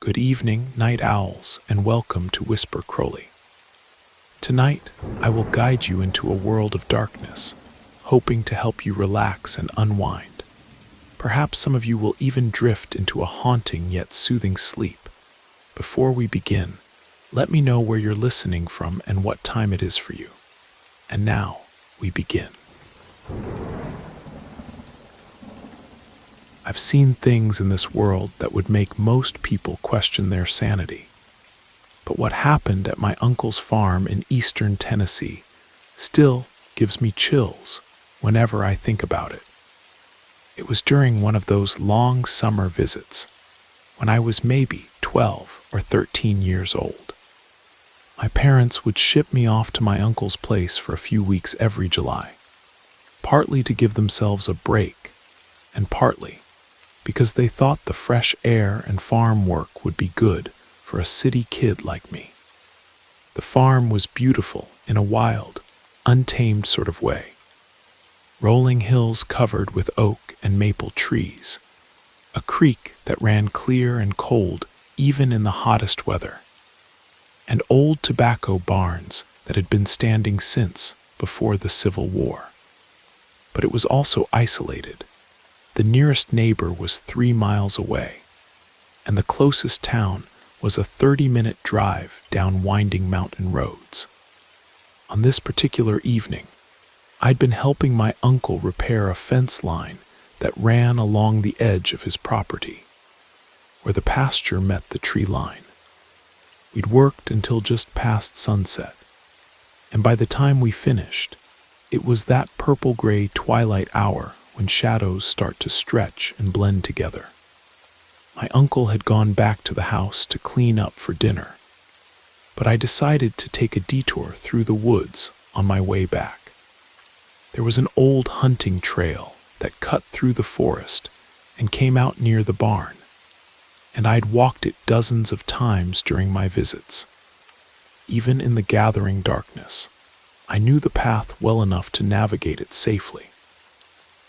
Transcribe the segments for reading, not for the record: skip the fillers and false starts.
Good evening, night owls, and welcome to Whisper Crowley. Tonight, I will guide you into a world of darkness, hoping to help you relax and unwind. Perhaps some of you will even drift into a haunting yet soothing sleep. Before we begin, let me know where you're listening from and what time it is for you. And now, we begin. I've seen things in this world that would make most people question their sanity. But what happened at my uncle's farm in eastern Tennessee still gives me chills whenever I think about it. It was during one of those long summer visits, when I was maybe 12 or 13 years old. My parents would ship me off to my uncle's place for a few weeks every July, partly to give themselves a break, and partly because they thought the fresh air and farm work would be good for a city kid like me. The farm was beautiful in a wild, untamed sort of way. Rolling hills covered with oak and maple trees, a creek that ran clear and cold even in the hottest weather, and old tobacco barns that had been standing since before the Civil War. But it was also isolated. The nearest neighbor was 3 miles away, and the closest town was a 30-minute drive down winding mountain roads. On this particular evening, I'd been helping my uncle repair a fence line that ran along the edge of his property, where the pasture met the tree line. We'd worked until just past sunset, and by the time we finished, it was that purple-gray twilight hour when shadows start to stretch and blend together. My uncle had gone back to the house to clean up for dinner, but I decided to take a detour through the woods on my way back. There was an old hunting trail that cut through the forest and came out near the barn, and I'd walked it dozens of times during my visits. Even in the gathering darkness, I knew the path well enough to navigate it safely.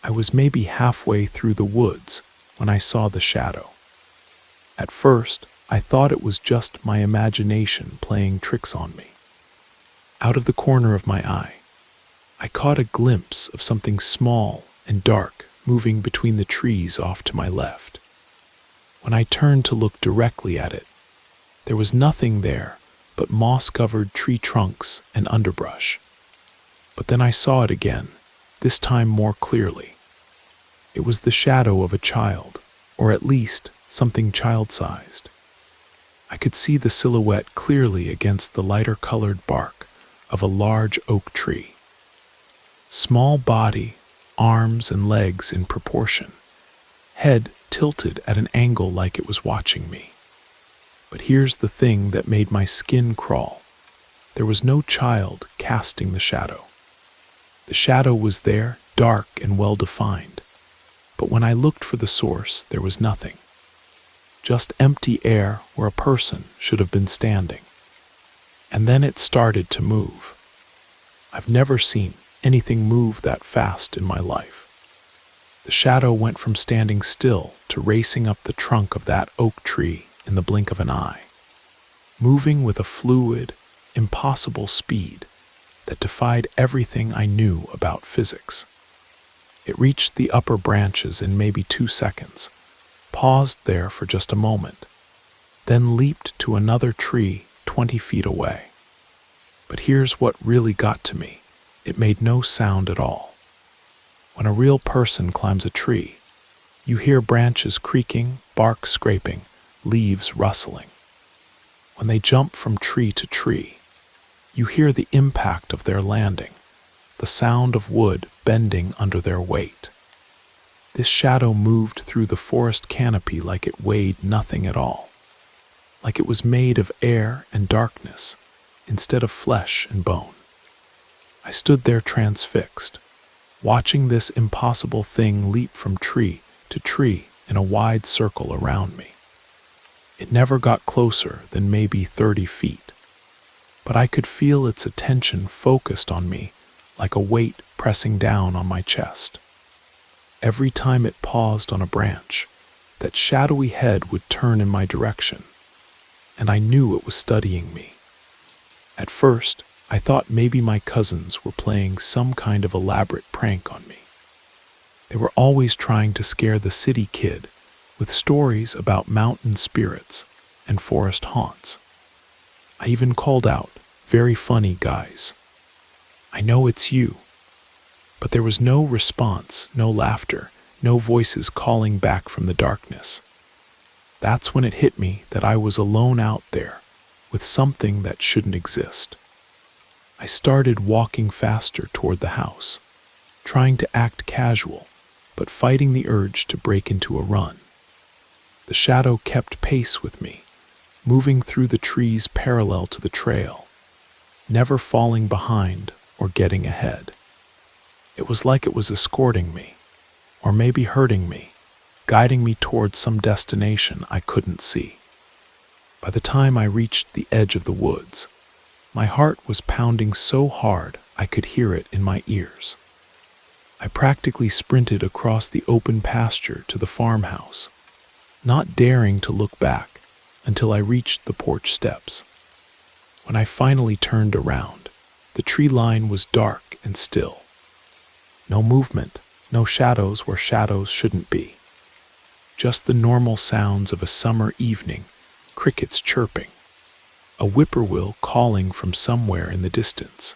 I was maybe halfway through the woods when I saw the shadow. At first, I thought it was just my imagination playing tricks on me. Out of the corner of my eye, I caught a glimpse of something small and dark moving between the trees off to my left. When I turned to look directly at it, there was nothing there but moss-covered tree trunks and underbrush. But then I saw it again, this time more clearly. It was the shadow of a child, or at least something child-sized. I could see the silhouette clearly against the lighter-colored bark of a large oak tree. Small body, arms and legs in proportion, head tilted at an angle like it was watching me. But here's the thing that made my skin crawl. There was no child casting the shadow. The shadow was there, dark and well-defined, but when I looked for the source, there was nothing. Just empty air where a person should have been standing. And then it started to move. I've never seen anything move that fast in my life. The shadow went from standing still to racing up the trunk of that oak tree in the blink of an eye, moving with a fluid, impossible speed that defied everything I knew about physics. It reached the upper branches in maybe 2 seconds, paused there for just a moment, then leaped to another tree 20 feet away. But here's what really got to me. It made no sound at all. When a real person climbs a tree, you hear branches creaking, bark scraping, leaves rustling. When they jump from tree to tree, you hear the impact of their landing, the sound of wood bending under their weight. This shadow moved through the forest canopy like it weighed nothing at all, like it was made of air and darkness instead of flesh and bone. I stood there transfixed, watching this impossible thing leap from tree to tree in a wide circle around me. It never got closer than maybe 30 feet, but I could feel its attention focused on me like a weight pressing down on my chest. Every time it paused on a branch, that shadowy head would turn in my direction, and I knew it was studying me. At first, I thought maybe my cousins were playing some kind of elaborate prank on me. They were always trying to scare the city kid with stories about mountain spirits and forest haunts. I even called out, "Very funny, guys. I know it's you." But there was no response, no laughter, no voices calling back from the darkness. That's when it hit me that I was alone out there with something that shouldn't exist. I started walking faster toward the house, trying to act casual, but fighting the urge to break into a run. The shadow kept pace with me, moving through the trees parallel to the trail, never falling behind or getting ahead. It was like it was escorting me, or maybe hurting me, guiding me towards some destination I couldn't see. By the time I reached the edge of the woods, my heart was pounding so hard I could hear it in my ears. I practically sprinted across the open pasture to the farmhouse, not daring to look back until I reached the porch steps. When I finally turned around, the tree line was dark and still. No movement, no shadows where shadows shouldn't be. Just the normal sounds of a summer evening, crickets chirping, a whippoorwill calling from somewhere in the distance,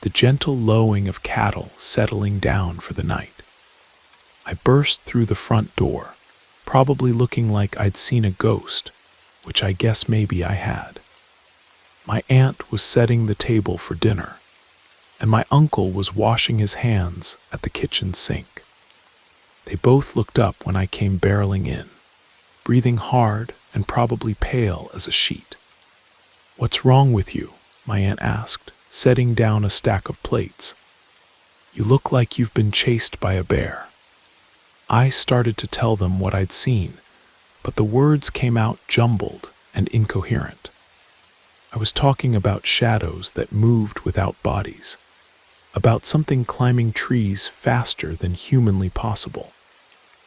the gentle lowing of cattle settling down for the night. I burst through the front door, probably looking like I'd seen a ghost, which I guess maybe I had. My aunt was setting the table for dinner, and my uncle was washing his hands at the kitchen sink. They both looked up when I came barreling in, breathing hard and probably pale as a sheet. "What's wrong with you?" my aunt asked, setting down a stack of plates. "You look like you've been chased by a bear." I started to tell them what I'd seen, but the words came out jumbled and incoherent. I was talking about shadows that moved without bodies, about something climbing trees faster than humanly possible,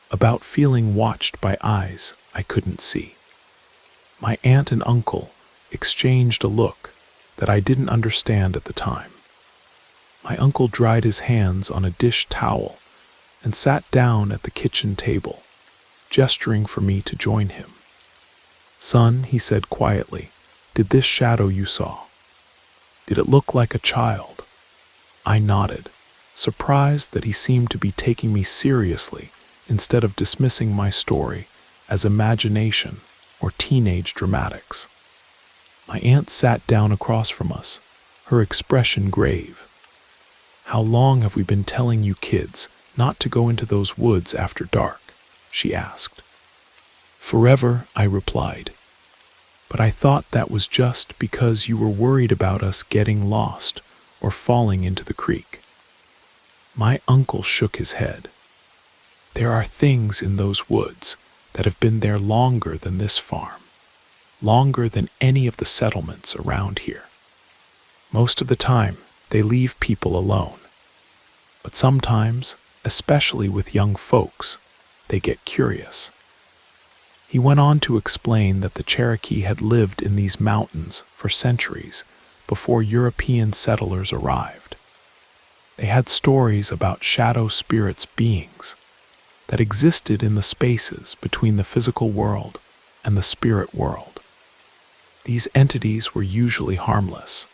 about feeling watched by eyes I couldn't see. My aunt and uncle exchanged a look that I didn't understand at the time. My uncle dried his hands on a dish towel and sat down at the kitchen table, gesturing for me to join him. "Son," he said quietly, "did this shadow you saw, did it look like a child?" I nodded, surprised that he seemed to be taking me seriously instead of dismissing my story as imagination or teenage dramatics. My aunt sat down across from us, her expression grave. "How long have we been telling you kids not to go into those woods after dark?" she asked. "Forever," I replied. "But I thought that was just because you were worried about us getting lost or falling into the creek." My uncle shook his head. "There are things in those woods that have been there longer than this farm, longer than any of the settlements around here. Most of the time, they leave people alone. But sometimes, especially with young folks, they get curious." He went on to explain that the Cherokee had lived in these mountains for centuries before European settlers arrived. They had stories about shadow spirits beings that existed in the spaces between the physical world and the spirit world. These entities were usually harmless,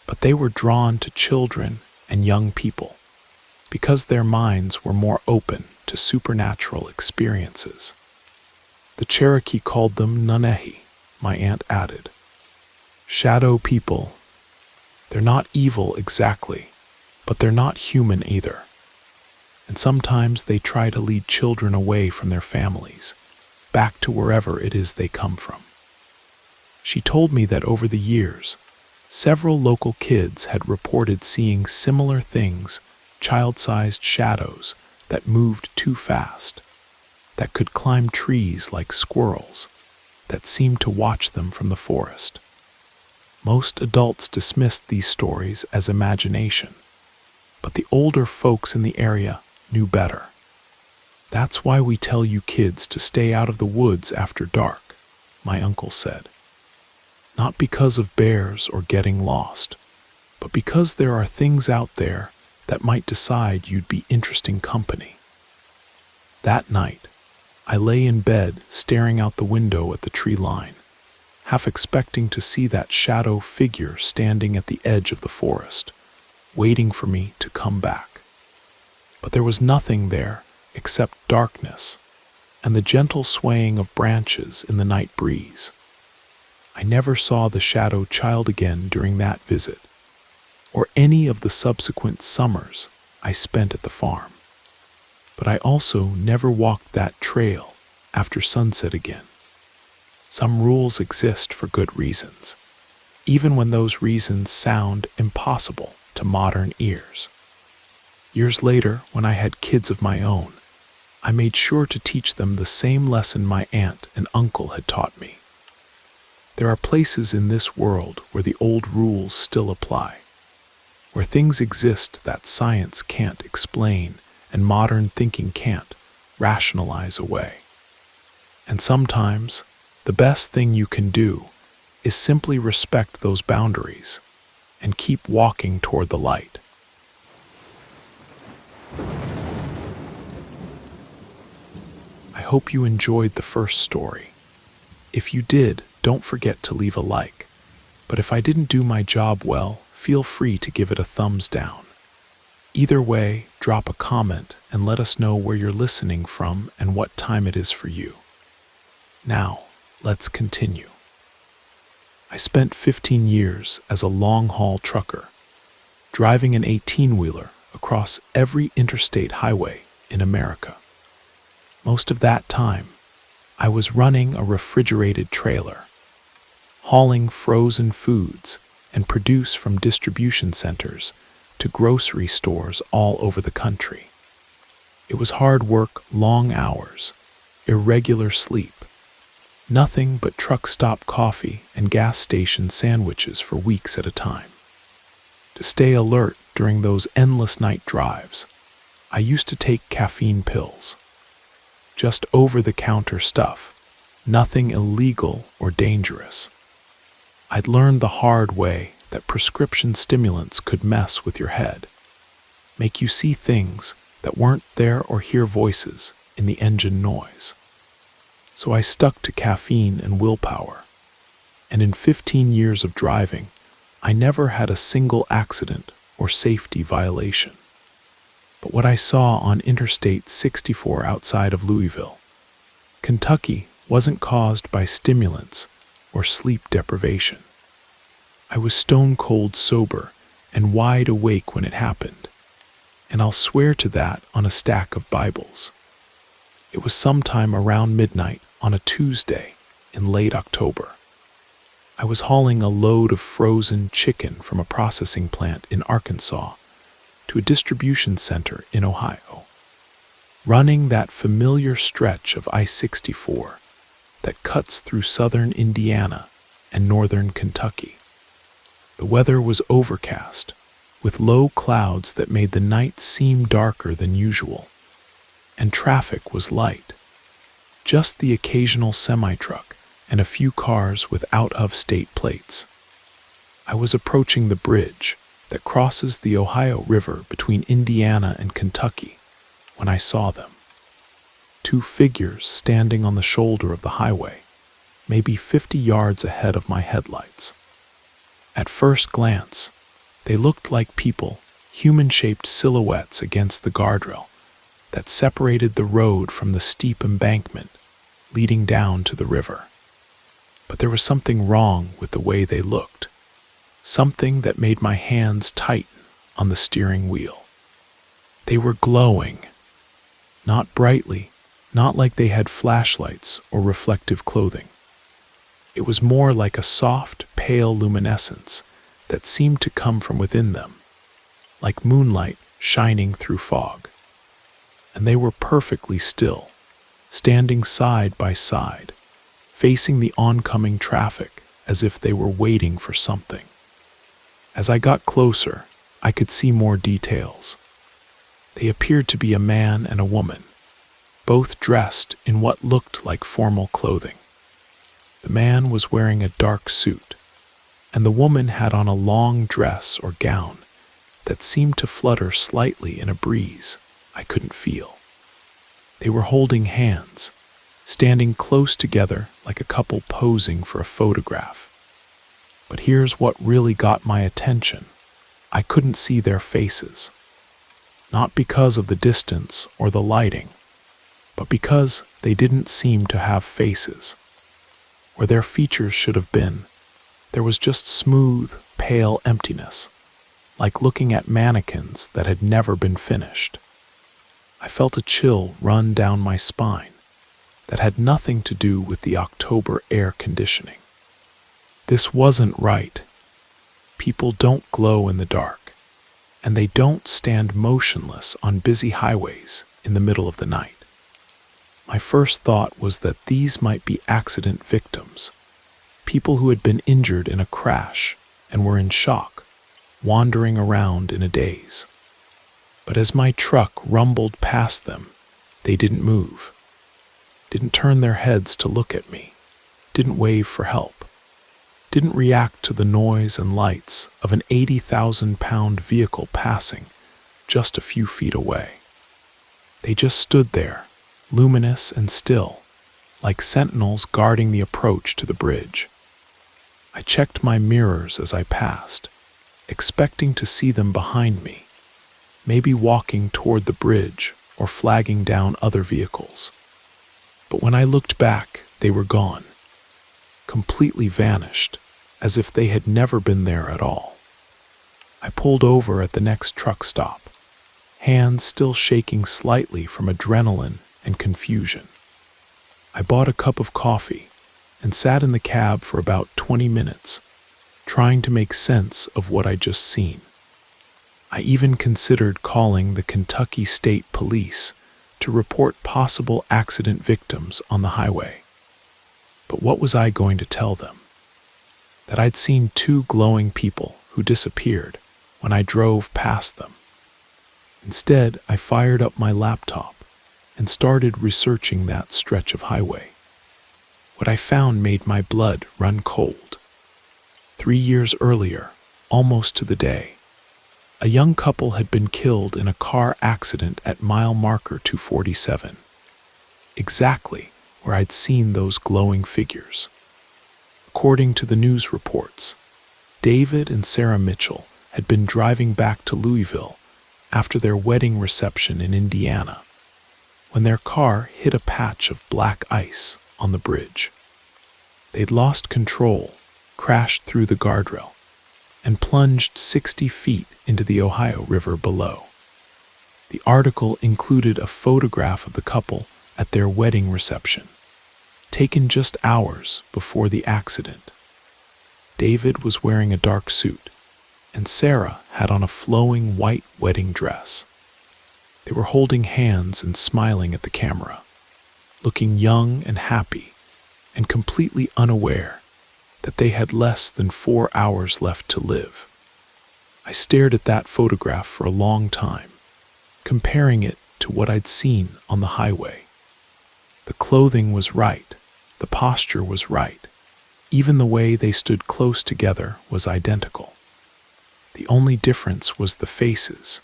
but they were drawn to children and young people because their minds were more open to supernatural experiences. The Cherokee called them Nunehi, my aunt added. Shadow people. They're not evil exactly, but they're not human either. And sometimes they try to lead children away from their families, back to wherever it is they come from. She told me that over the years, several local kids had reported seeing similar things, child-sized shadows that moved too fast, that could climb trees like squirrels, that seemed to watch them from the forest. Most adults dismissed these stories as imagination, but the older folks in the area knew better. "That's why we tell you kids to stay out of the woods after dark," my uncle said. not because of bears or getting lost, but because there are things out there that might decide you'd be interesting company. That night, I lay in bed staring out the window at the tree line, half expecting to see that shadow figure standing at the edge of the forest, waiting for me to come back. But there was nothing there except darkness and the gentle swaying of branches in the night breeze. I never saw the shadow child again during that visit, or any of the subsequent summers I spent at the farm. But I also never walked that trail after sunset again. Some rules exist for good reasons, even when those reasons sound impossible to modern ears. Years later, when I had kids of my own, I made sure to teach them the same lesson my aunt and uncle had taught me. There are places in this world where the old rules still apply, where things exist that science can't explain and modern thinking can't rationalize away. And sometimes, the best thing you can do is simply respect those boundaries and keep walking toward the light. I hope you enjoyed the first story. If you did, don't forget to leave a like. But if I didn't do my job well, feel free to give it a thumbs down. Either way, drop a comment and let us know where you're listening from and what time it is for you. Now, let's continue. I spent 15 years as a long-haul trucker, driving an 18-wheeler across every interstate highway in America. Most of that time, I was running a refrigerated trailer, hauling frozen foods and produce from distribution centers to grocery stores all over the country. It was hard work, long hours, irregular sleep, nothing but truck stop coffee and gas station sandwiches for weeks at a time. To stay alert during those endless night drives, I used to take caffeine pills. Just over-the-counter stuff, nothing illegal or dangerous. I'd learned the hard way that prescription stimulants could mess with your head, make you see things that weren't there or hear voices in the engine noise. So I stuck to caffeine and willpower, and in 15 years of driving, I never had a single accident or safety violation. But what I saw on Interstate 64 outside of Louisville, Kentucky, wasn't caused by stimulants or sleep deprivation. I was stone-cold sober and wide awake when it happened, and I'll swear to that on a stack of Bibles. It was sometime around midnight on a Tuesday in late October. I was hauling a load of frozen chicken from a processing plant in Arkansas to a distribution center in Ohio, running that familiar stretch of I-64 that cuts through southern Indiana and northern Kentucky. The weather was overcast, with low clouds that made the night seem darker than usual, and traffic was light. Just the occasional semi-truck and a few cars with out-of-state plates. I was approaching the bridge that crosses the Ohio River between Indiana and Kentucky when I saw them. Two figures standing on the shoulder of the highway, maybe 50 yards ahead of my headlights. At first glance, they looked like people, human-shaped silhouettes against the guardrail that separated the road from the steep embankment leading down to the river. But there was something wrong with the way they looked, something that made my hands tighten on the steering wheel. They were glowing, not brightly, not like they had flashlights or reflective clothing. It was more like a soft, pale luminescence that seemed to come from within them, like moonlight shining through fog. And they were perfectly still, standing side by side, facing the oncoming traffic as if they were waiting for something. As I got closer, I could see more details. They appeared to be a man and a woman, both dressed in what looked like formal clothing. The man was wearing a dark suit, and the woman had on a long dress or gown that seemed to flutter slightly in a breeze I couldn't feel. They were holding hands, standing close together like a couple posing for a photograph. But here's what really got my attention. I couldn't see their faces. Not because of the distance or the lighting, but because they didn't seem to have faces. Where their features should have been, there was just smooth, pale emptiness, like looking at mannequins that had never been finished. I felt a chill run down my spine that had nothing to do with the October air conditioning. This wasn't right. People don't glow in the dark, and they don't stand motionless on busy highways in the middle of the night. My first thought was that these might be accident victims, people who had been injured in a crash and were in shock, wandering around in a daze. But as my truck rumbled past them, they didn't move, didn't turn their heads to look at me, didn't wave for help, didn't react to the noise and lights of an 80,000-pound vehicle passing just a few feet away. They just stood there, luminous and still, like sentinels guarding the approach to the bridge. I checked my mirrors as I passed, expecting to see them behind me, maybe walking toward the bridge or flagging down other vehicles. But when I looked back, they were gone, completely vanished, as if they had never been there at all. I pulled over at the next truck stop, hands still shaking slightly from adrenaline and confusion. I bought a cup of coffee and sat in the cab for about 20 minutes, trying to make sense of what I'd just seen. I even considered calling the Kentucky State Police to report possible accident victims on the highway. But what was I going to tell them? That I'd seen two glowing people who disappeared when I drove past them. Instead, I fired up my laptop and started researching that stretch of highway. What I found made my blood run cold. 3 years earlier, almost to the day, a young couple had been killed in a car accident at mile marker 247, exactly where I'd seen those glowing figures. According to the news reports, David and Sarah Mitchell had been driving back to Louisville after their wedding reception in Indiana, when their car hit a patch of black ice on the bridge. They'd lost control, crashed through the guardrail, and plunged 60 feet into the Ohio River below. The article included a photograph of the couple at their wedding reception, taken just hours before the accident. David was wearing a dark suit, and Sarah had on a flowing white wedding dress. They were holding hands and smiling at the camera, looking young and happy, and completely unaware that they had less than 4 hours left to live. I stared at that photograph for a long time, comparing it to what I'd seen on the highway. The clothing was right, the posture was right, even the way they stood close together was identical. The only difference was the faces.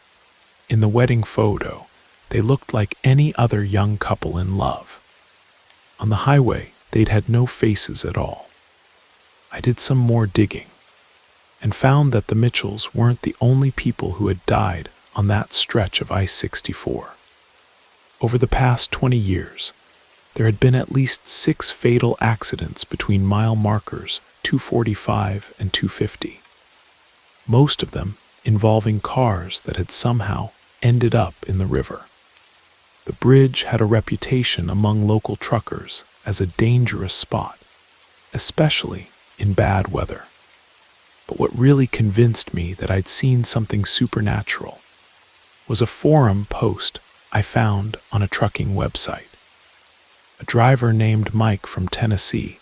In the wedding photo, they looked like any other young couple in love. On the highway, they'd had no faces at all. I did some more digging and found that the Mitchells weren't the only people who had died on that stretch of I-64. Over the past 20 years, there had been at least 6 fatal accidents between mile markers 245 and 250, most of them involving cars that had somehow ended up in the river. The bridge had a reputation among local truckers as a dangerous spot, especially in bad weather. But what really convinced me that I'd seen something supernatural was a forum post I found on a trucking website. A driver named Mike from Tennessee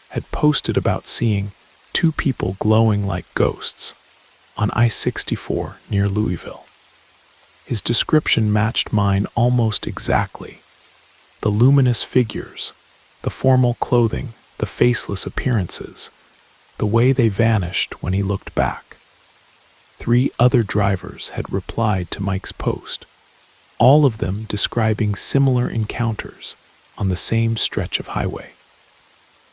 had posted about seeing 2 people glowing like ghosts on I-64 near Louisville. His description matched mine almost exactly. The luminous figures, the formal clothing, the faceless appearances. the way they vanished when he looked back. 3 other drivers had replied to Mike's post, all of them describing similar encounters on the same stretch of highway.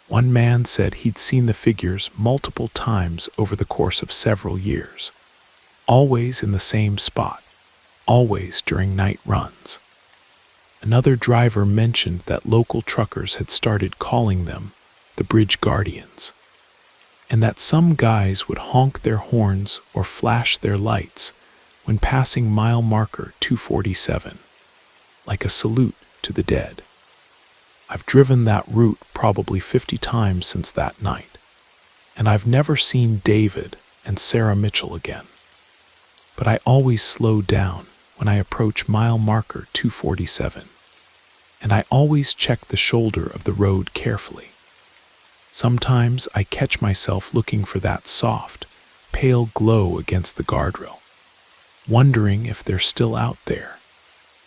One man said he'd seen the figures multiple times over the course of several years, always in the same spot, always during night runs. Another driver mentioned that local truckers had started calling them the Bridge Guardians, and that some guys would honk their horns or flash their lights when passing mile marker 247, like a salute to the dead. I've driven that route probably 50 times since that night, and I've never seen David and Sarah Mitchell again. But I always slow down when I approach mile marker 247, and I always check the shoulder of the road carefully. Sometimes I catch myself looking for that soft, pale glow against the guardrail, wondering if they're still out there,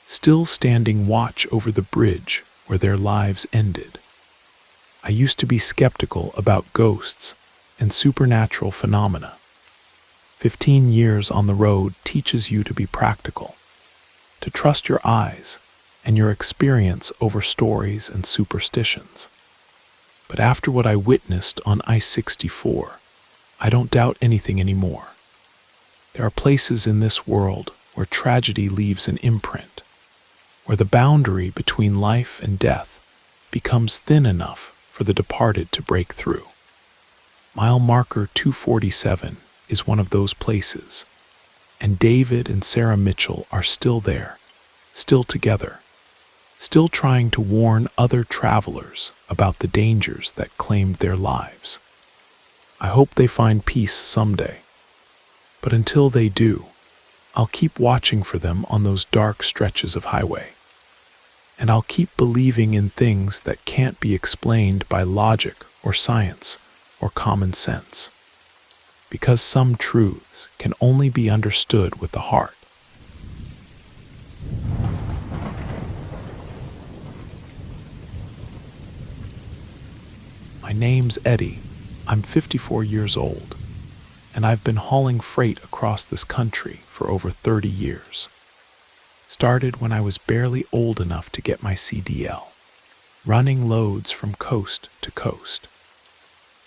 still standing watch over the bridge where their lives ended. I used to be skeptical about ghosts and supernatural phenomena. 15 years on the road teaches you to be practical, to trust your eyes and your experience over stories and superstitions. But after what I witnessed on I-64, I don't doubt anything anymore. There are places in this world where tragedy leaves an imprint, where the boundary between life and death becomes thin enough for the departed to break through. Mile marker 247 is one of those places, and David and Sarah Mitchell are still there, still together, still trying to warn other travelers about the dangers that claimed their lives. I hope they find peace someday, but until they do, I'll keep watching for them on those dark stretches of highway. And I'll keep believing in things that can't be explained by logic or science or common sense, because some truths can only be understood with the heart. My name's Eddie. I'm 54 years old, and I've been hauling freight across this country for over 30 years. Started when I was barely old enough to get my CDL, running loads from coast to coast.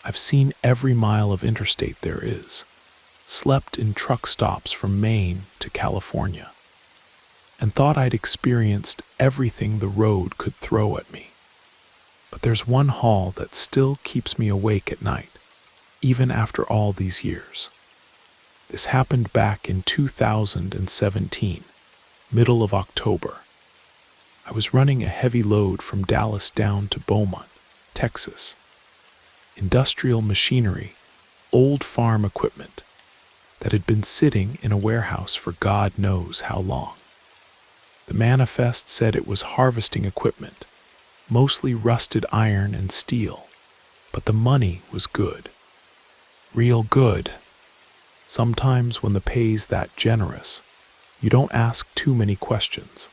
I've seen every mile of interstate there is, slept in truck stops from Maine to California, and thought I'd experienced everything the road could throw at me. But there's one haul that still keeps me awake at night, even after all these years. This happened back in 2017. Middle of October. I was running a heavy load from Dallas down to Beaumont, Texas. Industrial machinery, old farm equipment that had been sitting in a warehouse for God knows how long. The manifest said it was harvesting equipment, mostly rusted iron and steel, but the money was good. Real good. Sometimes when the pay's that generous, you don't ask too many questions.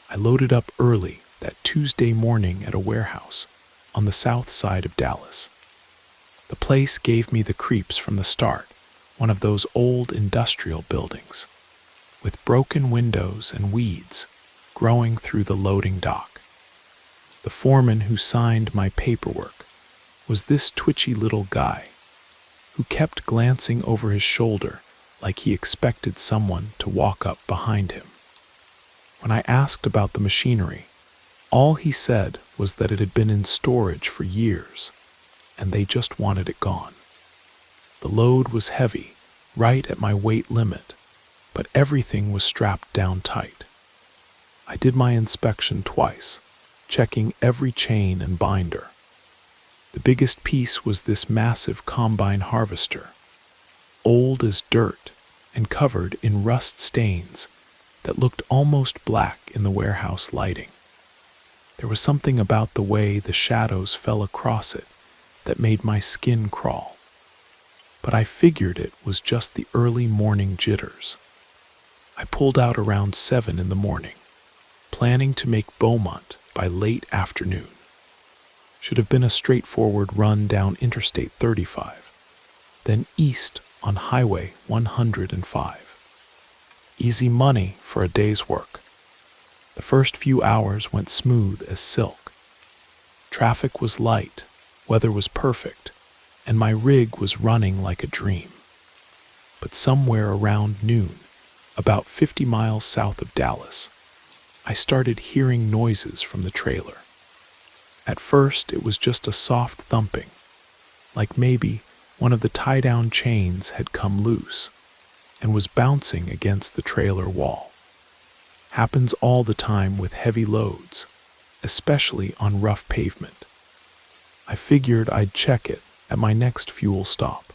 I loaded up early that Tuesday morning at a warehouse on the south side of Dallas. The place gave me the creeps from the start, one of those old industrial buildings, with broken windows and weeds growing through the loading dock. The foreman who signed my paperwork was this twitchy little guy who kept glancing over his shoulder like he expected someone to walk up behind him. When I asked about the machinery, all he said was that it had been in storage for years, and they just wanted it gone. The load was heavy, right at my weight limit, but everything was strapped down tight. I did my inspection twice, checking every chain and binder. The biggest piece was this massive combine harvester, old as dirt and covered in rust stains that looked almost black in the warehouse lighting. There was something about the way the shadows fell across it that made my skin crawl, but I figured it was just the early morning jitters. I pulled out around 7 in the morning, planning to make Beaumont by late afternoon. should have been a straightforward run down Interstate 35, then east on Highway 105. Easy money for a day's work. The first few hours went smooth as silk. Traffic was light, weather was perfect, and my rig was running like a dream. But somewhere around noon, about 50 miles south of Dallas, I started hearing noises from the trailer. At first, it was just a soft thumping, like maybe one of the tie-down chains had come loose and was bouncing against the trailer wall. Happens all the time with heavy loads, especially on rough pavement. I figured I'd check it at my next fuel stop.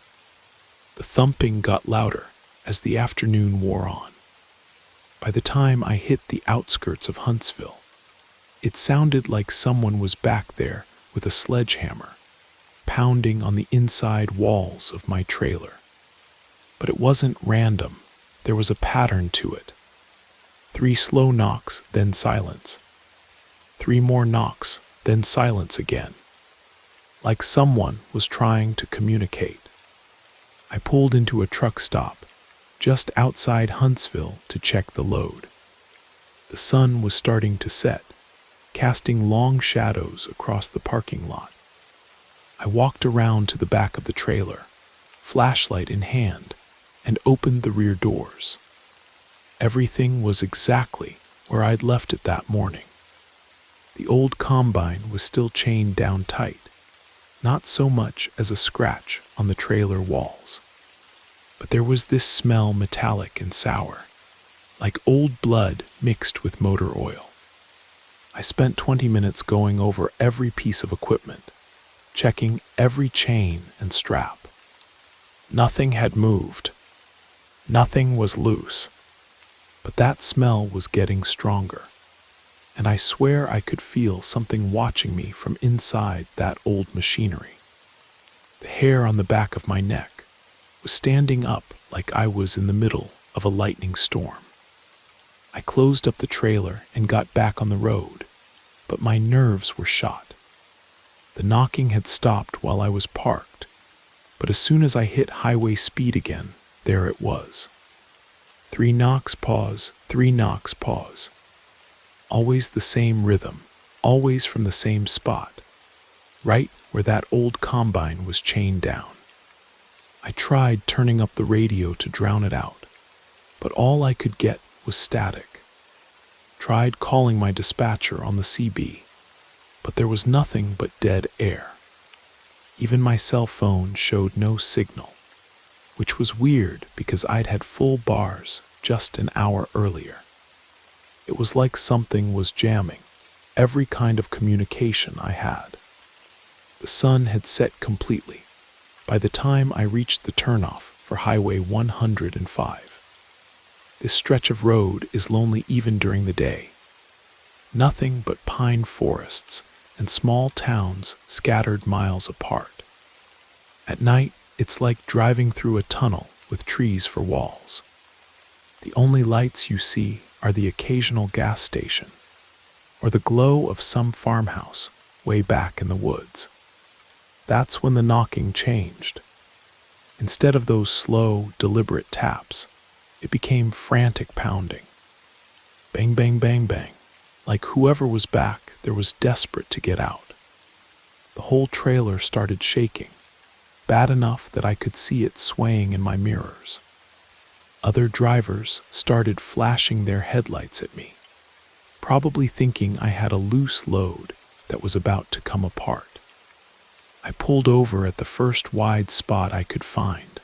The thumping got louder as the afternoon wore on. By the time I hit the outskirts of Huntsville, it sounded like someone was back there with a sledgehammer, pounding on the inside walls of my trailer. But it wasn't random. There was a pattern to it. 3 slow knocks, then silence. 3 more knocks, then silence again. Like someone was trying to communicate. I pulled into a truck stop just outside Huntsville to check the load. The sun was starting to set, casting long shadows across the parking lot. I walked around to the back of the trailer, flashlight in hand, and opened the rear doors. Everything was exactly where I'd left it that morning. The old combine was still chained down tight, not so much as a scratch on the trailer walls. But there was this smell, metallic and sour, like old blood mixed with motor oil. I spent 20 minutes going over every piece of equipment, checking every chain and strap. Nothing had moved. Nothing was loose. But that smell was getting stronger, and I swear I could feel something watching me from inside that old machinery. The hair on the back of my neck was standing up like I was in the middle of a lightning storm. I closed up the trailer and got back on the road, but my nerves were shot. The knocking had stopped while I was parked, but as soon as I hit highway speed again, there it was. 3 knocks, pause, 3 knocks, pause. Always the same rhythm, always from the same spot, right where that old combine was chained down. I tried turning up the radio to drown it out, but all I could get was static. Tried calling my dispatcher on the CB, but there was nothing but dead air. Even my cell phone showed no signal, which was weird because I'd had full bars just an hour earlier. It was like something was jamming every kind of communication I had. The sun had set completely by the time I reached the turnoff for Highway 105. This stretch of road is lonely even during the day. Nothing but pine forests and small towns scattered miles apart. At night, it's like driving through a tunnel with trees for walls. The only lights you see are the occasional gas station or the glow of some farmhouse way back in the woods. That's when the knocking changed. Instead of those slow, deliberate taps, it became frantic pounding. Bang, bang, bang, bang. Like whoever was back there was desperate to get out. The whole trailer started shaking, bad enough that I could see it swaying in my mirrors. Other drivers started flashing their headlights at me, probably thinking I had a loose load that was about to come apart. I pulled over at the first wide spot I could find,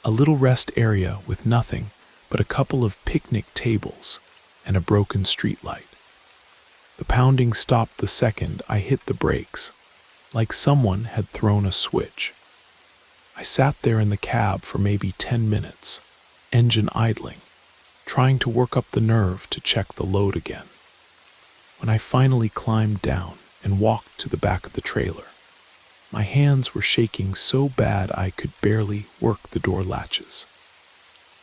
a little rest area with nothing but a couple of picnic tables and a broken streetlight. The pounding stopped the second I hit the brakes, like someone had thrown a switch. I sat there in the cab for maybe 10 minutes, engine idling, trying to work up the nerve to check the load again. When I finally climbed down and walked to the back of the trailer, my hands were shaking so bad I could barely work the door latches.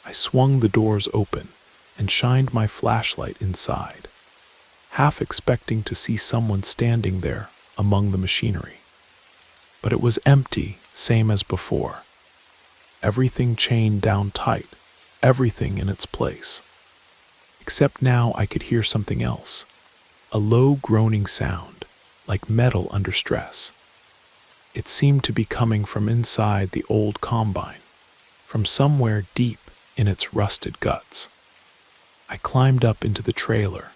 I swung the doors open and shined my flashlight inside, half expecting to see someone standing there among the machinery. But it was empty, same as before. Everything chained down tight, everything in its place. Except now I could hear something else, a low groaning sound, like metal under stress. It seemed to be coming from inside the old combine, from somewhere deep in its rusted guts. I climbed up into the trailer,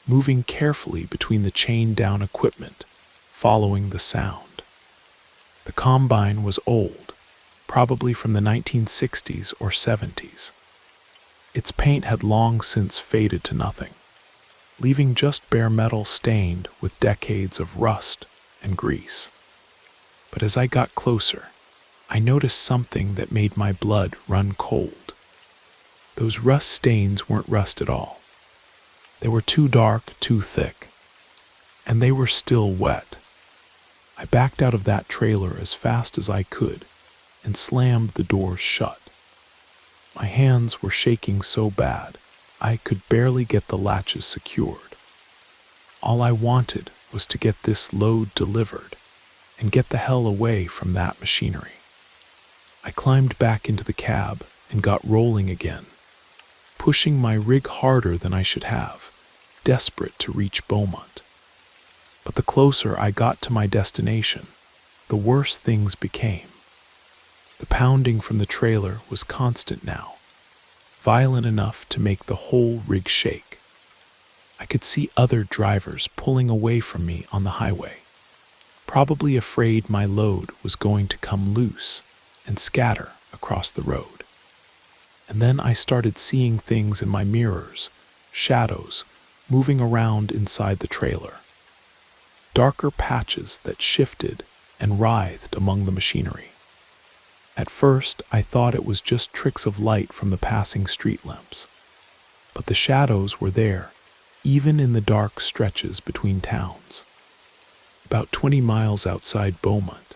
moving carefully between the chained-down equipment, following the sound. The combine was old, probably from the 1960s or 70s. Its paint had long since faded to nothing, leaving just bare metal stained with decades of rust and grease. But as I got closer, I noticed something that made my blood run cold. Those rust stains weren't rust at all. They were too dark, too thick, and they were still wet. I backed out of that trailer as fast as I could and slammed the doors shut. My hands were shaking so bad, I could barely get the latches secured. All I wanted was to get this load delivered and get the hell away from that machinery. I climbed back into the cab and got rolling again, pushing my rig harder than I should have, desperate to reach Beaumont. But the closer I got to my destination, the worse things became. The pounding from the trailer was constant now, violent enough to make the whole rig shake. I could see other drivers pulling away from me on the highway, probably afraid my load was going to come loose and scatter across the road. And then I started seeing things in my mirrors, shadows, moving around inside the trailer. Darker patches that shifted and writhed among the machinery. At first, I thought it was just tricks of light from the passing street lamps. But the shadows were there, even in the dark stretches between towns. About 20 miles outside Beaumont,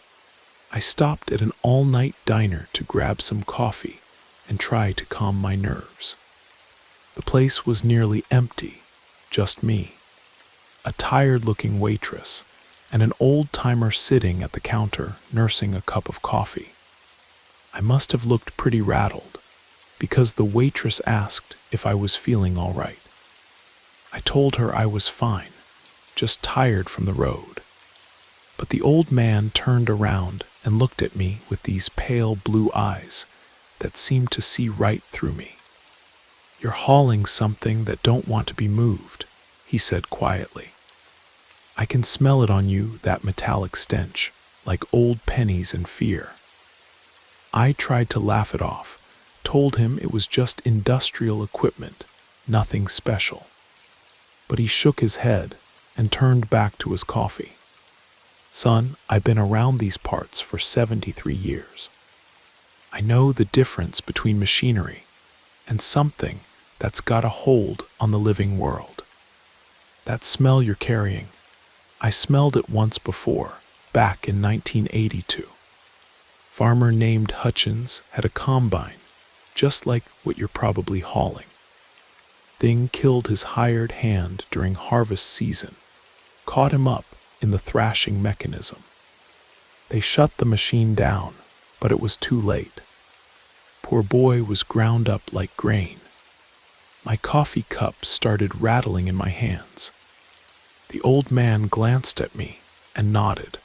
I stopped at an all-night diner to grab some coffee and try to calm my nerves. The place was nearly empty, just me, a tired-looking waitress, and an old-timer sitting at the counter nursing a cup of coffee. I must have looked pretty rattled, because the waitress asked if I was feeling all right. I told her I was fine, just tired from the road. But the old man turned around and looked at me with these pale blue eyes that seemed to see right through me. "You're hauling something that don't want to be moved," he said quietly. "I can smell it on you, that metallic stench, like old pennies and fear." I tried to laugh it off, told him it was just industrial equipment, nothing special. But he shook his head and turned back to his coffee. "Son, I've been around these parts for 73 years. I know the difference between machinery and something that's got a hold on the living world. That smell you're carrying, I smelled it once before, back in 1982. Farmer named Hutchins had a combine, just like what you're probably hauling. Thing killed his hired hand during harvest season, caught him up in the thrashing mechanism. They shut the machine down, but it was too late. Poor boy was ground up like grain. My coffee cup started rattling in my hands. The old man glanced at me and nodded.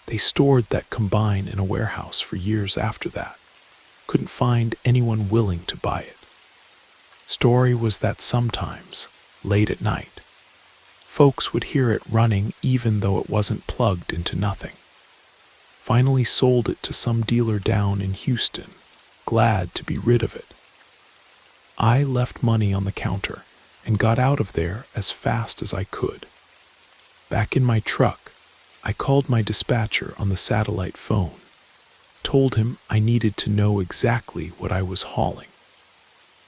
They stored that combine in a warehouse for years after that. Couldn't find anyone willing to buy it. Story was that sometimes, late at night, folks would hear it running even though it wasn't plugged into nothing. Finally sold it to some dealer down in Houston, glad to be rid of it. I left money on the counter and got out of there as fast as I could. Back in my truck, I called my dispatcher on the satellite phone, told him I needed to know exactly what I was hauling.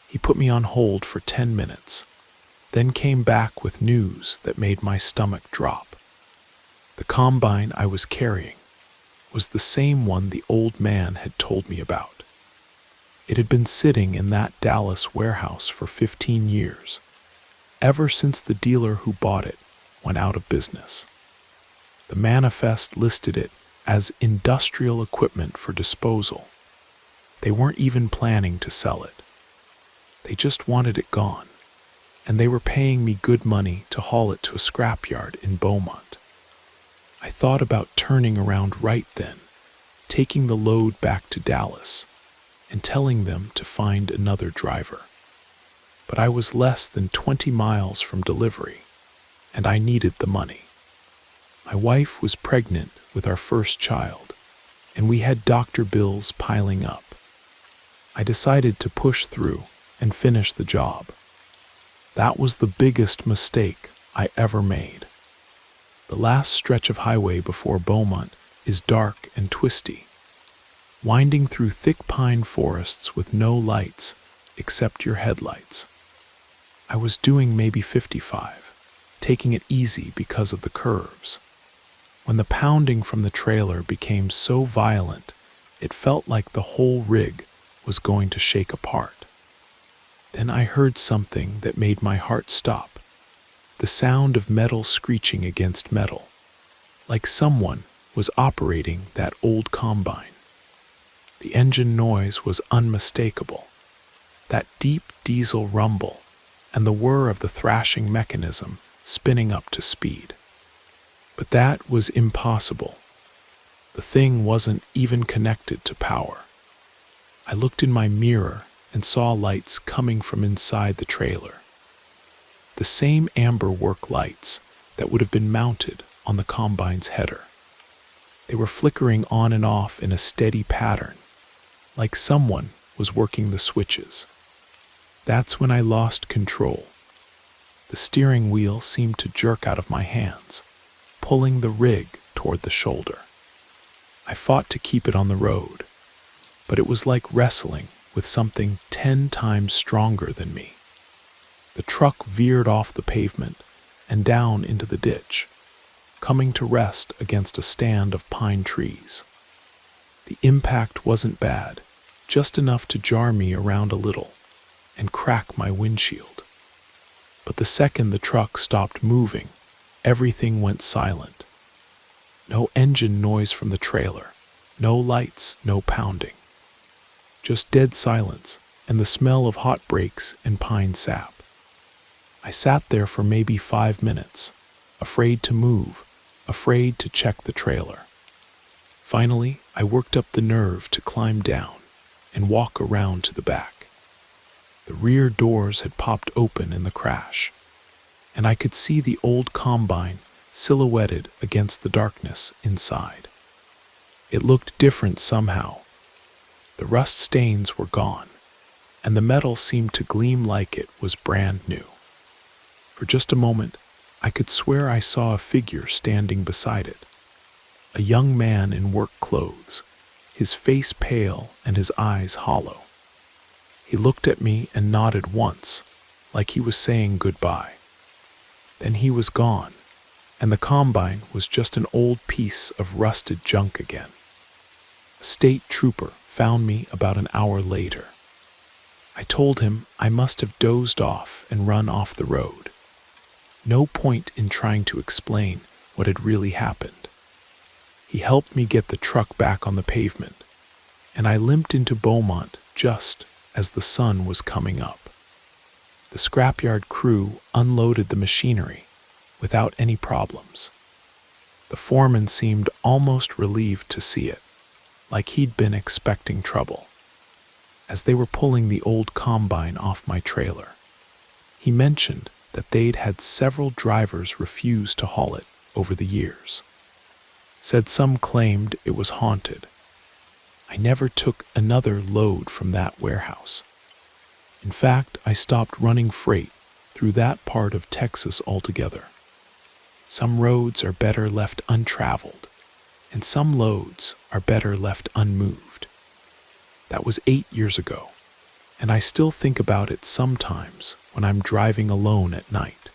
He put me on hold for 10 minutes, then came back with news that made my stomach drop. The combine I was carrying was the same one the old man had told me about. It had been sitting in that Dallas warehouse for 15 years, ever since the dealer who bought it went out of business. The manifest listed it as industrial equipment for disposal. They weren't even planning to sell it. They just wanted it gone, and they were paying me good money to haul it to a scrapyard in Beaumont. I thought about turning around right then, taking the load back to Dallas, and telling them to find another driver. But I was less than 20 miles from delivery, and I needed the money. My wife was pregnant with our first child, and we had doctor bills piling up. I decided to push through and finish the job. That was the biggest mistake I ever made. The last stretch of highway before Beaumont is dark and twisty, winding through thick pine forests with no lights except your headlights. I was doing maybe 55, taking it easy because of the curves. When the pounding from the trailer became so violent, it felt like the whole rig was going to shake apart. Then I heard something that made my heart stop. The sound of metal screeching against metal, like someone was operating that old combine. The engine noise was unmistakable. That deep diesel rumble and the whir of the thrashing mechanism spinning up to speed. But that was impossible. The thing wasn't even connected to power. I looked in my mirror and saw lights coming from inside the trailer. The same amber work lights that would have been mounted on the combine's header. They were flickering on and off in a steady pattern, like someone was working the switches. That's when I lost control. The steering wheel seemed to jerk out of my hands, pulling the rig toward the shoulder. I fought to keep it on the road, but it was like wrestling with something 10 times stronger than me. The truck veered off the pavement and down into the ditch, coming to rest against a stand of pine trees. The impact wasn't bad, just enough to jar me around a little and crack my windshield. But the second the truck stopped moving, everything went silent. No engine noise from the trailer, no lights, no pounding. Just dead silence and the smell of hot brakes and pine sap. I sat there for maybe 5 minutes, afraid to move, afraid to check the trailer. Finally, I worked up the nerve to climb down and walk around to the back. The rear doors had popped open in the crash, and I could see the old combine silhouetted against the darkness inside. It looked different somehow. The rust stains were gone, and the metal seemed to gleam like it was brand new. For just a moment, I could swear I saw a figure standing beside it. A young man in work clothes, his face pale and his eyes hollow. He looked at me and nodded once, like he was saying goodbye. Then he was gone, and the combine was just an old piece of rusted junk again. A state trooper found me about an hour later. I told him I must have dozed off and run off the road. No point in trying to explain what had really happened. He helped me get the truck back on the pavement, and I limped into Beaumont just as the sun was coming up. The scrapyard crew unloaded the machinery without any problems. The foreman seemed almost relieved to see it, like he'd been expecting trouble. As they were pulling the old combine off my trailer, he mentioned that they'd had several drivers refuse to haul it over the years. Said some claimed it was haunted. I never took another load from that warehouse. In fact, I stopped running freight through that part of Texas altogether. Some roads are better left untraveled, and some loads are better left unmoved. That was 8 years ago, and I still think about it sometimes when I'm driving alone at night.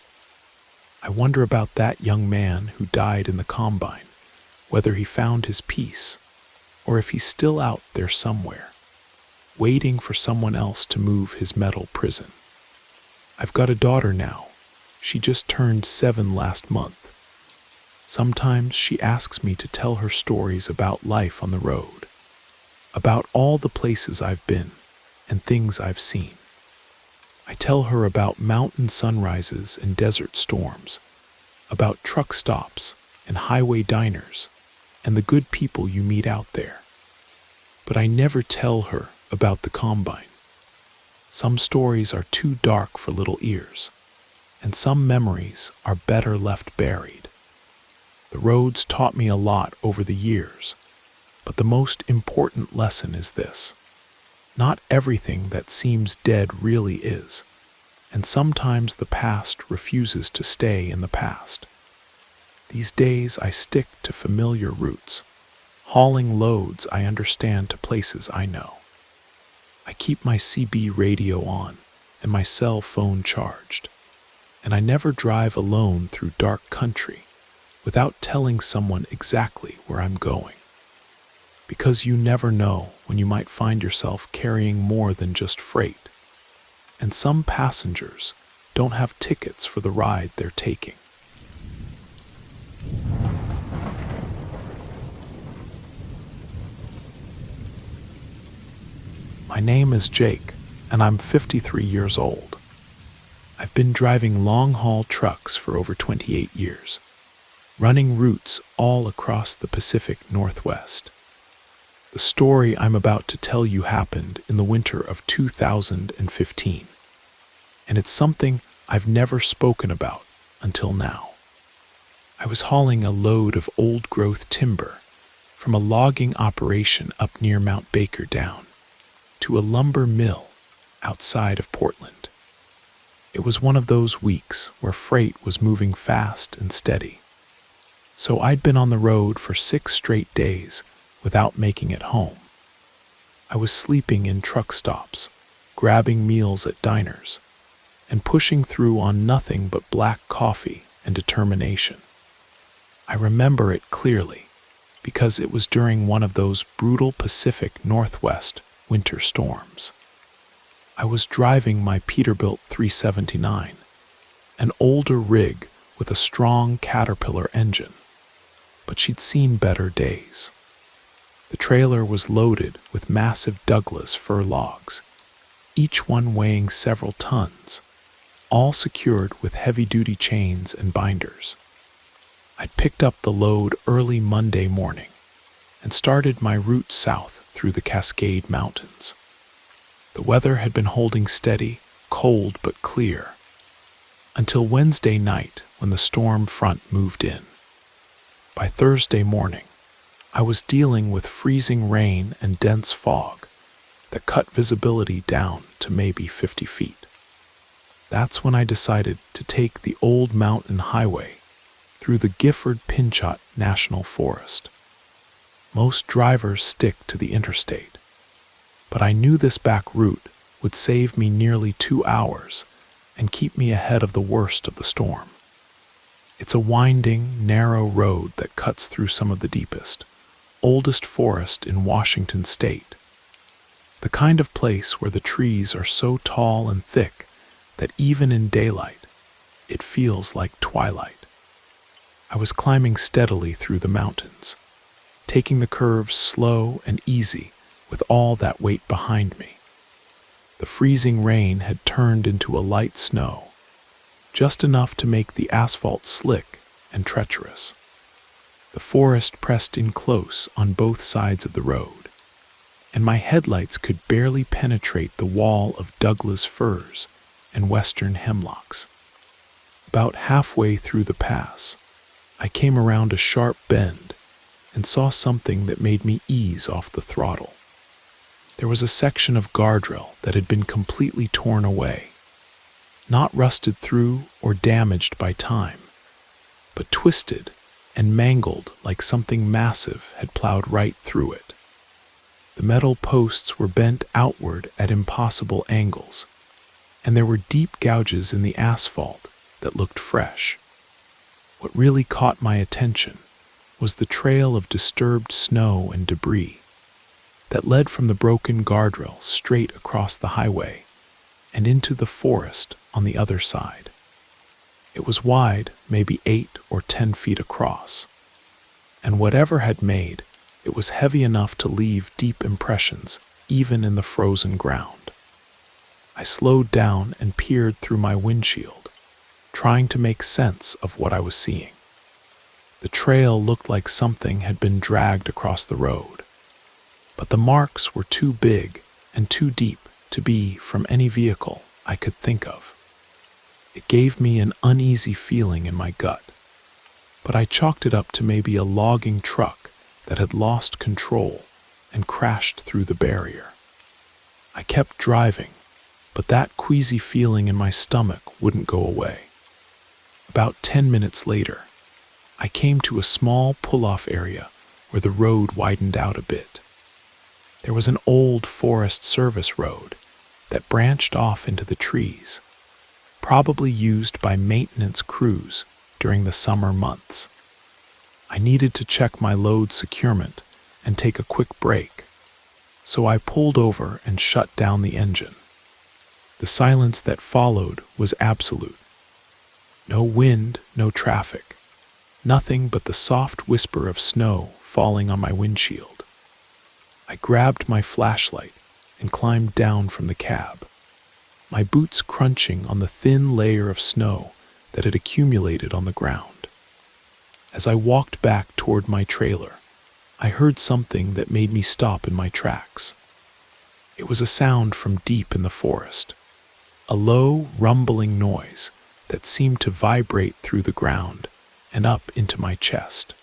I wonder about that young man who died in the combine, whether he found his peace, or if he's still out there somewhere, waiting for someone else to move his metal prison. I've got a daughter now. She just turned 7 last month. Sometimes she asks me to tell her stories about life on the road, about all the places I've been and things I've seen. I tell her about mountain sunrises and desert storms, about truck stops and highway diners, and the good people you meet out there. But I never tell her about the combine. Some stories are too dark for little ears, and some memories are better left buried. The roads taught me a lot over the years, but the most important lesson is this: not everything that seems dead really is, and sometimes the past refuses to stay in the past. These days I stick to familiar routes, hauling loads I understand to places I know. I keep my CB radio on and my cell phone charged, and I never drive alone through dark country without telling someone exactly where I'm going. Because you never know when you might find yourself carrying more than just freight, and some passengers don't have tickets for the ride they're taking. My name is Jake, and I'm 53 years old. I've been driving long-haul trucks for over 28 years, running routes all across the Pacific Northwest. The story I'm about to tell you happened in the winter of 2015, and it's something I've never spoken about until now. I was hauling a load of old-growth timber from a logging operation up near Mount Baker down to a lumber mill outside of Portland. It was one of those weeks where freight was moving fast and steady. So I'd been on the road for 6 straight days without making it home. I was sleeping in truck stops, grabbing meals at diners, and pushing through on nothing but black coffee and determination. I remember it clearly because it was during one of those brutal Pacific Northwest winter storms. I was driving my Peterbilt 379, an older rig with a strong Caterpillar engine, but she'd seen better days. The trailer was loaded with massive Douglas fir logs, each one weighing several tons, all secured with heavy-duty chains and binders. I'd picked up the load early Monday morning and started my route south through the Cascade Mountains. The weather had been holding steady, cold but clear, until Wednesday night when the storm front moved in. By Thursday morning, I was dealing with freezing rain and dense fog that cut visibility down to maybe 50 feet. That's when I decided to take the old mountain highway through the Gifford-Pinchot National Forest. Most drivers stick to the interstate, but I knew this back route would save me nearly 2 hours and keep me ahead of the worst of the storm. It's a winding, narrow road that cuts through some of the deepest, oldest forest in Washington state. The kind of place where the trees are so tall and thick that even in daylight, it feels like twilight. I was climbing steadily through the mountains, taking the curves slow and easy with all that weight behind me. The freezing rain had turned into a light snow, just enough to make the asphalt slick and treacherous. The forest pressed in close on both sides of the road, and my headlights could barely penetrate the wall of Douglas firs and western hemlocks. About halfway through the pass, I came around a sharp bend and saw something that made me ease off the throttle. There was a section of guardrail that had been completely torn away, not rusted through or damaged by time, but twisted and mangled like something massive had plowed right through it. The metal posts were bent outward at impossible angles, and there were deep gouges in the asphalt that looked fresh. What really caught my attention was the trail of disturbed snow and debris that led from the broken guardrail straight across the highway and into the forest on the other side. It was wide, maybe 8 or 10 feet across, and whatever had made, it was heavy enough to leave deep impressions, even in the frozen ground. I slowed down and peered through my windshield, trying to make sense of what I was seeing. The trail looked like something had been dragged across the road, but the marks were too big and too deep to be from any vehicle I could think of. It gave me an uneasy feeling in my gut, but I chalked it up to maybe a logging truck that had lost control and crashed through the barrier. I kept driving, but that queasy feeling in my stomach wouldn't go away. About 10 minutes later, I came to a small pull-off area where the road widened out a bit. There was an old Forest Service road that branched off into the trees, probably used by maintenance crews during the summer months. I needed to check my load securement and take a quick break, so I pulled over and shut down the engine. The silence that followed was absolute. No wind, no traffic, nothing but the soft whisper of snow falling on my windshield. I grabbed my flashlight and climbed down from the cab, my boots crunching on the thin layer of snow that had accumulated on the ground. As I walked back toward my trailer, I heard something that made me stop in my tracks. It was a sound from deep in the forest, a low, rumbling noise that seemed to vibrate through the ground and up into my chest.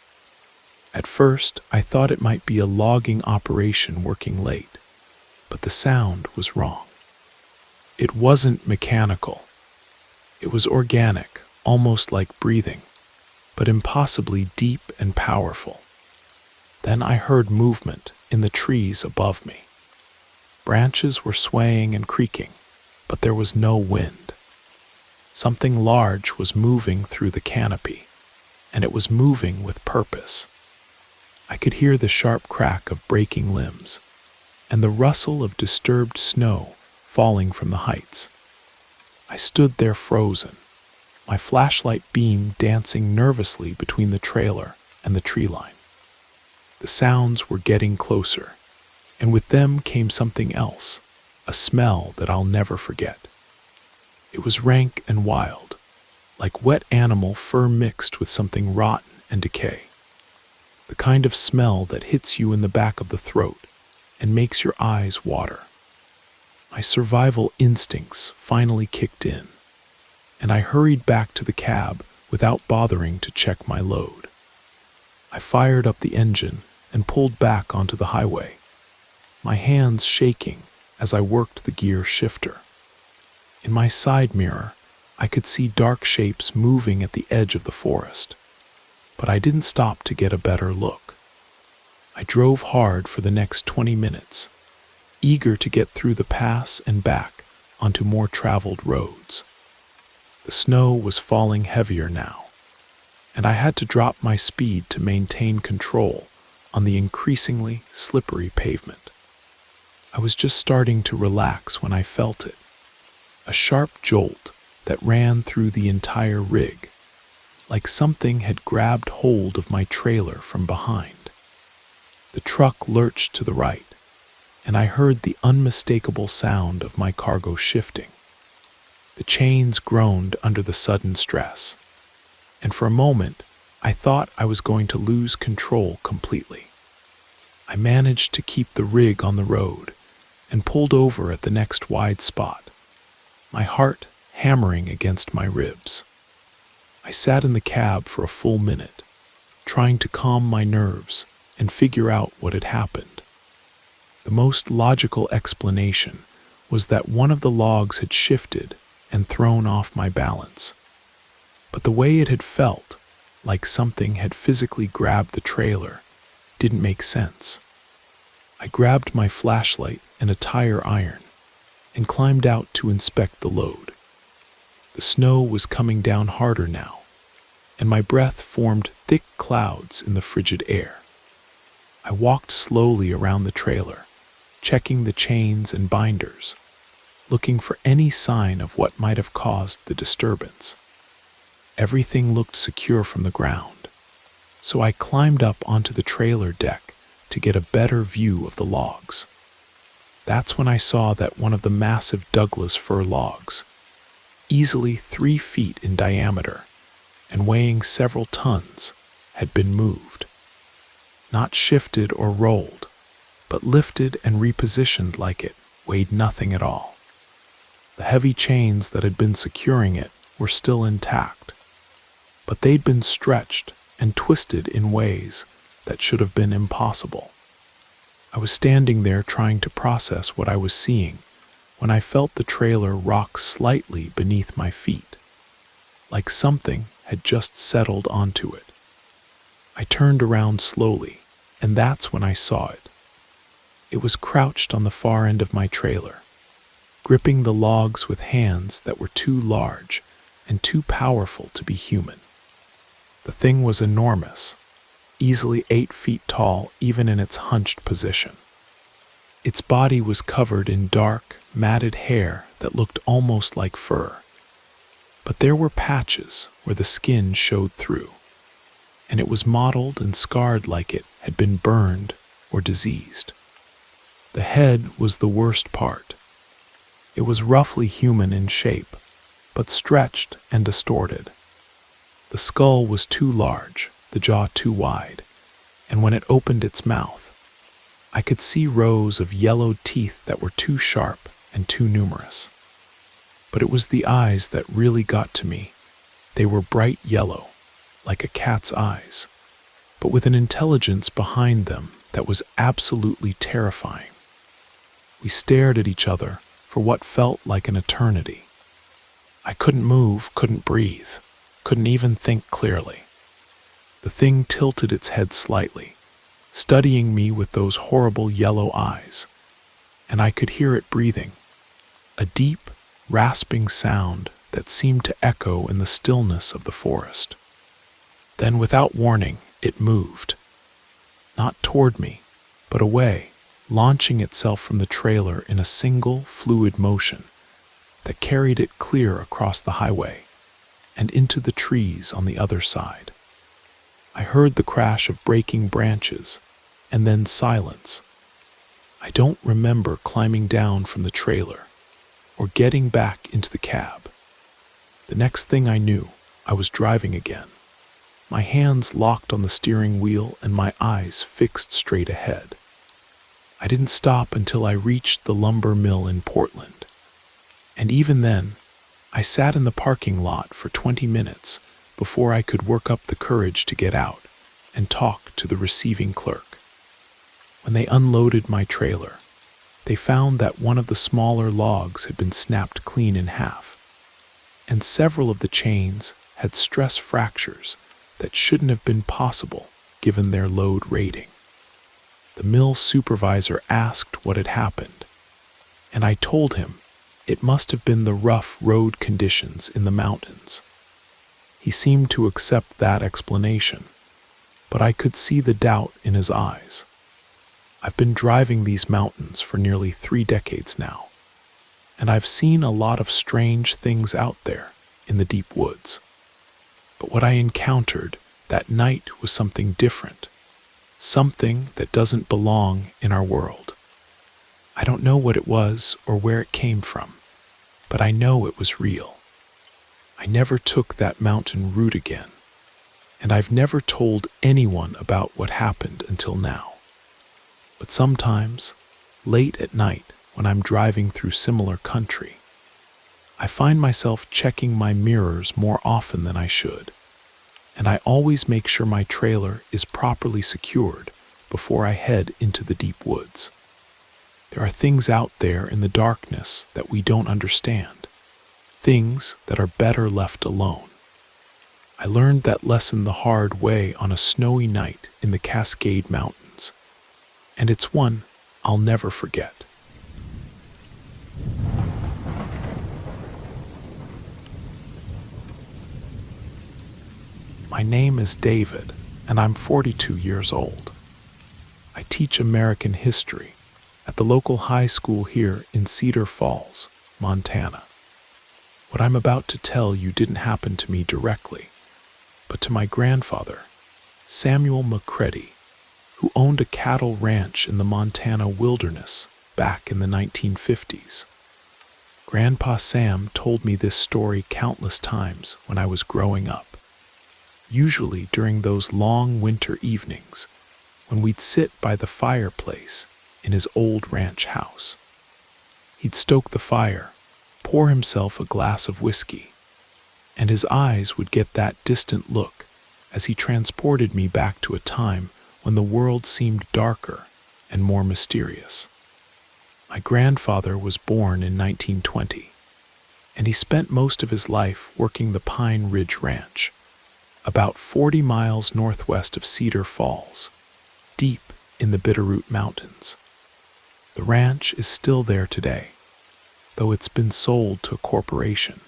At first, I thought it might be a logging operation working late, but the sound was wrong. It wasn't mechanical. It was organic, almost like breathing, but impossibly deep and powerful. Then I heard movement in the trees above me. Branches were swaying and creaking, but there was no wind. Something large was moving through the canopy, and it was moving with purpose. I could hear the sharp crack of breaking limbs, and the rustle of disturbed snow falling from the heights. I stood there frozen, my flashlight beam dancing nervously between the trailer and the tree line. The sounds were getting closer, and with them came something else, a smell that I'll never forget. It was rank and wild, like wet animal fur mixed with something rotten and decay. The kind of smell that hits you in the back of the throat and makes your eyes water. My survival instincts finally kicked in, and I hurried back to the cab without bothering to check my load. I fired up the engine and pulled back onto the highway, my hands shaking as I worked the gear shifter. In my side mirror, I could see dark shapes moving at the edge of the forest, but I didn't stop to get a better look. I drove hard for the next 20 minutes, eager to get through the pass and back onto more traveled roads. The snow was falling heavier now, and I had to drop my speed to maintain control on the increasingly slippery pavement. I was just starting to relax when I felt it, a sharp jolt that ran through the entire rig, like something had grabbed hold of my trailer from behind. The truck lurched to the right, and I heard the unmistakable sound of my cargo shifting. The chains groaned under the sudden stress, and for a moment I thought I was going to lose control completely. I managed to keep the rig on the road and pulled over at the next wide spot, my heart hammering against my ribs. I sat in the cab for a full minute, trying to calm my nerves and figure out what had happened. The most logical explanation was that one of the logs had shifted and thrown off my balance. But the way it had felt, like something had physically grabbed the trailer, didn't make sense. I grabbed my flashlight and a tire iron and climbed out to inspect the load. The snow was coming down harder now, and my breath formed thick clouds in the frigid air. I walked slowly around the trailer, checking the chains and binders, looking for any sign of what might have caused the disturbance. Everything looked secure from the ground, so I climbed up onto the trailer deck to get a better view of the logs. That's when I saw that one of the massive Douglas fir logs, easily 3 feet in diameter and weighing several tons, had been moved. Not shifted or rolled, but lifted and repositioned like it weighed nothing at all. The heavy chains that had been securing it were still intact, but they'd been stretched and twisted in ways that should have been impossible. I was standing there trying to process what I was seeing when I felt the trailer rock slightly beneath my feet, like something had just settled onto it. I turned around slowly, and that's when I saw it. It was crouched on the far end of my trailer, gripping the logs with hands that were too large and too powerful to be human. The thing was enormous, easily 8 feet tall even in its hunched position. Its body was covered in dark, matted hair that looked almost like fur, but there were patches where the skin showed through, and it was mottled and scarred like it had been burned or diseased. The head was the worst part. It was roughly human in shape, but stretched and distorted. The skull was too large, the jaw too wide, and when it opened its mouth, I could see rows of yellowed teeth that were too sharp and too numerous. But it was the eyes that really got to me. They were bright yellow, like a cat's eyes, but with an intelligence behind them that was absolutely terrifying. We stared at each other for what felt like an eternity. I couldn't move, couldn't breathe, couldn't even think clearly. The thing tilted its head slightly, studying me with those horrible yellow eyes, and I could hear it breathing, a deep, rasping sound that seemed to echo in the stillness of the forest. Then, without warning, it moved. Not toward me, but away, launching itself from the trailer in a single, fluid motion that carried it clear across the highway and into the trees on the other side. I heard the crash of breaking branches, and then silence. I don't remember climbing down from the trailer or getting back into the cab. The next thing I knew, I was driving again, my hands locked on the steering wheel and my eyes fixed straight ahead. I didn't stop until I reached the lumber mill in Portland, and even then, I sat in the parking lot for 20 minutes before I could work up the courage to get out and talk to the receiving clerk. When they unloaded my trailer, they found that one of the smaller logs had been snapped clean in half, and several of the chains had stress fractures that shouldn't have been possible given their load rating. The mill supervisor asked what had happened, and I told him it must have been the rough road conditions in the mountains. He seemed to accept that explanation, but I could see the doubt in his eyes. I've been driving these mountains for nearly 3 decades now, and I've seen a lot of strange things out there in the deep woods. But what I encountered that night was something different, something that doesn't belong in our world. I don't know what it was or where it came from, but I know it was real. I never took that mountain route again, and I've never told anyone about what happened until now. But sometimes, late at night when I'm driving through similar country, I find myself checking my mirrors more often than I should, and I always make sure my trailer is properly secured before I head into the deep woods. There are things out there in the darkness that we don't understand, things that are better left alone. I learned that lesson the hard way on a snowy night in the Cascade Mountains, and it's one I'll never forget. My name is David, and I'm 42 years old. I teach American history at the local high school here in Cedar Falls, Montana. What I'm about to tell you didn't happen to me directly, but to my grandfather, Samuel McCready, who owned a cattle ranch in the Montana wilderness back in the 1950s. Grandpa Sam told me this story countless times when I was growing up, usually during those long winter evenings when we'd sit by the fireplace in his old ranch house. He'd stoke the fire, pour himself a glass of whiskey, and his eyes would get that distant look as he transported me back to a time when the world seemed darker and more mysterious. My grandfather was born in 1920, and he spent most of his life working the Pine Ridge Ranch, about 40 miles northwest of Cedar Falls, deep in the Bitterroot Mountains. The ranch is still there today, though it's been sold to a corporation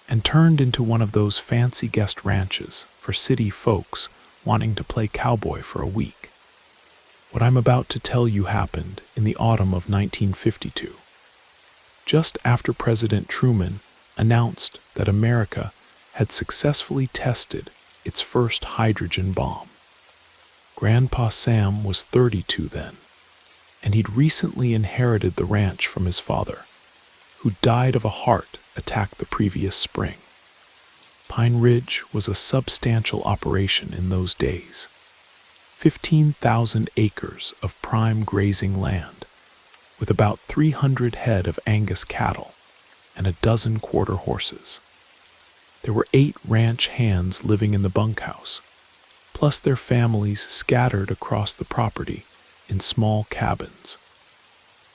and turned into one of those fancy guest ranches for city folks wanting to play cowboy for a week. What I'm about to tell you happened in the autumn of 1952, just after President Truman announced that America had successfully tested its first hydrogen bomb. Grandpa Sam was 32 then, and he'd recently inherited the ranch from his father, who died of a heart attack the previous spring. Pine Ridge was a substantial operation in those days. 15,000 acres of prime grazing land, with about 300 head of Angus cattle and a dozen quarter horses. There were 8 ranch hands living in the bunkhouse, plus their families scattered across the property in small cabins.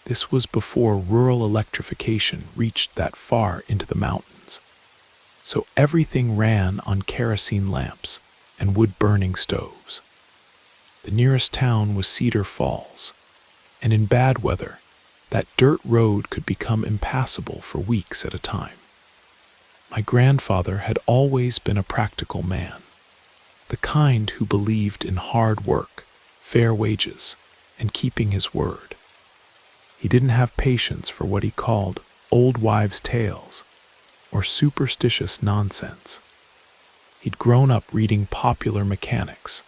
This was before rural electrification reached that far into the mountains, so everything ran on kerosene lamps and wood-burning stoves. The nearest town was Cedar Falls, and in bad weather, that dirt road could become impassable for weeks at a time. My grandfather had always been a practical man, the kind who believed in hard work, fair wages, and keeping his word. He didn't have patience for what he called old wives' tales or superstitious nonsense. He'd grown up reading popular mechanics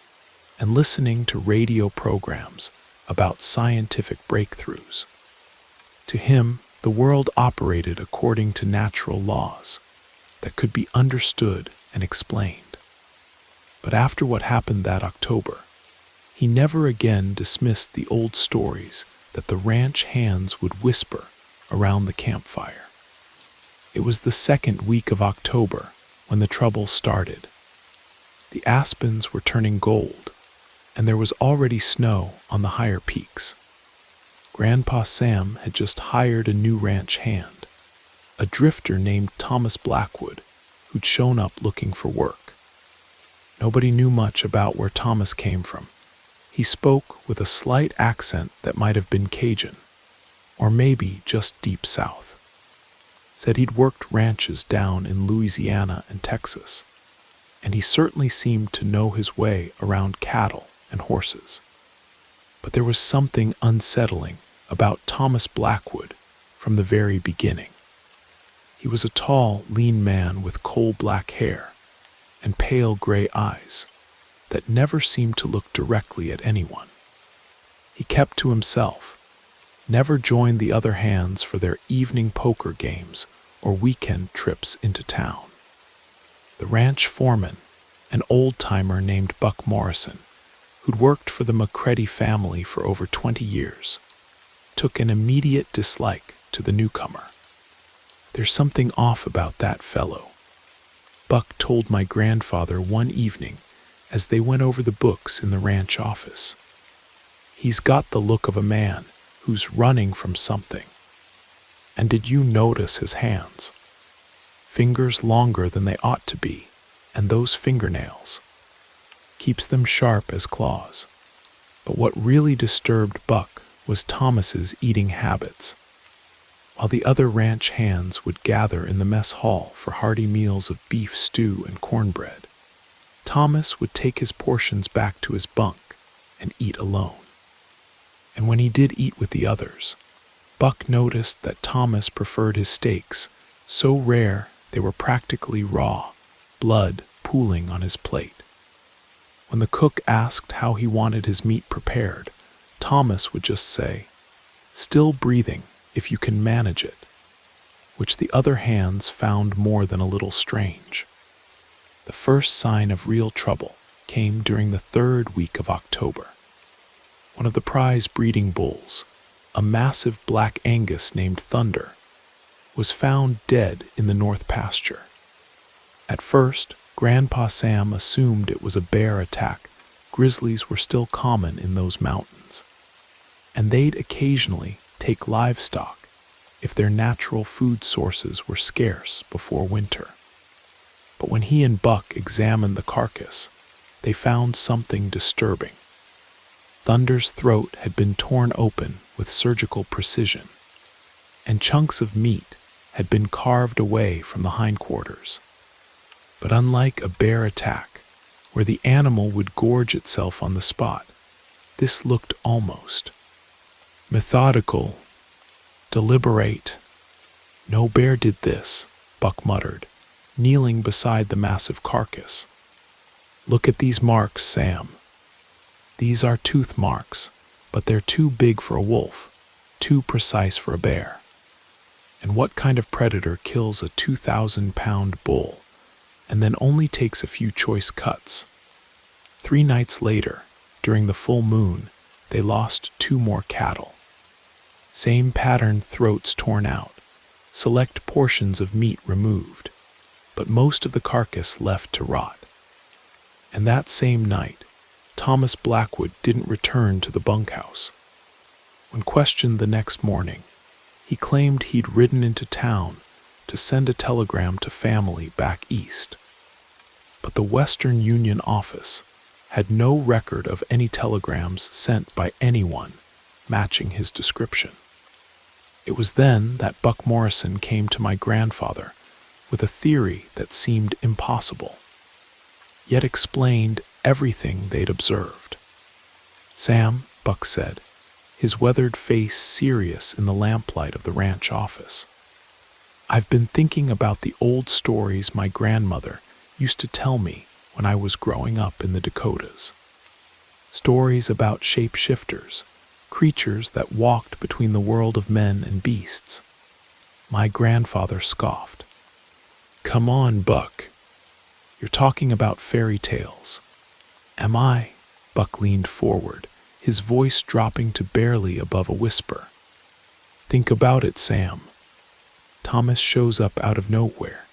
and listening to radio programs about scientific breakthroughs. To him, the world operated according to natural laws that could be understood and explained. But after what happened that October, he never again dismissed the old stories that the ranch hands would whisper around the campfire. It was the second week of October when the trouble started. The aspens were turning gold, and there was already snow on the higher peaks. Grandpa Sam had just hired a new ranch hand, a drifter named Thomas Blackwood, who'd shown up looking for work. Nobody knew much about where Thomas came from. He spoke with a slight accent that might have been Cajun, or maybe just deep south. Said he'd worked ranches down in Louisiana and Texas, and he certainly seemed to know his way around cattle and horses. But there was something unsettling about Thomas Blackwood from the very beginning. He was a tall, lean man with coal-black hair and pale gray eyes that never seemed to look directly at anyone. He kept to himself, never joined the other hands for their evening poker games or weekend trips into town. The ranch foreman, an old-timer named Buck Morrison, who'd worked for the McCready family for over 20 years, took an immediate dislike to the newcomer. "There's something off about that fellow," Buck told my grandfather one evening as they went over the books in the ranch office. "He's got the look of a man who's running from something. And did you notice his hands? Fingers longer than they ought to be, and those fingernails. Keeps them sharp as claws." But what really disturbed Buck was Thomas's eating habits. While the other ranch hands would gather in the mess hall for hearty meals of beef stew and cornbread, Thomas would take his portions back to his bunk and eat alone. And when he did eat with the others, Buck noticed that Thomas preferred his steaks so rare They were practically raw, blood pooling on his plate. When the cook asked how he wanted his meat prepared, Thomas would just say, "Still breathing, if you can manage it," which the other hands found more than a little strange. The first sign of real trouble came during the 3rd week of October. One of the prize breeding bulls, a massive black Angus named Thunder, was found dead in the north pasture. At first, Grandpa Sam assumed it was a bear attack. Grizzlies were still common in those mountains, and they'd occasionally take livestock if their natural food sources were scarce before winter. But when he and Buck examined the carcass, they found something disturbing. Thunder's throat had been torn open with surgical precision, and chunks of meat had been carved away from the hindquarters. But unlike a bear attack, where the animal would gorge itself on the spot, this looked almost methodical, deliberate. "No bear did this," Buck muttered, kneeling beside the massive carcass. "Look at these marks, Sam. These are tooth marks, but they're too big for a wolf, too precise for a bear. And what kind of predator kills a 2,000-pound bull and then only takes a few choice cuts?" 3 nights later, during the full moon, they lost 2 more cattle. Same pattern: throats torn out, select portions of meat removed, but most of the carcass left to rot. And that same night, Thomas Blackwood didn't return to the bunkhouse. When questioned the next morning, he claimed he'd ridden into town to send a telegram to family back east. But the Western Union office had no record of any telegrams sent by anyone matching his description. It was then that Buck Morrison came to my grandfather with a theory that seemed impossible, yet explained everything they'd observed. "Sam," Buck said, his weathered face serious in the lamplight of the ranch office, "I've been thinking about the old stories my grandmother used to tell me when I was growing up in the Dakotas. Stories about shapeshifters, creatures that walked between the world of men and beasts." My grandfather scoffed. "Come on, Buck. You're talking about fairy tales." "Am I?" Buck leaned forward, his voice dropping to barely above a whisper. "Think about it, Sam. Thomas shows up out of nowhere,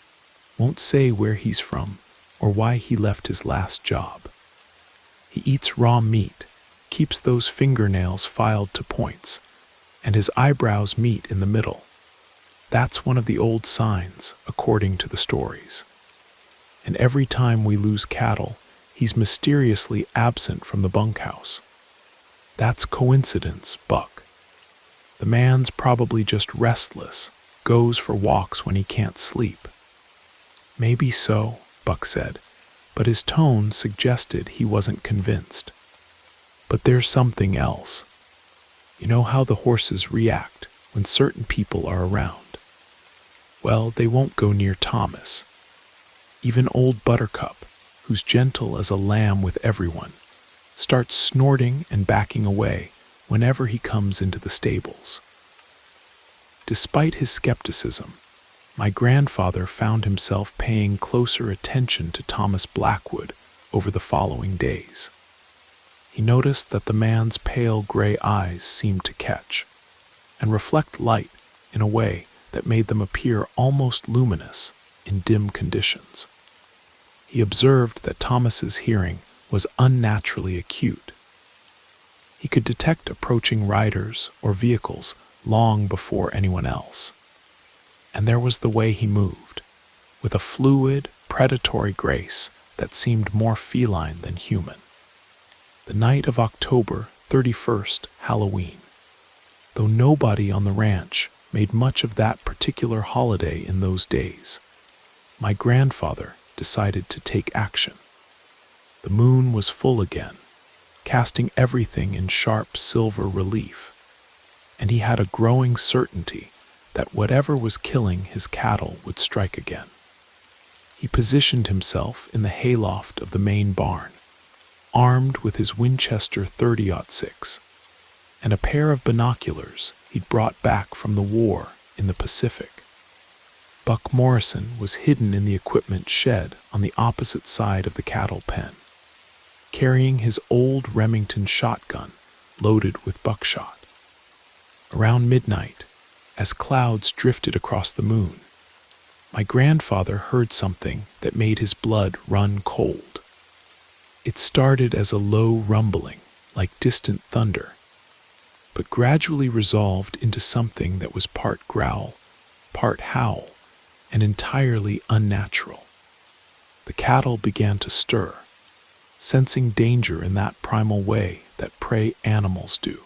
won't say where he's from or why he left his last job. He eats raw meat, keeps those fingernails filed to points, and his eyebrows meet in the middle. That's one of the old signs, according to the stories. And every time we lose cattle, he's mysteriously absent from the bunkhouse. That's coincidence, Buck. The man's probably just restless, goes for walks when he can't sleep." "Maybe so," Buck said, but his tone suggested he wasn't convinced. "But there's something else. You know how the horses react when certain people are around? Well, they won't go near Thomas. Even old Buttercup, who's gentle as a lamb with everyone, starts snorting and backing away whenever he comes into the stables." Despite his skepticism, my grandfather found himself paying closer attention to Thomas Blackwood over the following days. He noticed that the man's pale gray eyes seemed to catch and reflect light in a way that made them appear almost luminous in dim conditions. He observed that Thomas's hearing was unnaturally acute. He could detect approaching riders or vehicles long before anyone else. And there was the way he moved, with a fluid, predatory grace that seemed more feline than human. The night of October 31st, Halloween, though nobody on the ranch made much of that particular holiday in those days, my grandfather decided to take action. The moon was full again, casting everything in sharp silver relief, and he had a growing certainty that whatever was killing his cattle would strike again. He positioned himself in the hayloft of the main barn, armed with his Winchester 30-06 and a pair of binoculars he'd brought back from the war in the Pacific. Buck Morrison was hidden in the equipment shed on the opposite side of the cattle pen, carrying his old Remington shotgun loaded with buckshot. Around midnight, as clouds drifted across the moon, my grandfather heard something that made his blood run cold. It started as a low rumbling, like distant thunder, but gradually resolved into something that was part growl, part howl, and entirely unnatural. The cattle began to stir, sensing danger in that primal way that prey animals do.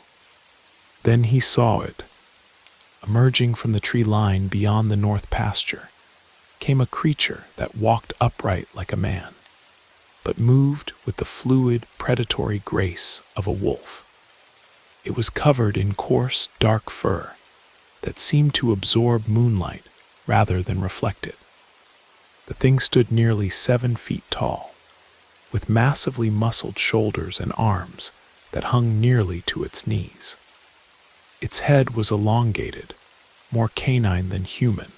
Then he saw it. Emerging from the tree line beyond the north pasture came a creature that walked upright like a man, but moved with the fluid, predatory grace of a wolf. It was covered in coarse, dark fur that seemed to absorb moonlight rather than reflect it. The thing stood nearly 7 feet tall, with massively muscled shoulders and arms that hung nearly to its knees. Its head was elongated, more canine than human,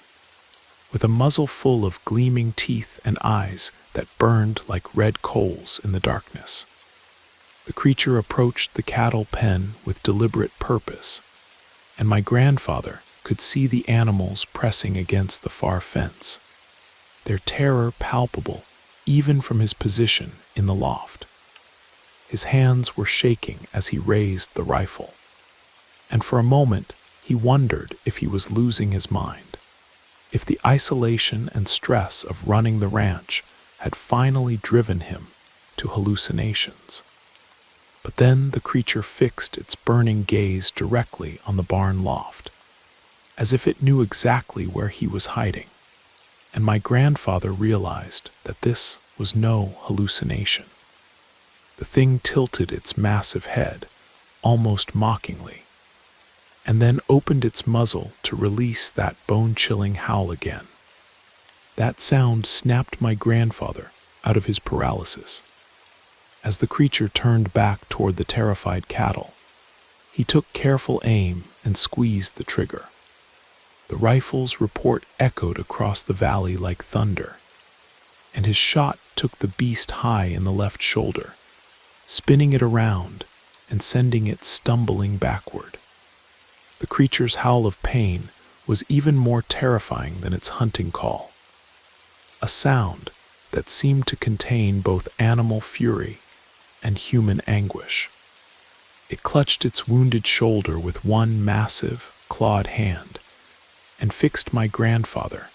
with a muzzle full of gleaming teeth and eyes that burned like red coals in the darkness. The creature approached the cattle pen with deliberate purpose, and my grandfather could see the animals pressing against the far fence, their terror palpable even from his position in the loft. His hands were shaking as he raised the rifle, and for a moment he wondered if he was losing his mind, if the isolation and stress of running the ranch had finally driven him to hallucinations. But then the creature fixed its burning gaze directly on the barn loft, as if it knew exactly where he was hiding, and my grandfather realized that this was no hallucination. The thing tilted its massive head, almost mockingly, and then opened its muzzle to release that bone-chilling howl again. That sound snapped my grandfather out of his paralysis. As the creature turned back toward the terrified cattle, he took careful aim and squeezed the trigger. The rifle's report echoed across the valley like thunder, and his shot took the beast high in the left shoulder, spinning it around and sending it stumbling backward. The creature's howl of pain was even more terrifying than its hunting call, a sound that seemed to contain both animal fury and human anguish. It clutched its wounded shoulder with one massive, clawed hand and fixed my grandfather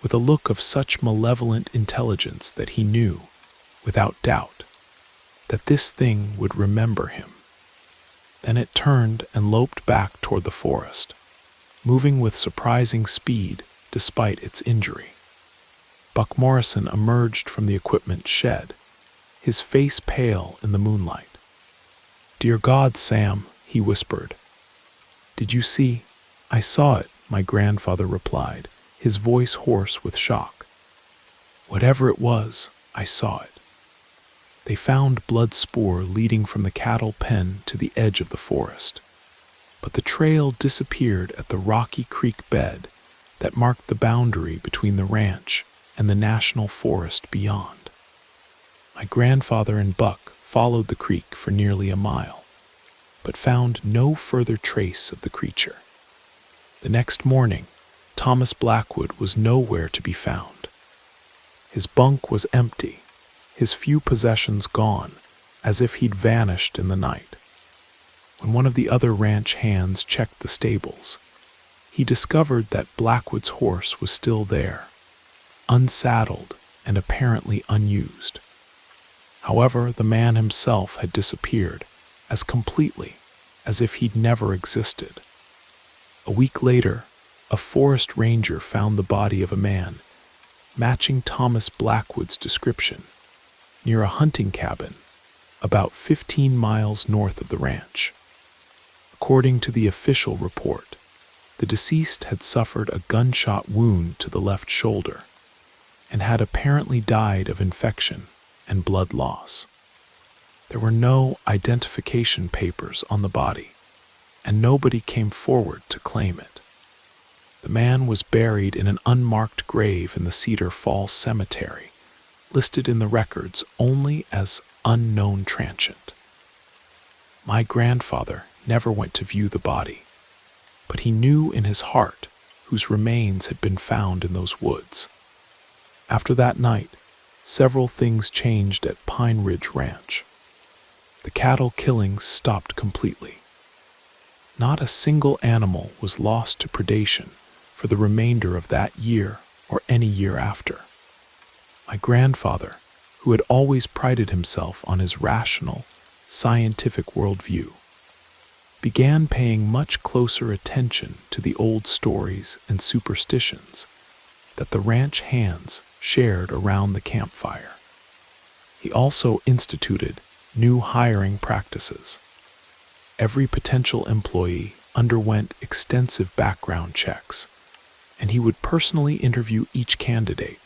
with a look of such malevolent intelligence that he knew, without doubt, that this thing would remember him. Then it turned and loped back toward the forest, moving with surprising speed despite its injury. Buck Morrison emerged from the equipment shed, his face pale in the moonlight. "Dear God, Sam," he whispered. "Did you see?" "I saw it," my grandfather replied, his voice hoarse with shock. "Whatever it was, I saw it." They found blood spoor leading from the cattle pen to the edge of the forest, but the trail disappeared at the rocky creek bed that marked the boundary between the ranch and the national forest beyond. My grandfather and Buck followed the creek for nearly a mile, but found no further trace of the creature. The next morning, Thomas Blackwood was nowhere to be found. His bunk was empty, his few possessions gone, as if he'd vanished in the night. When one of the other ranch hands checked the stables, he discovered that Blackwood's horse was still there, unsaddled and apparently unused. However, the man himself had disappeared as completely as if he'd never existed. A week later, a forest ranger found the body of a man matching Thomas Blackwood's description near a hunting cabin about 15 miles north of the ranch. According to the official report, the deceased had suffered a gunshot wound to the left shoulder, and had apparently died of infection and blood loss. There were no identification papers on the body, and nobody came forward to claim it. The man was buried in an unmarked grave in the Cedar Falls Cemetery, listed in the records only as unknown transient. My grandfather never went to view the body, but he knew in his heart whose remains had been found in those woods. After that night, several things changed at Pine Ridge Ranch. The cattle killings stopped completely. Not a single animal was lost to predation for the remainder of that year or any year after. My grandfather, who had always prided himself on his rational, scientific worldview, began paying much closer attention to the old stories and superstitions that the ranch hands shared around the campfire. He also instituted new hiring practices. Every potential employee underwent extensive background checks, and he would personally interview each candidate,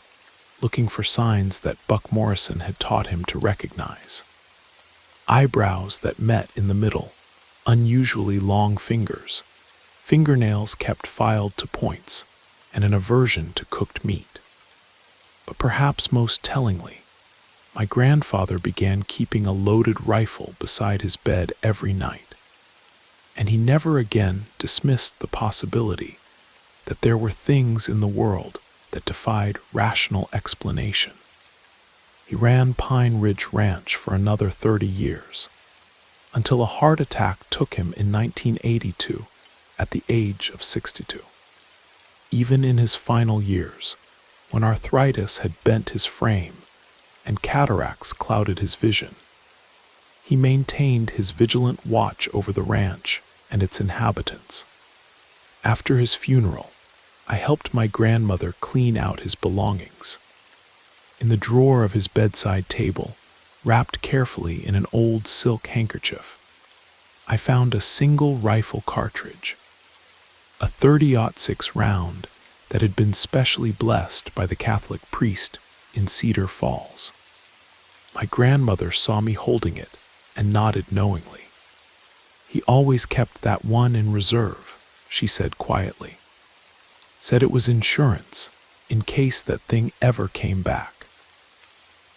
looking for signs that Buck Morrison had taught him to recognize. Eyebrows that met in the middle, unusually long fingers, fingernails kept filed to points, and an aversion to cooked meat. But perhaps most tellingly, my grandfather began keeping a loaded rifle beside his bed every night, and he never again dismissed the possibility that there were things in the world that defied rational explanation. He ran Pine Ridge Ranch for another 30 years, until a heart attack took him in 1982 at the age of 62. Even in his final years, when arthritis had bent his frame and cataracts clouded his vision, he maintained his vigilant watch over the ranch and its inhabitants. After his funeral, I helped my grandmother clean out his belongings. In the drawer of his bedside table, wrapped carefully in an old silk handkerchief, I found a single rifle cartridge, a .30-06 round that had been specially blessed by the Catholic priest in Cedar Falls. My grandmother saw me holding it and nodded knowingly. "He always kept that one in reserve," she said quietly. "Said it was insurance in case that thing ever came back."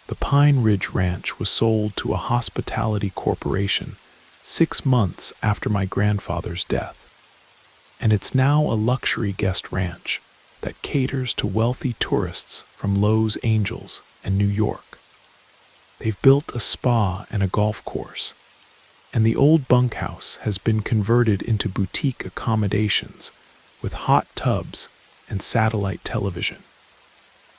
The Pine Ridge Ranch was sold to a hospitality corporation 6 months after my grandfather's death, and it's now a luxury guest ranch that caters to wealthy tourists from Los Angeles and New York. They've built a spa and a golf course, and the old bunkhouse has been converted into boutique accommodations with hot tubs and satellite television.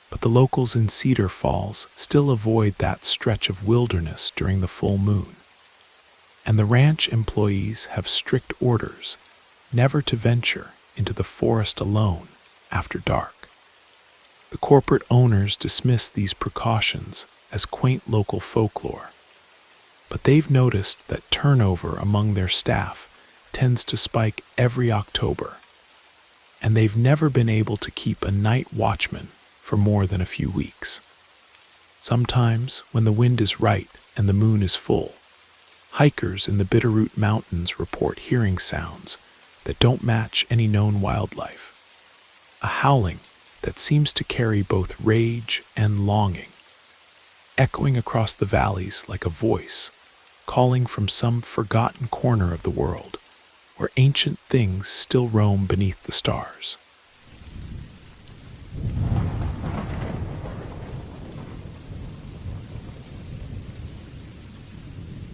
But the locals in Cedar Falls still avoid that stretch of wilderness during the full moon, and the ranch employees have strict orders never to venture into the forest alone after dark. The corporate owners dismiss these precautions as quaint local folklore, but they've noticed that turnover among their staff tends to spike every October, and they've never been able to keep a night watchman for more than a few weeks. Sometimes, when the wind is right and the moon is full, hikers in the Bitterroot Mountains report hearing sounds that don't match any known wildlife. A howling that seems to carry both rage and longing, echoing across the valleys like a voice, calling from some forgotten corner of the world where ancient things still roam beneath the stars.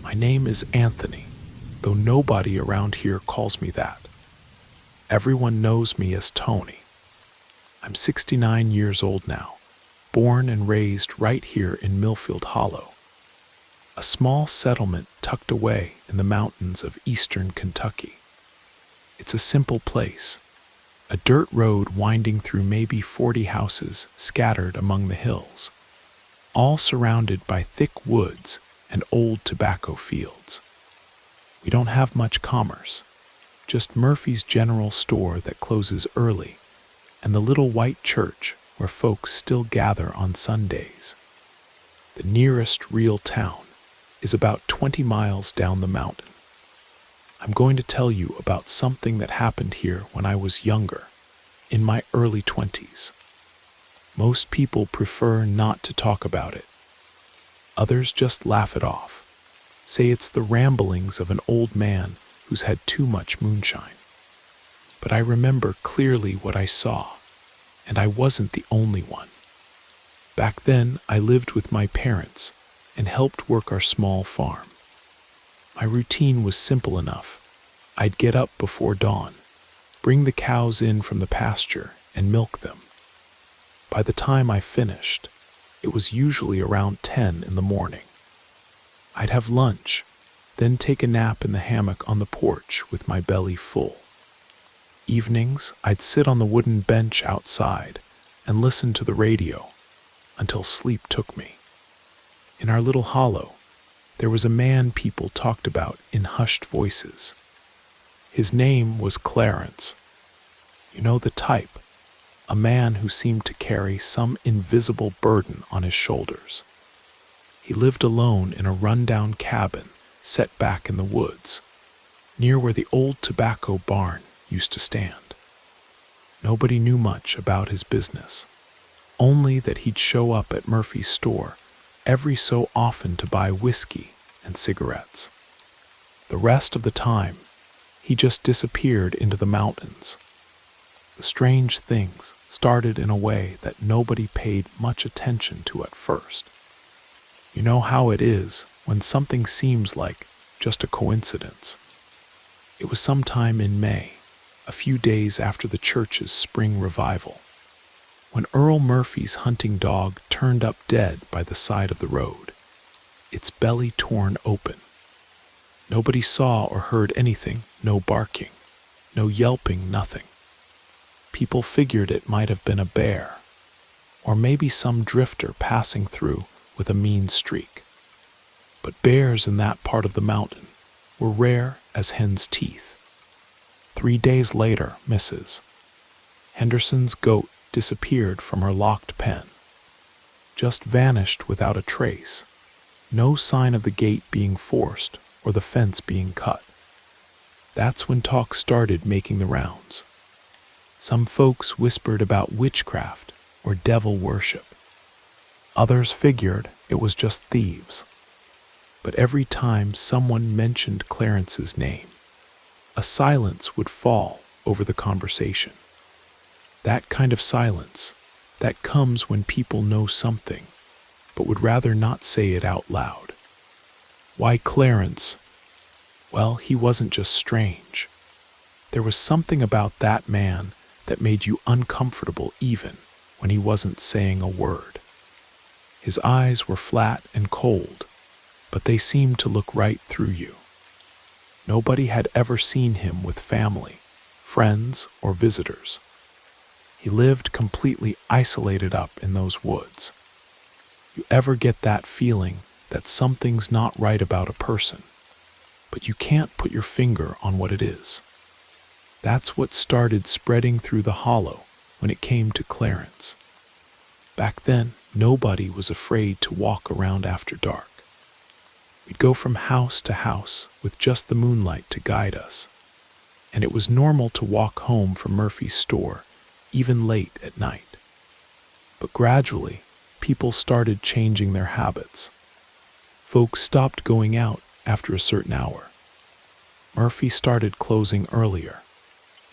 My name is Anthony, though nobody around here calls me that. Everyone knows me as Tony. I'm 69 years old now, born and raised right here in Millfield Hollow, a small settlement tucked away in the mountains of eastern Kentucky. It's a simple place, a dirt road winding through maybe 40 houses scattered among the hills, all surrounded by thick woods and old tobacco fields. We don't have much commerce, just Murphy's General Store that closes early, and the little white church where folks still gather on Sundays. The nearest real town is about 20 miles down the mountain. I'm going to tell you about something that happened here when I was younger, in my early 20s. Most people prefer not to talk about it. Others just laugh it off, say it's the ramblings of an old man who's had too much moonshine. But I remember clearly what I saw, and I wasn't the only one. Back then, I lived with my parents and helped work our small farm. My routine was simple enough. I'd get up before dawn, bring the cows in from the pasture, and milk them. By the time I finished, it was usually around 10 in the morning. I'd have lunch, then take a nap in the hammock on the porch with my belly full. Evenings, I'd sit on the wooden bench outside and listen to the radio until sleep took me. In our little hollow, there was a man people talked about in hushed voices. His name was Clarence. You know the type, a man who seemed to carry some invisible burden on his shoulders. He lived alone in a rundown cabin set back in the woods, near where the old tobacco barn used to stand. Nobody knew much about his business, only that he'd show up at Murphy's store every so often to buy whiskey and cigarettes. The rest of the time, he just disappeared into the mountains. The strange things started in a way that nobody paid much attention to at first. You know how it is when something seems like just a coincidence. It was sometime in May, a few days after the church's spring revival, when Earl Murphy's hunting dog turned up dead by the side of the road, its belly torn open. Nobody saw or heard anything, no barking, no yelping, nothing. People figured it might have been a bear, or maybe some drifter passing through with a mean streak. But bears in that part of the mountain were rare as hen's teeth. 3 days later, Mrs. Henderson's goat disappeared from her locked pen, just vanished without a trace, no sign of the gate being forced or the fence being cut. That's when talk started making the rounds. Some folks whispered about witchcraft or devil worship. Others figured it was just thieves. But every time someone mentioned Clarence's name, a silence would fall over the conversation. That kind of silence that comes when people know something, but would rather not say it out loud. Why Clarence? Well, he wasn't just strange. There was something about that man that made you uncomfortable even when he wasn't saying a word. His eyes were flat and cold, but they seemed to look right through you. Nobody had ever seen him with family, friends, or visitors. He lived completely isolated up in those woods. You ever get that feeling that something's not right about a person, but you can't put your finger on what it is? That's what started spreading through the hollow when it came to Clarence. Back then, nobody was afraid to walk around after dark. We'd go from house to house with just the moonlight to guide us, and it was normal to walk home from Murphy's store even late at night. But gradually, people started changing their habits. Folks stopped going out after a certain hour. Murphy started closing earlier,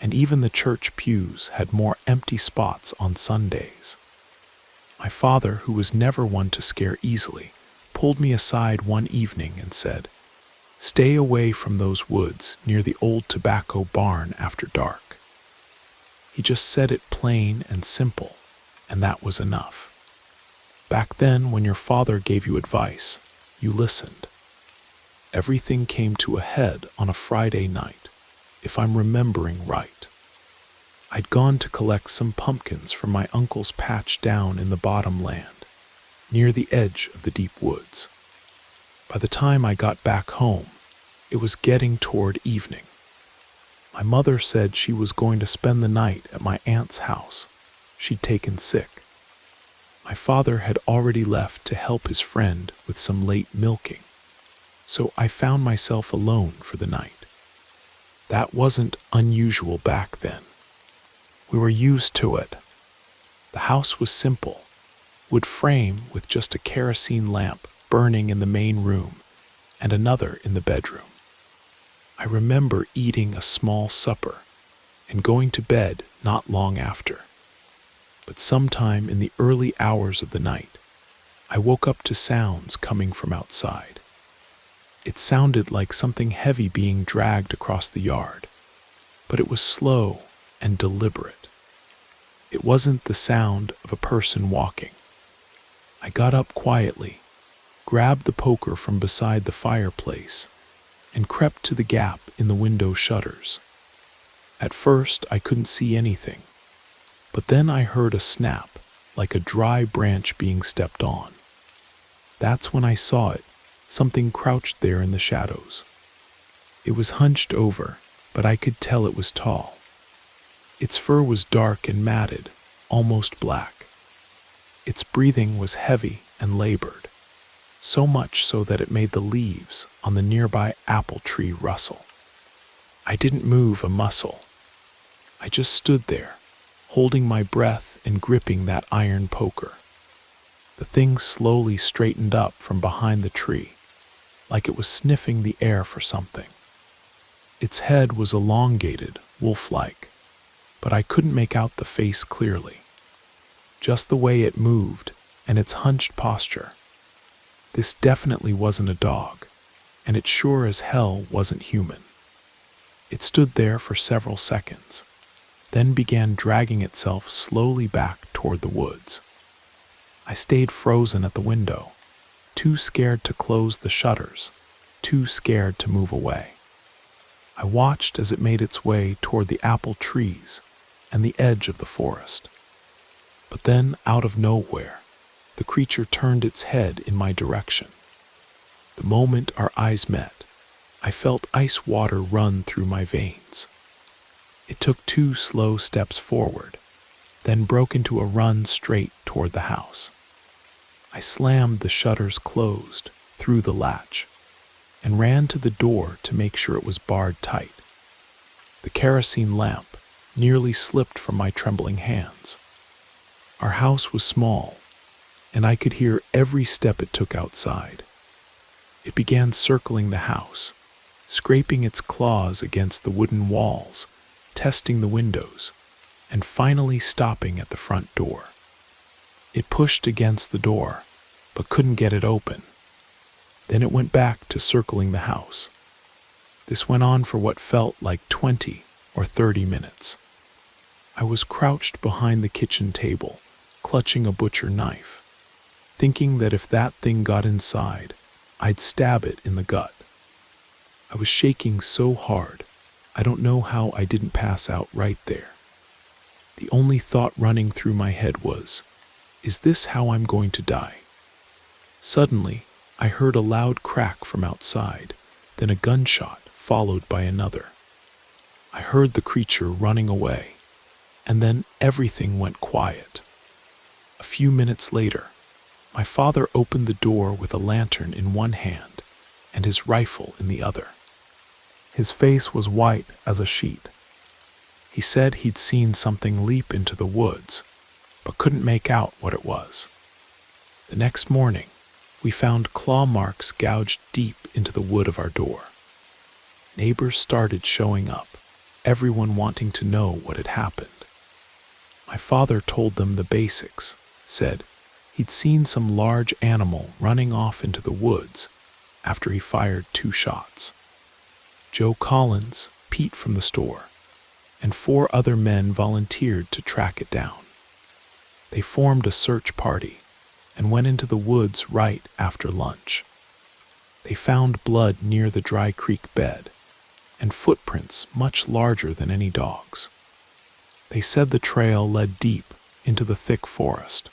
and even the church pews had more empty spots on Sundays. My father, who was never one to scare easily, pulled me aside one evening and said, "Stay away from those woods near the old tobacco barn after dark." He just said it plain and simple, and that was enough. Back then, when your father gave you advice, you listened. Everything came to a head on a Friday night, if I'm remembering right. I'd gone to collect some pumpkins from my uncle's patch down in the bottom land, near the edge of the deep woods. By the time I got back home, it was getting toward evening. My mother said she was going to spend the night at my aunt's house. She'd taken sick. My father had already left to help his friend with some late milking, so I found myself alone for the night. That wasn't unusual back then. We were used to it. The house was simple, wood frame with just a kerosene lamp burning in the main room and another in the bedroom. I remember eating a small supper and going to bed not long after. But sometime in the early hours of the night, I woke up to sounds coming from outside. It sounded like something heavy being dragged across the yard, but it was slow and deliberate. It wasn't the sound of a person walking. I got up quietly, grabbed the poker from beside the fireplace, and crept to the gap in the window shutters. At first, I couldn't see anything, but then I heard a snap, like a dry branch being stepped on. That's when I saw it, something crouched there in the shadows. It was hunched over, but I could tell it was tall. Its fur was dark and matted, almost black. Its breathing was heavy and labored, so much so that it made the leaves on the nearby apple tree rustle. I didn't move a muscle. I just stood there, holding my breath and gripping that iron poker. The thing slowly straightened up from behind the tree, like it was sniffing the air for something. Its head was elongated, wolf-like, but I couldn't make out the face clearly. Just the way it moved and its hunched posture. This definitely wasn't a dog, and it sure as hell wasn't human. It stood there for several seconds, then began dragging itself slowly back toward the woods. I stayed frozen at the window, too scared to close the shutters, too scared to move away. I watched as it made its way toward the apple trees and the edge of the forest. But then, out of nowhere, the creature turned its head in my direction. The moment our eyes met, I felt ice water run through my veins. It took 2 slow steps forward, then broke into a run straight toward the house. I slammed the shutters closed through the latch and ran to the door to make sure it was barred tight. The kerosene lamp nearly slipped from my trembling hands. Our house was small, and I could hear every step it took outside. It began circling the house, scraping its claws against the wooden walls, testing the windows, and finally stopping at the front door. It pushed against the door, but couldn't get it open. Then it went back to circling the house. This went on for what felt like 20 or 30 minutes. I was crouched behind the kitchen table, clutching a butcher knife, thinking that if that thing got inside, I'd stab it in the gut. I was shaking so hard, I don't know how I didn't pass out right there. The only thought running through my head was, is this how I'm going to die? Suddenly, I heard a loud crack from outside, then a gunshot followed by another. I heard the creature running away, and then everything went quiet. A few minutes later, my father opened the door with a lantern in one hand and his rifle in the other. His face was white as a sheet. He said he'd seen something leap into the woods, but couldn't make out what it was. The next morning, we found claw marks gouged deep into the wood of our door. Neighbors started showing up, everyone wanting to know what had happened. My father told them the basics, said he'd seen some large animal running off into the woods after he fired 2 shots. Joe Collins, Pete from the store, and 4 other men volunteered to track it down. They formed a search party and went into the woods right after lunch. They found blood near the dry creek bed and footprints much larger than any dog's. They said the trail led deep into the thick forest.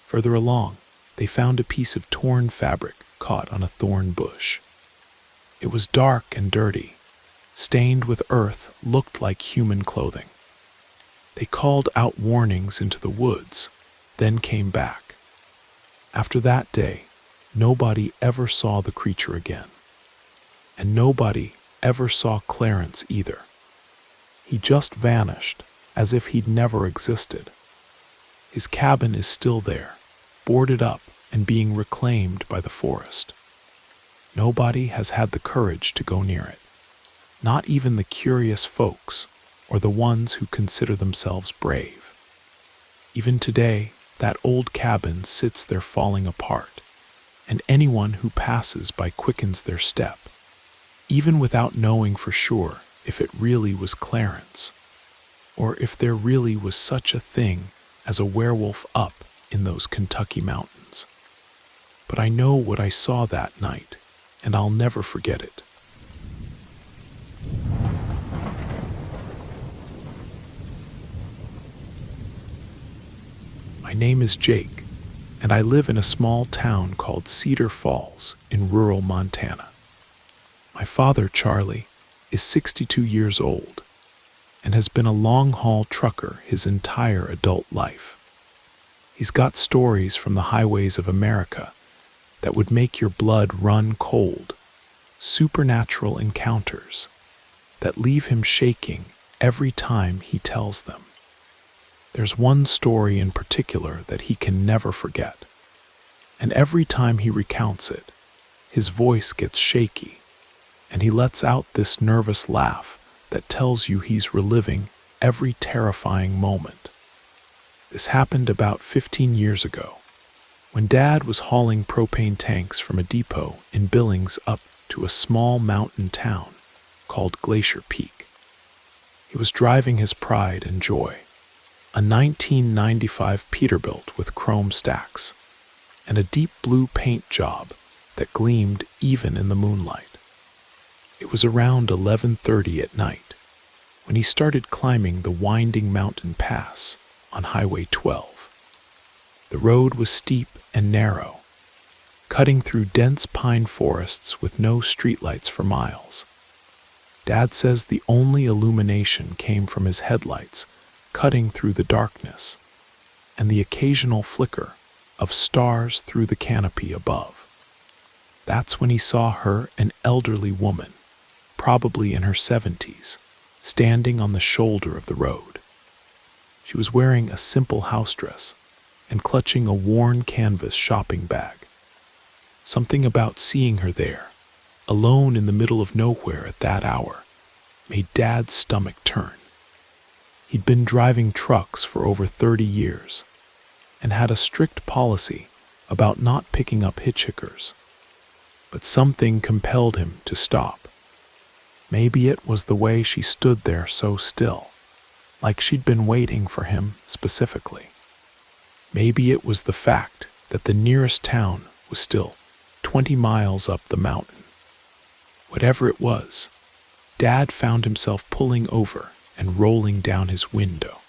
Further along, they found a piece of torn fabric caught on a thorn bush. It was dark and dirty, stained with earth, looked like human clothing. They called out warnings into the woods, then came back. After that day, nobody ever saw the creature again. And nobody ever saw Clarence either. He just vanished, as if he'd never existed. His cabin is still there, boarded up and being reclaimed by the forest. Nobody has had the courage to go near it. Not even the curious folks, or the ones who consider themselves brave. Even today, that old cabin sits there falling apart, and anyone who passes by quickens their step, even without knowing for sure if it really was Clarence, or if there really was such a thing as a werewolf up in those Kentucky mountains. But I know what I saw that night, and I'll never forget it. My name is Jake, and I live in a small town called Cedar Falls in rural Montana. My father, Charlie, is 62 years old and has been a long-haul trucker his entire adult life. He's got stories from the highways of America that would make your blood run cold, supernatural encounters that leave him shaking every time he tells them. There's one story in particular that he can never forget, and every time he recounts it, his voice gets shaky, and he lets out this nervous laugh that tells you he's reliving every terrifying moment. This happened about 15 years ago, when Dad was hauling propane tanks from a depot in Billings up to a small mountain town called Glacier Peak. He was driving his pride and joy, a 1995 Peterbilt with chrome stacks, and a deep blue paint job that gleamed even in the moonlight. It was around 11:30 at night when he started climbing the winding mountain pass on Highway 12. The road was steep and narrow, cutting through dense pine forests with no streetlights for miles. Dad says the only illumination came from his headlights cutting through the darkness, and the occasional flicker of stars through the canopy above. That's when he saw her, an elderly woman, probably in her 70s, standing on the shoulder of the road. She was wearing a simple house dress and clutching a worn canvas shopping bag. Something about seeing her there, alone in the middle of nowhere at that hour, made Dad's stomach turn. He'd been driving trucks for over 30 years and had a strict policy about not picking up hitchhikers. But something compelled him to stop. Maybe it was the way she stood there so still, like she'd been waiting for him specifically. Maybe it was the fact that the nearest town was still 20 miles up the mountain. Whatever it was, Dad found himself pulling over and rolling down his window.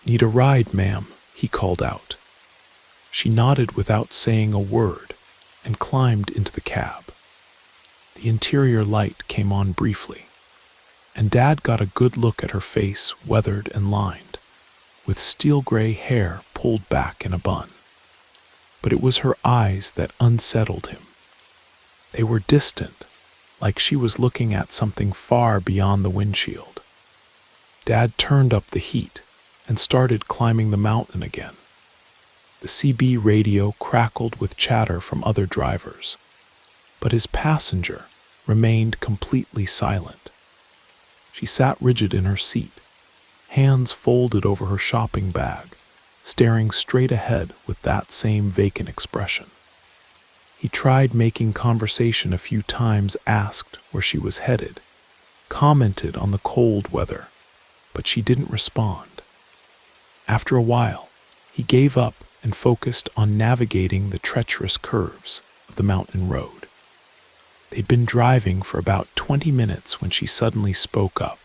"Need a ride, ma'am?" he called out. She nodded without saying a word and climbed into the cab. The interior light came on briefly, and Dad got a good look at her face, weathered and lined, with steel-gray hair pulled back in a bun. But it was her eyes that unsettled him. They were distant, like she was looking at something far beyond the windshield. Dad turned up the heat and started climbing the mountain again. The CB radio crackled with chatter from other drivers, but his passenger remained completely silent. She sat rigid in her seat, hands folded over her shopping bag, staring straight ahead with that same vacant expression. He tried making conversation a few times, asked where she was headed, commented on the cold weather, but she didn't respond. After a while, he gave up and focused on navigating the treacherous curves of the mountain road. They'd been driving for about 20 minutes when she suddenly spoke up,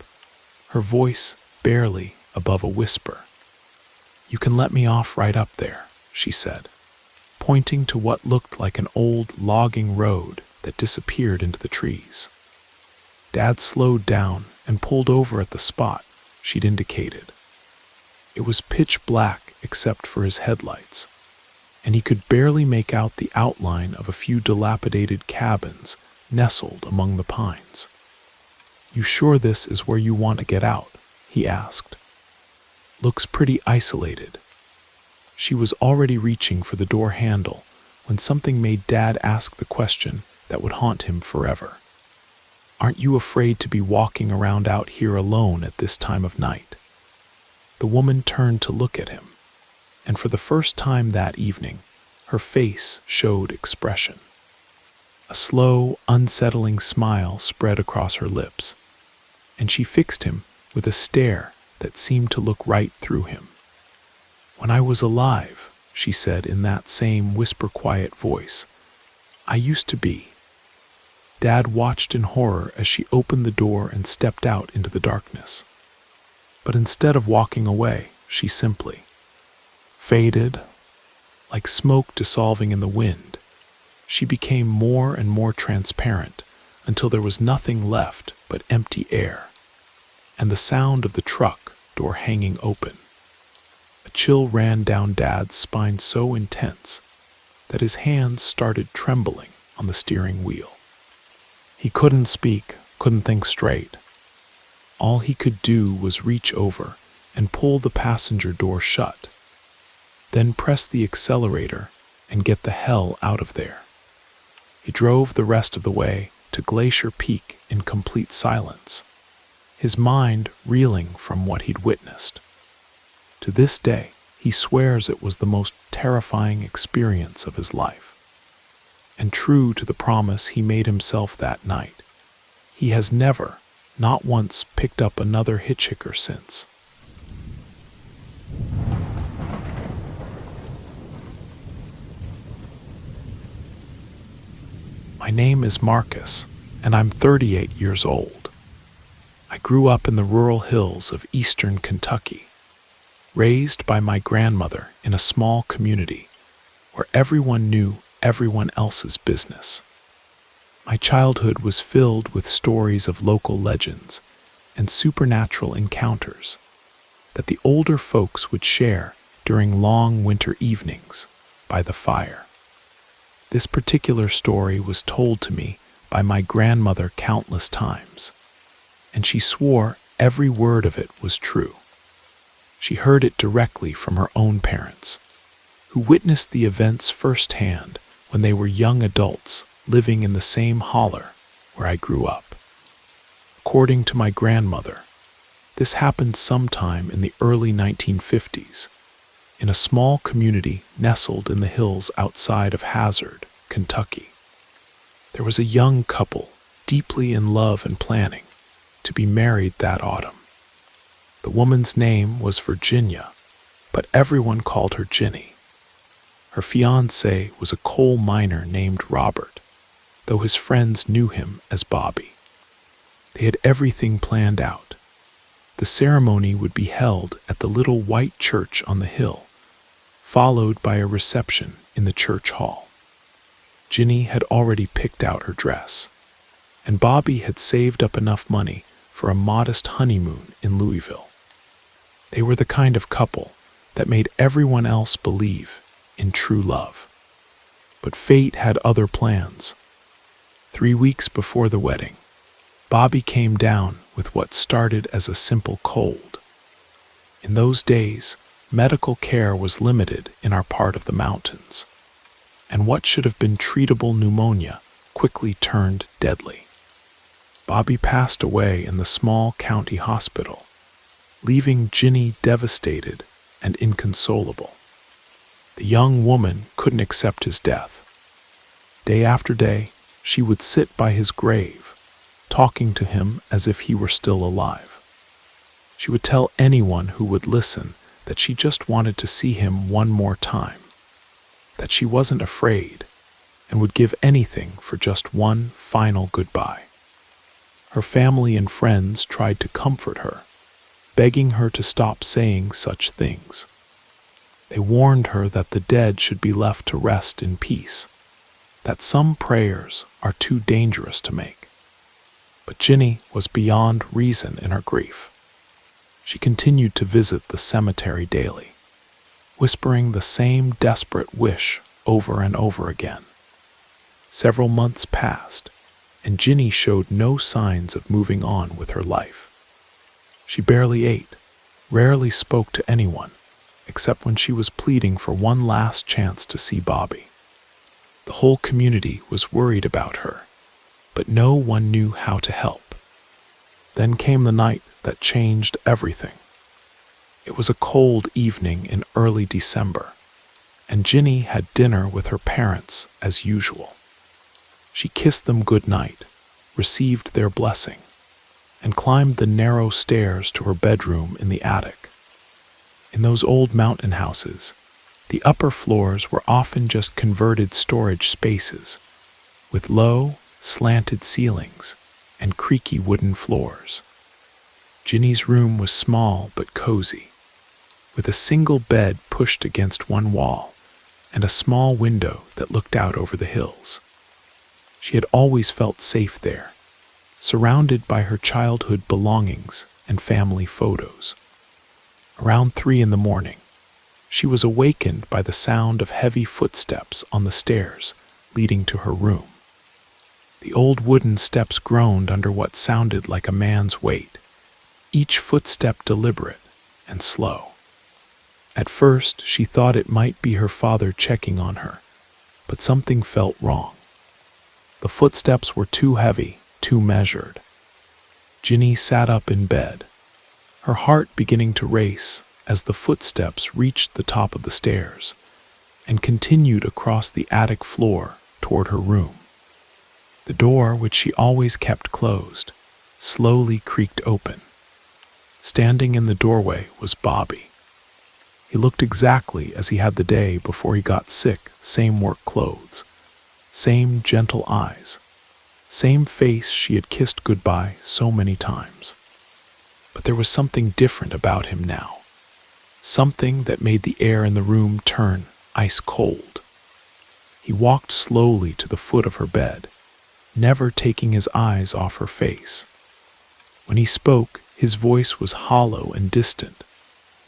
her voice barely above a whisper. "You can let me off right up there," she said, pointing to what looked like an old logging road that disappeared into the trees. Dad slowed down and pulled over at the spot she'd indicated. It was pitch black except for his headlights, and he could barely make out the outline of a few dilapidated cabins nestled among the pines. "You sure this is where you want to get out?" he asked. "Looks pretty isolated." She was already reaching for the door handle when something made Dad ask the question that would haunt him forever. "Aren't you afraid to be walking around out here alone at this time of night?" The woman turned to look at him, and for the first time that evening, her face showed expression. A slow, unsettling smile spread across her lips, and she fixed him with a stare that seemed to look right through him. "When I was alive," she said in that same whisper-quiet voice, "I used to be." Dad watched in horror as she opened the door and stepped out into the darkness. But instead of walking away, she simply faded, like smoke dissolving in the wind. She became more and more transparent until there was nothing left but empty air, and the sound of the truck door hanging open. A chill ran down Dad's spine so intense that his hands started trembling on the steering wheel. He couldn't speak, couldn't think straight. All he could do was reach over and pull the passenger door shut, then press the accelerator and get the hell out of there. He drove the rest of the way to Glacier Peak in complete silence, his mind reeling from what he'd witnessed. To this day, he swears it was the most terrifying experience of his life. And true to the promise he made himself that night, he has never, not once, picked up another hitchhiker since. My name is Marcus, and I'm 38 years old. I grew up in the rural hills of eastern Kentucky, raised by my grandmother in a small community where everyone knew everyone else's business. My childhood was filled with stories of local legends and supernatural encounters that the older folks would share during long winter evenings by the fire. This particular story was told to me by my grandmother countless times, and she swore every word of it was true. She heard it directly from her own parents, who witnessed the events firsthand when they were young adults living in the same holler where I grew up. According to my grandmother, this happened sometime in the early 1950s in a small community nestled in the hills outside of Hazard, Kentucky. There was a young couple deeply in love and planning to be married that autumn. The woman's name was Virginia, but everyone called her Ginny. Her fiancé was a coal miner named Robert, though his friends knew him as Bobby. They had everything planned out. The ceremony would be held at the little white church on the hill, followed by a reception in the church hall. Ginny had already picked out her dress, and Bobby had saved up enough money for a modest honeymoon in Louisville. They were the kind of couple that made everyone else believe in true love. But fate had other plans. 3 weeks before the wedding, Bobby came down with what started as a simple cold. In those days, medical care was limited in our part of the mountains, and what should have been treatable pneumonia quickly turned deadly. Bobby passed away in the small county hospital, leaving Ginny devastated and inconsolable. The young woman couldn't accept his death. Day after day, she would sit by his grave, talking to him as if he were still alive. She would tell anyone who would listen that she just wanted to see him one more time, that she wasn't afraid, and would give anything for just one final goodbye. Her family and friends tried to comfort her, begging her to stop saying such things. They warned her that the dead should be left to rest in peace, that some prayers are too dangerous to make. But Ginny was beyond reason in her grief. She continued to visit the cemetery daily, whispering the same desperate wish over and over again. Several months passed, and Ginny showed no signs of moving on with her life. She barely ate, rarely spoke to anyone, except when she was pleading for one last chance to see Bobby. The whole community was worried about her, but no one knew how to help. Then came the night that changed everything. It was a cold evening in early December, and Ginny had dinner with her parents as usual. She kissed them good night, received their blessing, and climbed the narrow stairs to her bedroom in the attic. In those old mountain houses, the upper floors were often just converted storage spaces, with low, slanted ceilings and creaky wooden floors. Ginny's room was small but cozy, with a single bed pushed against one wall and a small window that looked out over the hills. She had always felt safe there, surrounded by her childhood belongings and family photos. Around 3 a.m, she was awakened by the sound of heavy footsteps on the stairs leading to her room. The old wooden steps groaned under what sounded like a man's weight, each footstep deliberate and slow. At first, she thought it might be her father checking on her, but something felt wrong. The footsteps were too heavy, too measured. Ginny sat up in bed, her heart beginning to race as the footsteps reached the top of the stairs and continued across the attic floor toward her room. The door, which she always kept closed, slowly creaked open. Standing in the doorway was Bobby. He looked exactly as he had the day before he got sick, same work clothes, same gentle eyes, same face she had kissed goodbye so many times. But there was something different about him now, something that made the air in the room turn ice cold. He walked slowly to the foot of her bed, never taking his eyes off her face. When he spoke, his voice was hollow and distant,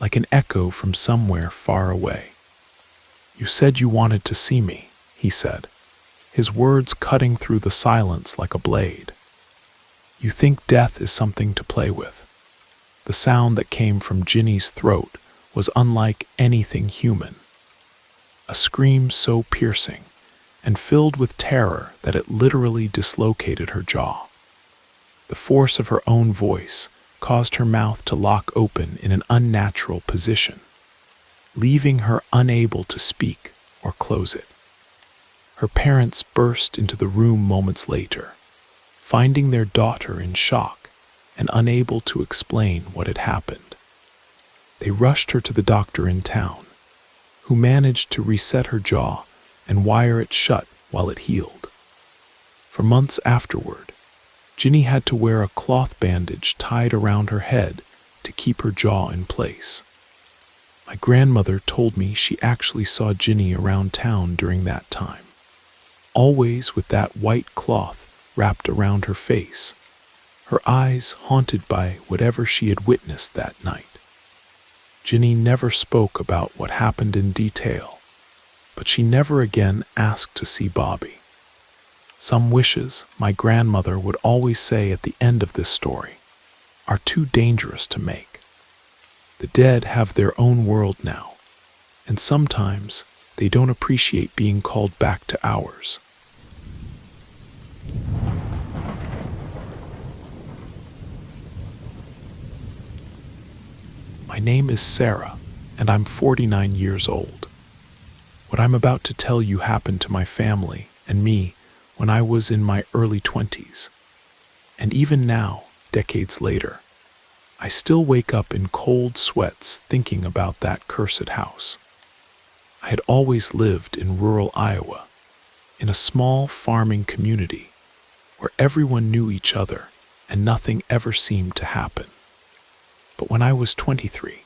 like an echo from somewhere far away. "You said you wanted to see me," he said, his words cutting through the silence like a blade. "You think death is something to play with." The sound that came from Ginny's throat was unlike anything human, a scream so piercing and filled with terror that it literally dislocated her jaw. The force of her own voice caused her mouth to lock open in an unnatural position, leaving her unable to speak or close it. Her parents burst into the room moments later, finding their daughter in shock and unable to explain what had happened. They rushed her to the doctor in town, who managed to reset her jaw and wire it shut while it healed. For months afterward, Ginny had to wear a cloth bandage tied around her head to keep her jaw in place. My grandmother told me she actually saw Ginny around town during that time, always with that white cloth wrapped around her face, her eyes haunted by whatever she had witnessed that night. Ginny never spoke about what happened in detail, but she never again asked to see Bobby. Some wishes, my grandmother would always say at the end of this story, are too dangerous to make. The dead have their own world now, and sometimes they don't appreciate being called back to ours. My name is Sarah, and I'm 49 years old. What I'm about to tell you happened to my family and me when I was in my early 20s. And even now, decades later, I still wake up in cold sweats thinking about that cursed house. I had always lived in rural Iowa, in a small farming community where everyone knew each other and nothing ever seemed to happen. But when I was 23,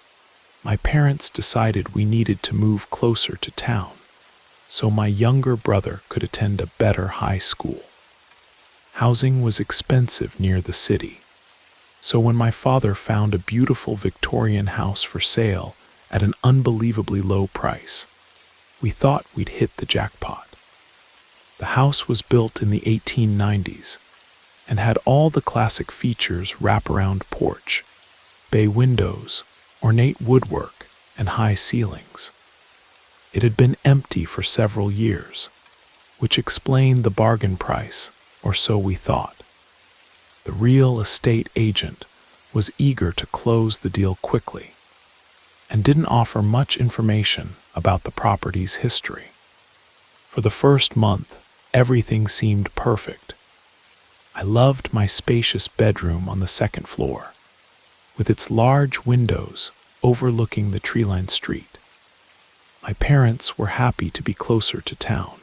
my parents decided we needed to move closer to town so my younger brother could attend a better high school. Housing was expensive near the city, so when my father found a beautiful Victorian house for sale at an unbelievably low price. We thought we'd hit the jackpot. The house was built in the 1890s and had all the classic features: wraparound porch, bay windows, ornate woodwork, and high ceilings. It had been empty for several years, which explained the bargain price, or so we thought. The real estate agent was eager to close the deal quickly and didn't offer much information about the property's history. For the first month, everything seemed perfect. I loved my spacious bedroom on the second floor, with its large windows overlooking the tree-lined street. My parents were happy to be closer to town,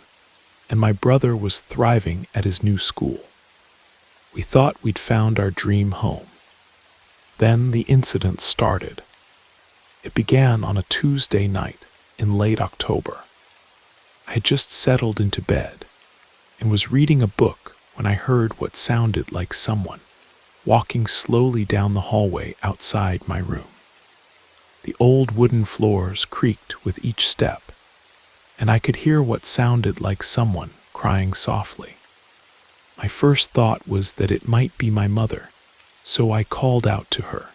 and my brother was thriving at his new school. We thought we'd found our dream home. Then the incident started. It began on a Tuesday night in late October. I had just settled into bed and was reading a book when I heard what sounded like someone walking slowly down the hallway outside my room. The old wooden floors creaked with each step, and I could hear what sounded like someone crying softly. My first thought was that it might be my mother, so I called out to her.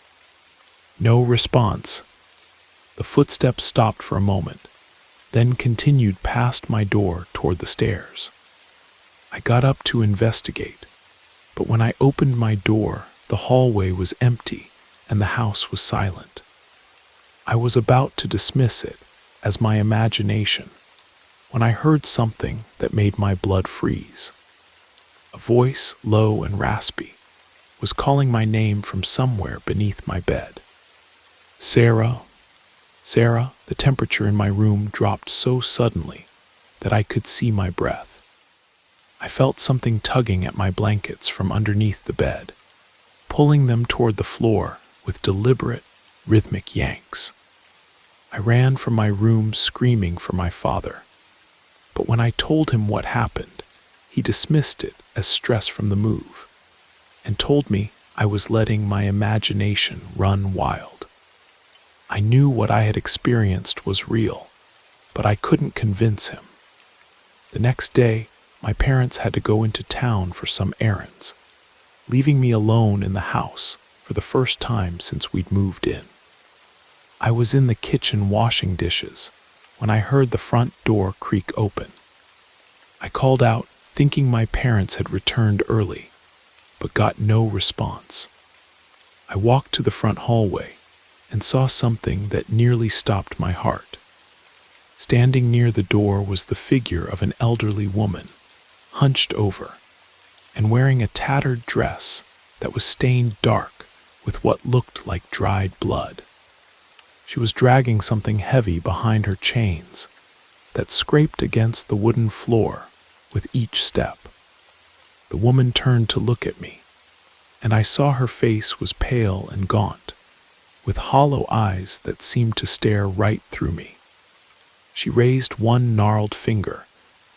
No response. The footsteps stopped for a moment, then continued past my door toward the stairs. I got up to investigate, but when I opened my door, the hallway was empty and the house was silent. I was about to dismiss it as my imagination when I heard something that made my blood freeze. A voice, low and raspy, was calling my name from somewhere beneath my bed. Sarah, Sarah. The temperature in my room dropped so suddenly that I could see my breath. I felt something tugging at my blankets from underneath the bed, pulling them toward the floor with deliberate, rhythmic yanks. I ran from my room screaming for my father, but when I told him what happened, he dismissed it as stress from the move and told me I was letting my imagination run wild. I knew what I had experienced was real, but I couldn't convince him. The next day, my parents had to go into town for some errands, leaving me alone in the house for the first time since we'd moved in. I was in the kitchen washing dishes when I heard the front door creak open. I called out, thinking my parents had returned early, but got no response. I walked to the front hallway and saw something that nearly stopped my heart. Standing near the door was the figure of an elderly woman, hunched over, and wearing a tattered dress that was stained dark with what looked like dried blood. She was dragging something heavy behind her chains that scraped against the wooden floor with each step. The woman turned to look at me, and I saw her face was pale and gaunt, with hollow eyes that seemed to stare right through me. She raised one gnarled finger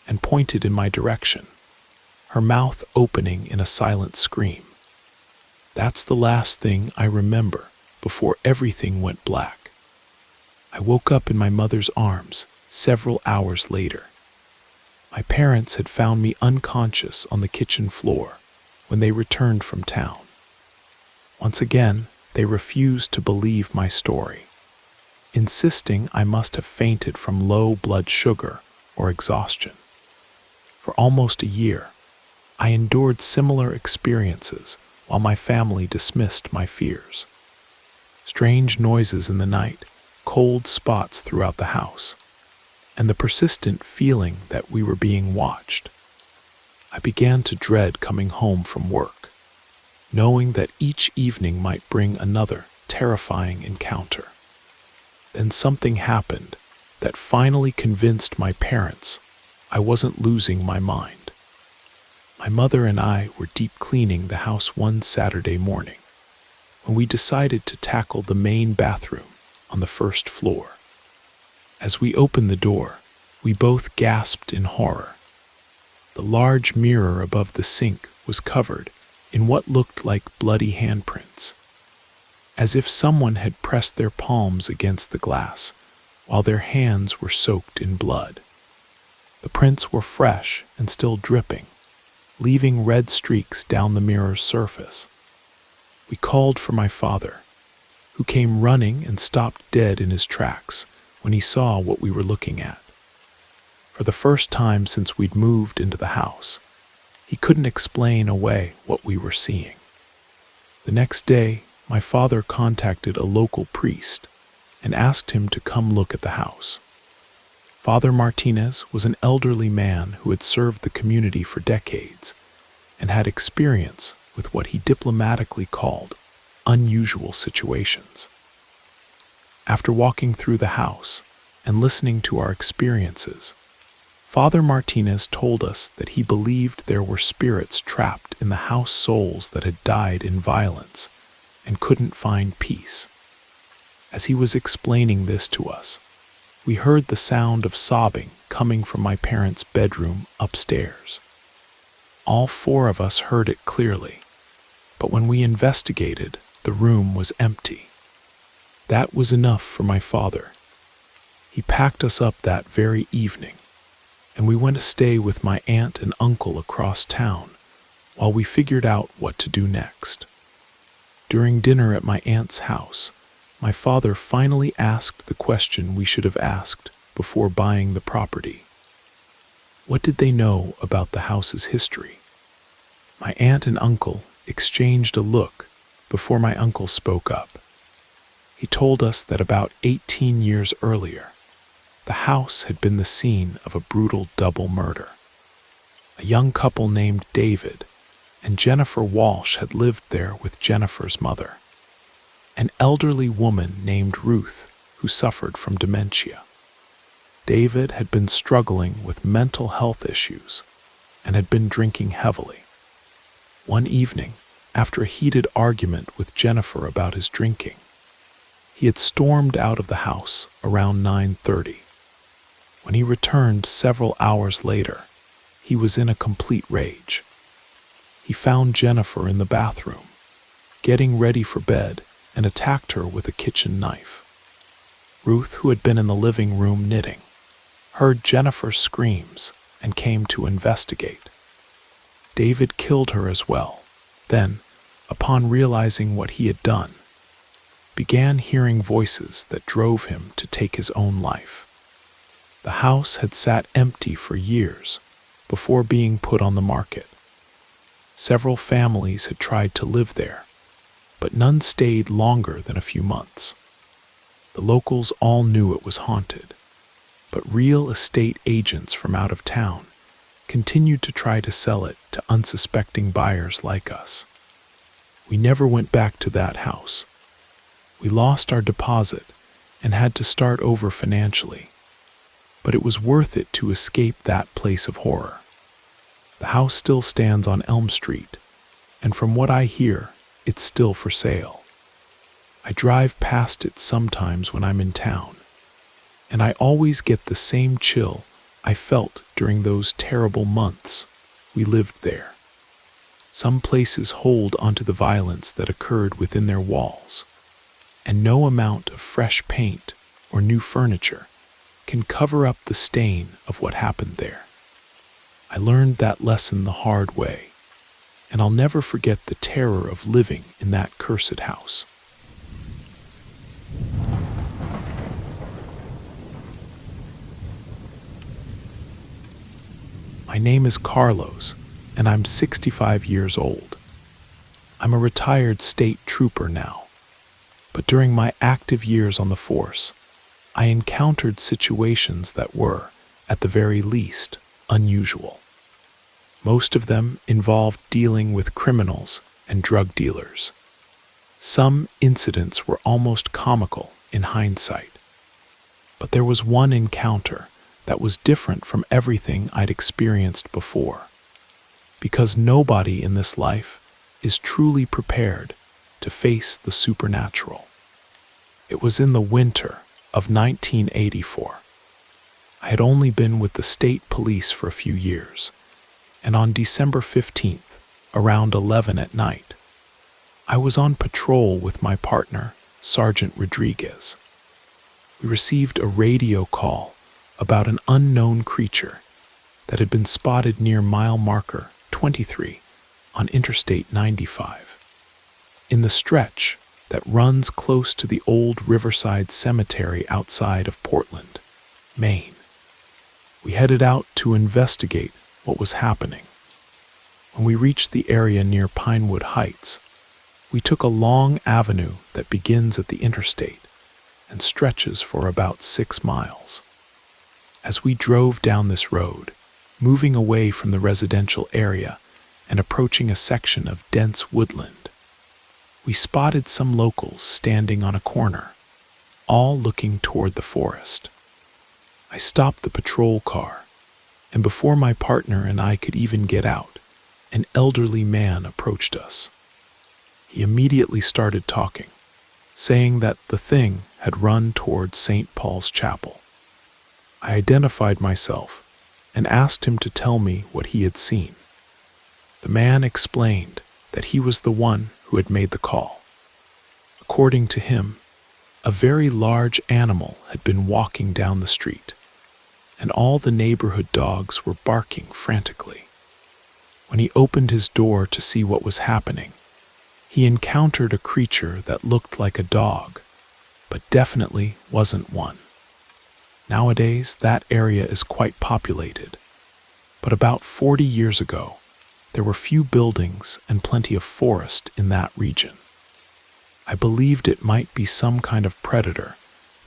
and pointed in my direction, her mouth opening in a silent scream. That's the last thing I remember before everything went black. I woke up in my mother's arms several hours later. My parents had found me unconscious on the kitchen floor when they returned from town. Once again, they refused to believe my story, insisting I must have fainted from low blood sugar or exhaustion. For almost a year, I endured similar experiences while my family dismissed my fears. Strange noises in the night, cold spots throughout the house, and the persistent feeling that we were being watched. I began to dread coming home from work, knowing that each evening might bring another terrifying encounter. Then something happened that finally convinced my parents I wasn't losing my mind. My mother and I were deep cleaning the house one Saturday morning when we decided to tackle the main bathroom on the first floor. As we opened the door, we both gasped in horror. The large mirror above the sink was covered in what looked like bloody handprints. as if someone had pressed their palms against the glass while their hands were soaked in blood. The prints were fresh and still dripping, leaving red streaks down the mirror's surface. We called for my father, who came running and stopped dead in his tracks when he saw what we were looking at. For the first time since we'd moved into the house, he couldn't explain away what we were seeing. The next day, my father contacted a local priest and asked him to come look at the house. Father Martinez was an elderly man who had served the community for decades and had experience with what he diplomatically called unusual situations. After walking through the house and listening to our experiences, Father Martinez told us that he believed there were spirits trapped in the house souls that had died in violence and couldn't find peace. As he was explaining this to us, we heard the sound of sobbing coming from my parents' bedroom upstairs. All four of us heard it clearly, but when we investigated, the room was empty. That was enough for my father. He packed us up that very evening, and we went to stay with my aunt and uncle across town while we figured out what to do next. During dinner at my aunt's house, my father finally asked the question we should have asked before buying the property. What did they know about the house's history? My aunt and uncle exchanged a look before my uncle spoke up. He told us that about 18 years earlier, the house had been the scene of a brutal double murder. A young couple named David and Jennifer Walsh had lived there with Jennifer's mother, an elderly woman named Ruth who suffered from dementia. David had been struggling with mental health issues and had been drinking heavily. One evening, after a heated argument with Jennifer about his drinking, he had stormed out of the house around 9:30. When he returned several hours later, he was in a complete rage. He found Jennifer in the bathroom, getting ready for bed, and attacked her with a kitchen knife. Ruth, who had been in the living room knitting, heard Jennifer's screams and came to investigate. David killed her as well, then, upon realizing what he had done, began hearing voices that drove him to take his own life. The house had sat empty for years before being put on the market. Several families had tried to live there, but none stayed longer than a few months. The locals all knew it was haunted, but real estate agents from out of town continued to try to sell it to unsuspecting buyers like us. We never went back to that house. We lost our deposit and had to start over financially, but it was worth it to escape that place of horror. The house still stands on Elm Street, and from what I hear, it's still for sale. I drive past it sometimes when I'm in town, and I always get the same chill I felt during those terrible months we lived there. Some places hold onto the violence that occurred within their walls, and no amount of fresh paint or new furniture can cover up the stain of what happened there. I learned that lesson the hard way, and I'll never forget the terror of living in that cursed house. My name is Carlos, and I'm 65 years old. I'm a retired state trooper now, but during my active years on the force, I encountered situations that were, at the very least, unusual. Most of them involved dealing with criminals and drug dealers. Some incidents were almost comical in hindsight, but there was one encounter that was different from everything I'd experienced before, because nobody in this life is truly prepared to face the supernatural. It was in the winter of 1984. I had only been with the state police for a few years, and on December 15th, around 11 at night, I was on patrol with my partner, Sergeant Rodriguez. We received a radio call about an unknown creature that had been spotted near mile marker 23 on Interstate 95. In the stretch that runs close to the old Riverside Cemetery outside of Portland, Maine. We headed out to investigate what was happening. When we reached the area near Pinewood Heights, we took a long avenue that begins at the interstate and stretches for about 6 miles. As we drove down this road, moving away from the residential area and approaching a section of dense woodland, we spotted some locals standing on a corner, all looking toward the forest. I stopped the patrol car, and before my partner and I could even get out, an elderly man approached us. He immediately started talking, saying that the thing had run toward St. Paul's Chapel. I identified myself and asked him to tell me what he had seen. The man explained that he was the one who had made the call. According to him, a very large animal had been walking down the street, and all the neighborhood dogs were barking frantically. When he opened his door to see what was happening, he encountered a creature that looked like a dog, but definitely wasn't one. Nowadays, that area is quite populated, but about 40 years ago, there were few buildings and plenty of forest in that region. I believed it might be some kind of predator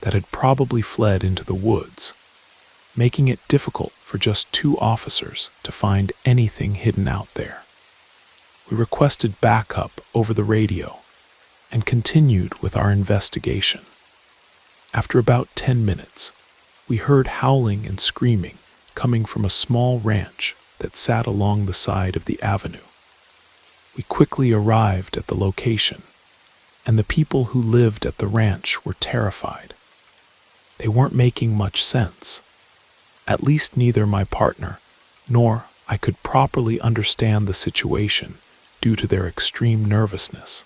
that had probably fled into the woods, making it difficult for just 2 officers to find anything hidden out there. We requested backup over the radio and continued with our investigation. After about 10 minutes, we heard howling and screaming coming from a small ranch that sat along the side of the avenue. We quickly arrived at the location, and the people who lived at the ranch were terrified. They weren't making much sense. At least neither my partner nor I could properly understand the situation due to their extreme nervousness.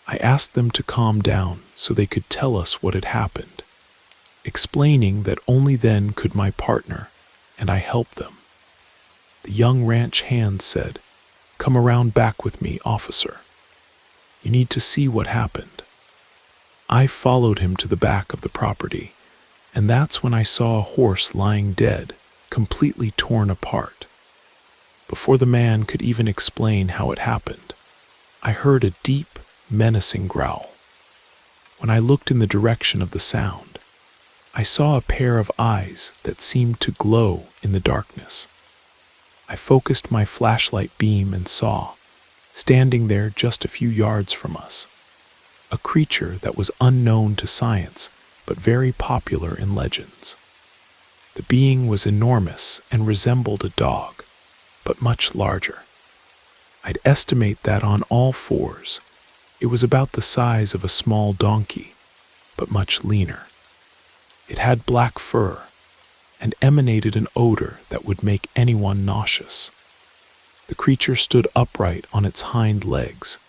I asked them to calm down so they could tell us what had happened, explaining that only then could my partner and I help them. The young ranch hand said, "Come around back with me, officer. You need to see what happened." I followed him to the back of the property, and that's when I saw a horse lying dead, completely torn apart. Before the man could even explain how it happened, I heard a deep, menacing growl. When I looked in the direction of the sound, I saw a pair of eyes that seemed to glow in the darkness. I focused my flashlight beam and saw, standing there just a few yards from us, a creature that was unknown to science but very popular in legends. The being was enormous and resembled a dog, but much larger. I'd estimate that on all fours, it was about the size of a small donkey, but much leaner. It had black fur and emanated an odor that would make anyone nauseous. The creature stood upright on its hind legs,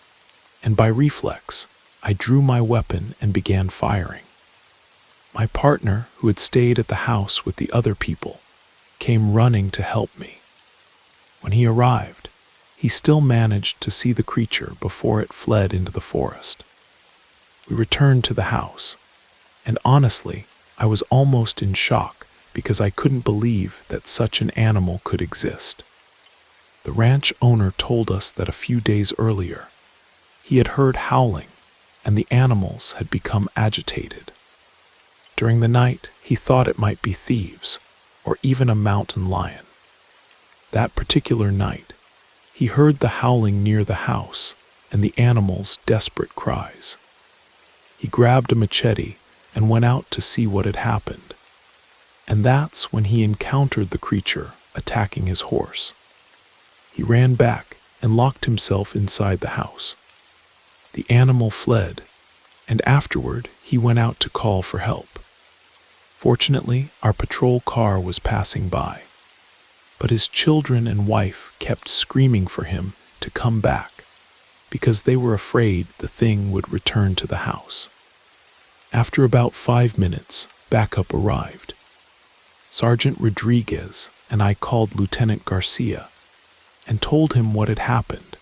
and by reflex, I drew my weapon and began firing. My partner, who had stayed at the house with the other people, came running to help me. When he arrived, he still managed to see the creature before it fled into the forest. We returned to the house, and honestly, I was almost in shock because I couldn't believe that such an animal could exist. The ranch owner told us that a few days earlier, he had heard howling, and the animals had become agitated. During the night, he thought it might be thieves, or even a mountain lion. That particular night, he heard the howling near the house and the animals' desperate cries. He grabbed a machete and went out to see what had happened, and that's when he encountered the creature attacking his horse. He ran back and locked himself inside the house. The animal fled, and afterward he went out to call for help. Fortunately, our patrol car was passing by, but his children and wife kept screaming for him to come back. because they were afraid the thing would return to the house. After about 5 minutes, backup arrived. Sergeant Rodriguez and I called Lieutenant Garcia and told him what had happened,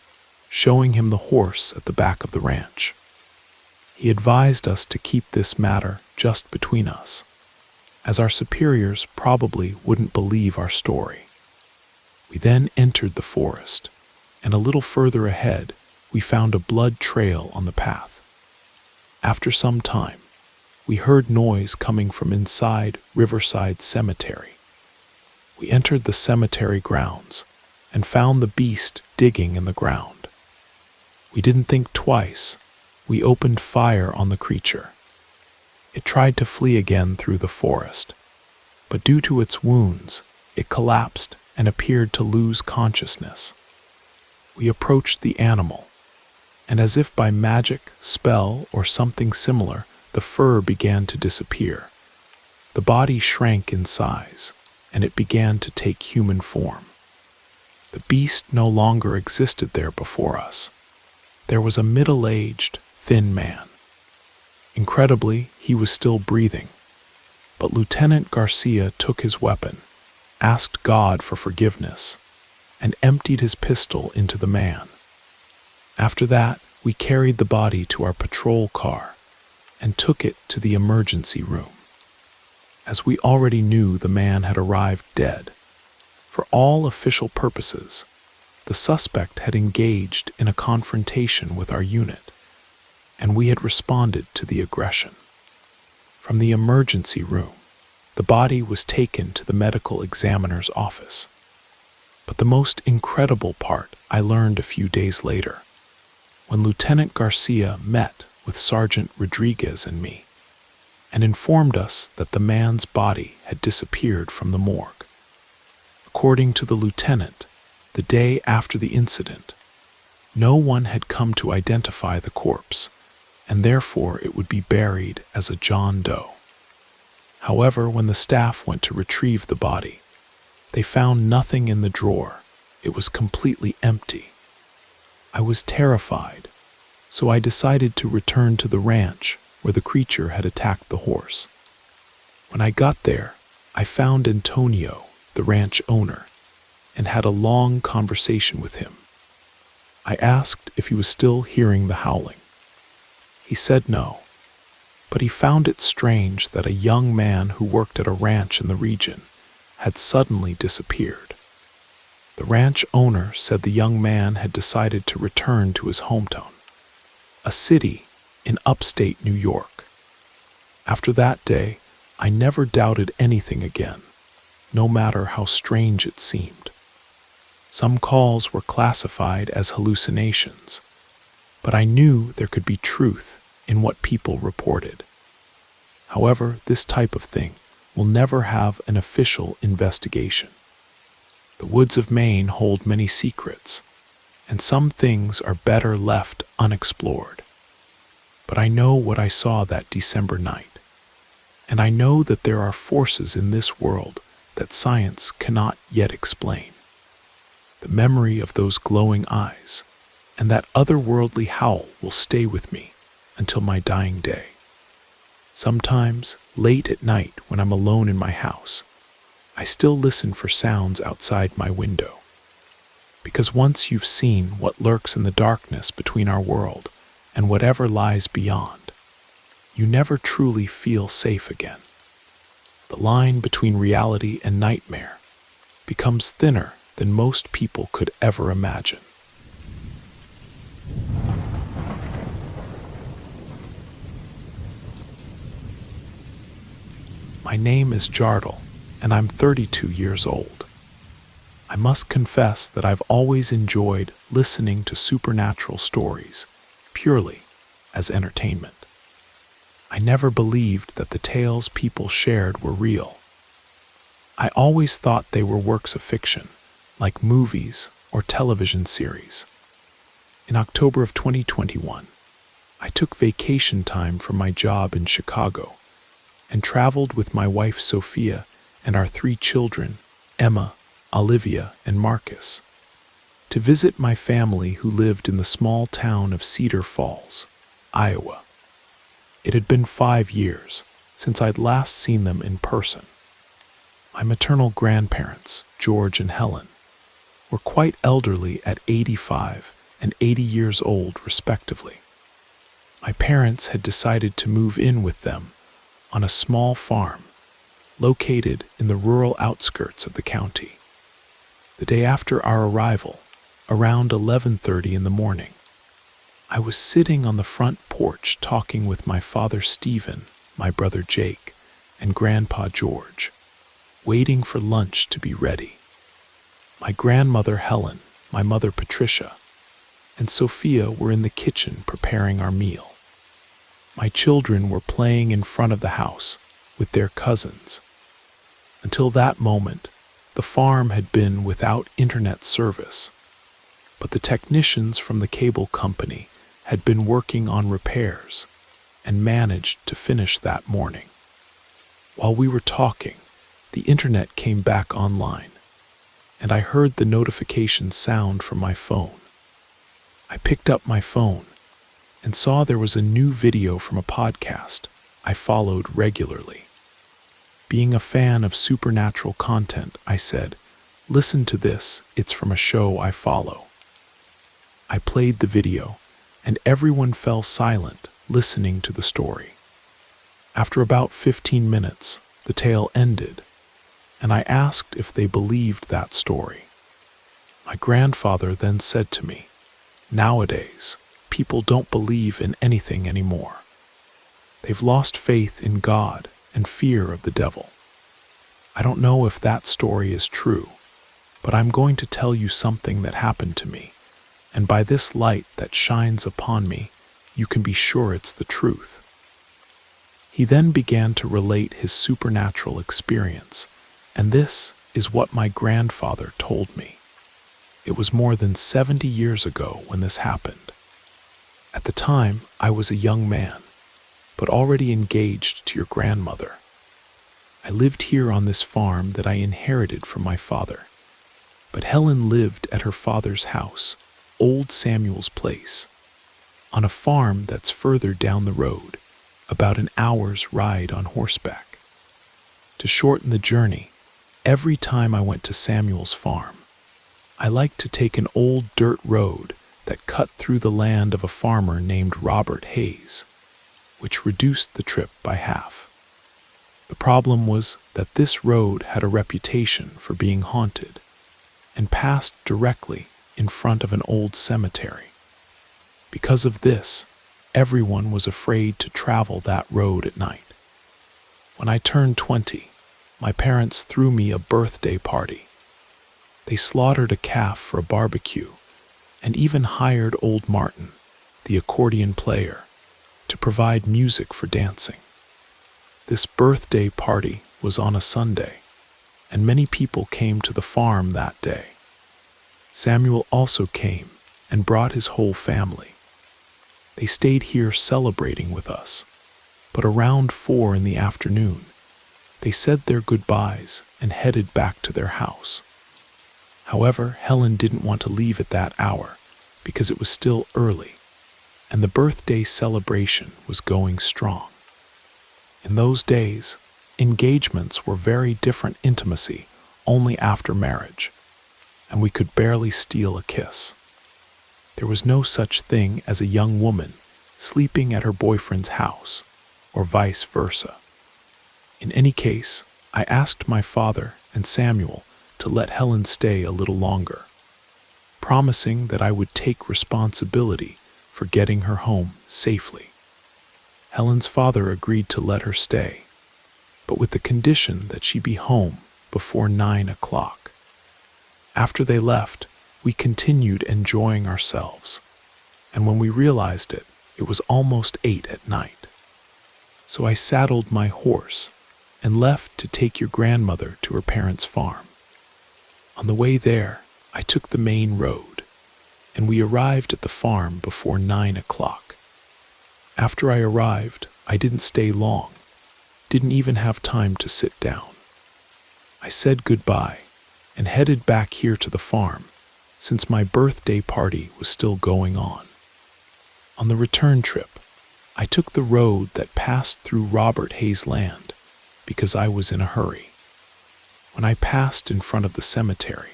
showing him the horse at the back of the ranch. He advised us to keep this matter just between us, as our superiors probably wouldn't believe our story. We then entered the forest, and a little further ahead, we found a blood trail on the path. After some time, we heard noise coming from inside Riverside Cemetery. We entered the cemetery grounds and found the beast digging in the ground. We didn't think twice. We opened fire on the creature. It tried to flee again through the forest, but due to its wounds, it collapsed and appeared to lose consciousness. We approached the animal, and as if by magic, spell, or something similar, the fur began to disappear. The body shrank in size, and it began to take human form. The beast no longer existed there before us. There was a middle-aged, thin man. Incredibly, he was still breathing, but Lieutenant Garcia took his weapon, asked God for forgiveness, and emptied his pistol into the man. After that, we carried the body to our patrol car and took it to the emergency room. As we already knew the man had arrived dead, for all official purposes, the suspect had engaged in a confrontation with our unit, and we had responded to the aggression. From the emergency room, the body was taken to the medical examiner's office. But the most incredible part I learned a few days later, when Lieutenant Garcia met with Sergeant Rodriguez and me, and informed us that the man's body had disappeared from the morgue. According to the lieutenant, the day after the incident, no one had come to identify the corpse, and therefore it would be buried as a John Doe. However, when the staff went to retrieve the body, they found nothing in the drawer. It was completely empty. I was terrified, so I decided to return to the ranch where the creature had attacked the horse. When I got there, I found Antonio, the ranch owner, and had a long conversation with him. I asked if he was still hearing the howling. He said no, but he found it strange that a young man who worked at a ranch in the region had suddenly disappeared. The ranch owner said the young man had decided to return to his hometown, a city in upstate New York. After that day, I never doubted anything again, no matter how strange it seemed. Some calls were classified as hallucinations, but I knew there could be truth in what people reported. However, this type of thing will never have an official investigation. The woods of Maine hold many secrets, and some things are better left unexplored. But I know what I saw that December night, and I know that there are forces in this world that science cannot yet explain. The memory of those glowing eyes and that otherworldly howl will stay with me until my dying day. Sometimes, late at night when I'm alone in my house, I still listen for sounds outside my window. Because once you've seen what lurks in the darkness between our world and whatever lies beyond, you never truly feel safe again. The line between reality and nightmare becomes thinner than most people could ever imagine. My name is Jardel, and I'm 32 years old. I must confess that I've always enjoyed listening to supernatural stories, purely as entertainment. I never believed that the tales people shared were real. I always thought they were works of fiction, like movies or television series. In October of 2021, I took vacation time from my job in Chicago and traveled with my wife Sophia and our 3 children, Emma, Olivia, and Marcus. to visit my family who lived in the small town of Cedar Falls, Iowa. It had been 5 years since I'd last seen them in person. My maternal grandparents, George and Helen, were quite elderly at 85 and 80 years old, respectively. My parents had decided to move in with them on a small farm located in the rural outskirts of the county. The day after our arrival, around 11:30 in the morning, I was sitting on the front porch talking with my father Stephen, my brother Jake, and Grandpa George, waiting for lunch to be ready. My grandmother Helen, my mother Patricia, and Sophia were in the kitchen preparing our meal. My children were playing in front of the house with their cousins. Until that moment, the farm had been without internet service, but the technicians from the cable company had been working on repairs and managed to finish that morning. While we were talking, the internet came back online, and I heard the notification sound from my phone. I picked up my phone and saw there was a new video from a podcast I followed regularly. Being a fan of supernatural content, I said, "Listen to this, it's from a show I follow." I played the video, and everyone fell silent listening to the story. After about 15 minutes, the tale ended, and I asked if they believed that story. My grandfather then said to me, "Nowadays, people don't believe in anything anymore. They've lost faith in God and fear of the devil. I don't know if that story is true, but I'm going to tell you something that happened to me, and by this light that shines upon me, you can be sure it's the truth." He then began to relate his supernatural experience, and this is what my grandfather told me. It was more than 70 years ago when this happened. At the time, I was a young man, but already engaged to your grandmother. I lived here on this farm that I inherited from my father, but Helen lived at her father's house, Old Samuel's Place, on a farm that's further down the road, about an hour's ride on horseback. To shorten the journey, every time I went to Samuel's farm, I liked to take an old dirt road that cut through the land of a farmer named Robert Hayes, which reduced the trip by half. The problem was that this road had a reputation for being haunted and passed directly in front of an old cemetery. Because of this, everyone was afraid to travel that road at night. When I turned 20, my parents threw me a birthday party. They slaughtered a calf for a barbecue and even hired old Martin, the accordion player, to provide music for dancing. This birthday party was on a Sunday, and many people came to the farm that day. Samuel also came and brought his whole family. They stayed here celebrating with us, but around 4 in the afternoon, they said their goodbyes and headed back to their house. However, Helen didn't want to leave at that hour because it was still early, and the birthday celebration was going strong. In those days, engagements were very different intimacy only after marriage, and we could barely steal a kiss. There was no such thing as a young woman sleeping at her boyfriend's house, or vice versa. In any case, I asked my father and Samuel to let Helen stay a little longer, promising that I would take responsibility for getting her home safely. Helen's father agreed to let her stay, but with the condition that she be home before 9 o'clock. After they left, we continued enjoying ourselves, and when we realized it, it was almost 8 at night. So I saddled my horse and left to take your grandmother to her parents' farm. On the way there, I took the main road, and we arrived at the farm before 9 o'clock. After I arrived, I didn't stay long, didn't even have time to sit down. I said goodbye and headed back here to the farm since my birthday party was still going on. On the return trip, I took the road that passed through Robert Hayes' land because I was in a hurry. When I passed in front of the cemetery,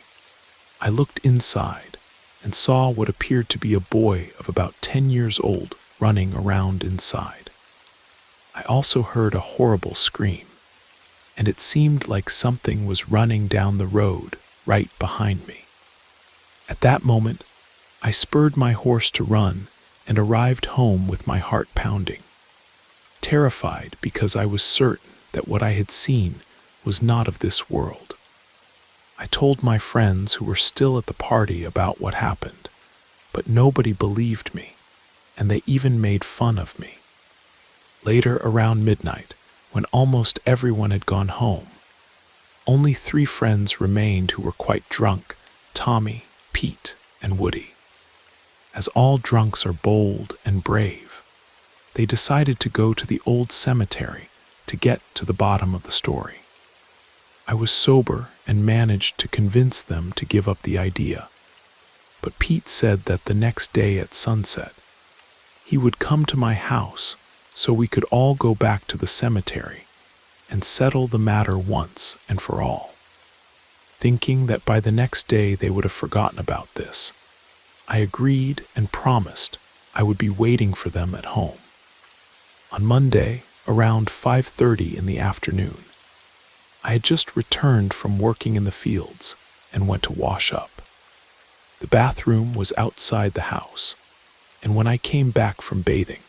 I looked inside and saw what appeared to be a boy of about 10 years old running around inside. I also heard a horrible scream, and it seemed like something was running down the road right behind me. At that moment, I spurred my horse to run and arrived home with my heart pounding, terrified because I was certain that what I had seen was not of this world. I told my friends who were still at the party about what happened, but nobody believed me, and they even made fun of me. Later, around midnight, when almost everyone had gone home, only 3 friends remained who were quite drunk: Tommy, Pete, and Woody. As all drunks are bold and brave, they decided to go to the old cemetery to get to the bottom of the story. I was sober and managed to convince them to give up the idea, but Pete said that the next day at sunset, he would come to my house so we could all go back to the cemetery and settle the matter once and for all. Thinking that by the next day they would have forgotten about this, I agreed and promised I would be waiting for them at home. On Monday, around 5:30 in the afternoon, I had just returned from working in the fields and went to wash up. The bathroom was outside the house, and when I came back from bathing,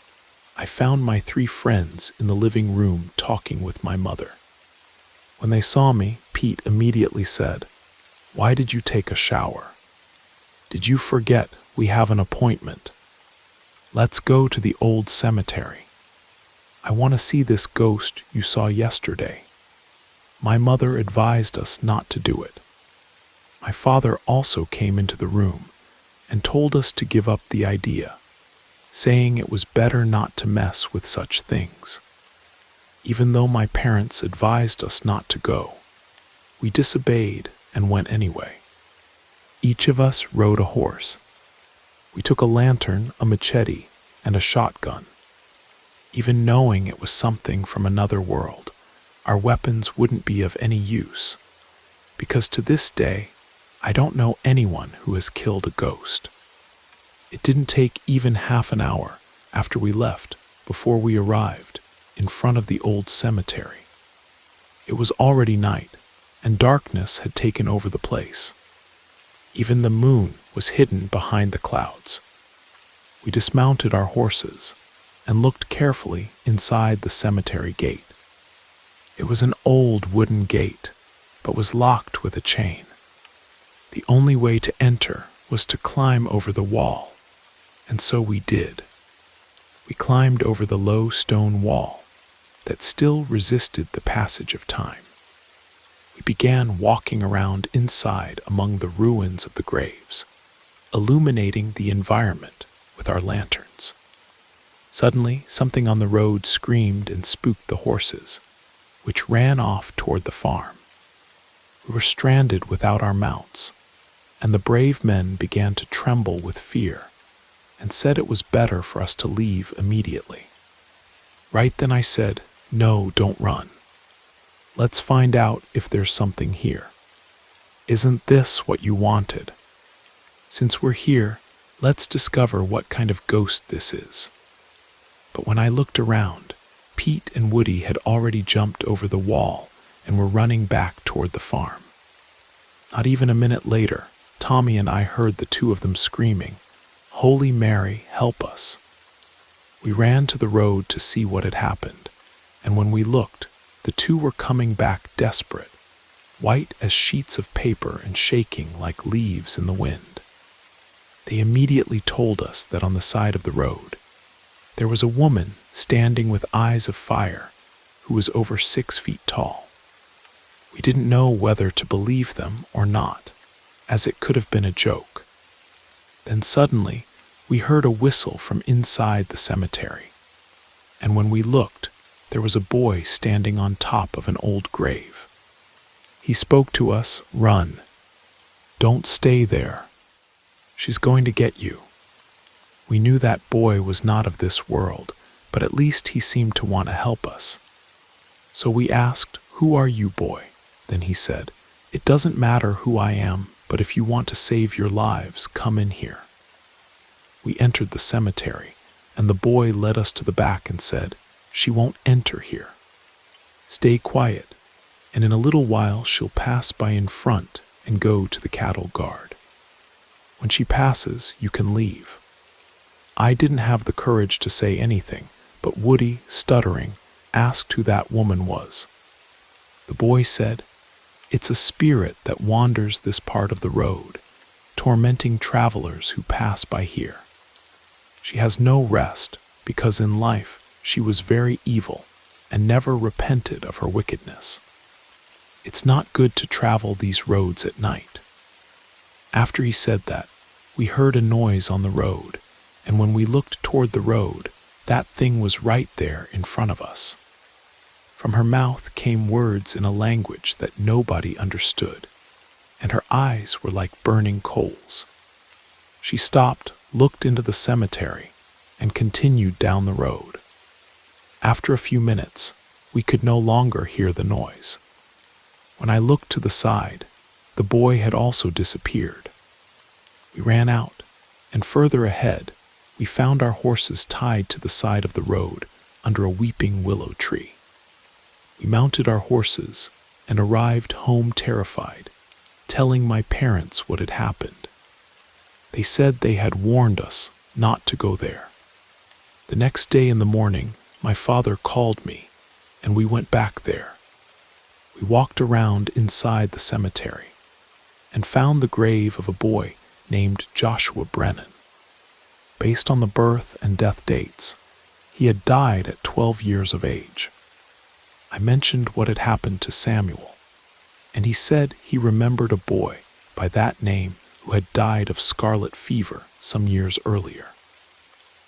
I found my 3 friends in the living room talking with my mother. When they saw me, Pete immediately said, "Why did you take a shower? Did you forget we have an appointment? Let's go to the old cemetery. I want to see this ghost you saw yesterday." My mother advised us not to do it. My father also came into the room and told us to give up the idea, saying it was better not to mess with such things. Even though my parents advised us not to go, we disobeyed and went anyway. Each of us rode a horse. We took a lantern, a machete, and a shotgun. Even knowing it was something from another world, our weapons wouldn't be of any use, because to this day, I don't know anyone who has killed a ghost. It didn't take even half an hour after we left before we arrived in front of the old cemetery. It was already night, and darkness had taken over the place. Even the moon was hidden behind the clouds. We dismounted our horses and looked carefully inside the cemetery gate. It was an old wooden gate, but was locked with a chain. The only way to enter was to climb over the wall, and so we did. We climbed over the low stone wall that still resisted the passage of time. We began walking around inside among the ruins of the graves, illuminating the environment with our lanterns. Suddenly, something on the road screamed and spooked the horses, which ran off toward the farm. We were stranded without our mounts, and the brave men began to tremble with fear and said it was better for us to leave immediately. Right then I said, "No, don't run. Let's find out if there's something here. Isn't this what you wanted? Since we're here, let's discover what kind of ghost this is." But when I looked around, Pete and Woody had already jumped over the wall and were running back toward the farm. Not even a minute later, Tommy and I heard the 2 of them screaming, "Holy Mary, help us." We ran to the road to see what had happened, and when we looked, the 2 were coming back desperate, white as sheets of paper and shaking like leaves in the wind. They immediately told us that on the side of the road, there was a woman standing with eyes of fire who was over 6 feet tall. We didn't know whether to believe them or not, as it could have been a joke. Then suddenly, we heard a whistle from inside the cemetery, and when we looked, there was a boy standing on top of an old grave. He spoke to us, "Run. Don't stay there. She's going to get you." We knew that boy was not of this world, but at least he seemed to want to help us. So we asked, "Who are you, boy?" Then he said, "It doesn't matter who I am, but if you want to save your lives, come in here." We entered the cemetery, and the boy led us to the back and said, "She won't enter here. Stay quiet, and in a little while she'll pass by in front and go to the cattle guard. When she passes, you can leave." I didn't have the courage to say anything, but Woody, stuttering, asked who that woman was. The boy said, "It's a spirit that wanders this part of the road, tormenting travelers who pass by here. She has no rest because in life she was very evil and never repented of her wickedness. It's not good to travel these roads at night." After he said that, we heard a noise on the road, and when we looked toward the road, that thing was right there in front of us. From her mouth came words in a language that nobody understood, and her eyes were like burning coals. She stopped, looked into the cemetery, and continued down the road. After a few minutes, we could no longer hear the noise. When I looked to the side, the boy had also disappeared. We ran out, and further ahead, we found our horses tied to the side of the road under a weeping willow tree. We mounted our horses and arrived home terrified, telling my parents what had happened. They said they had warned us not to go there. The next day in the morning, my father called me, and we went back there. We walked around inside the cemetery and found the grave of a boy named Joshua Brennan. Based on the birth and death dates, he had died at 12 years of age. I mentioned what had happened to Samuel, and he said he remembered a boy by that name who had died of scarlet fever some years earlier.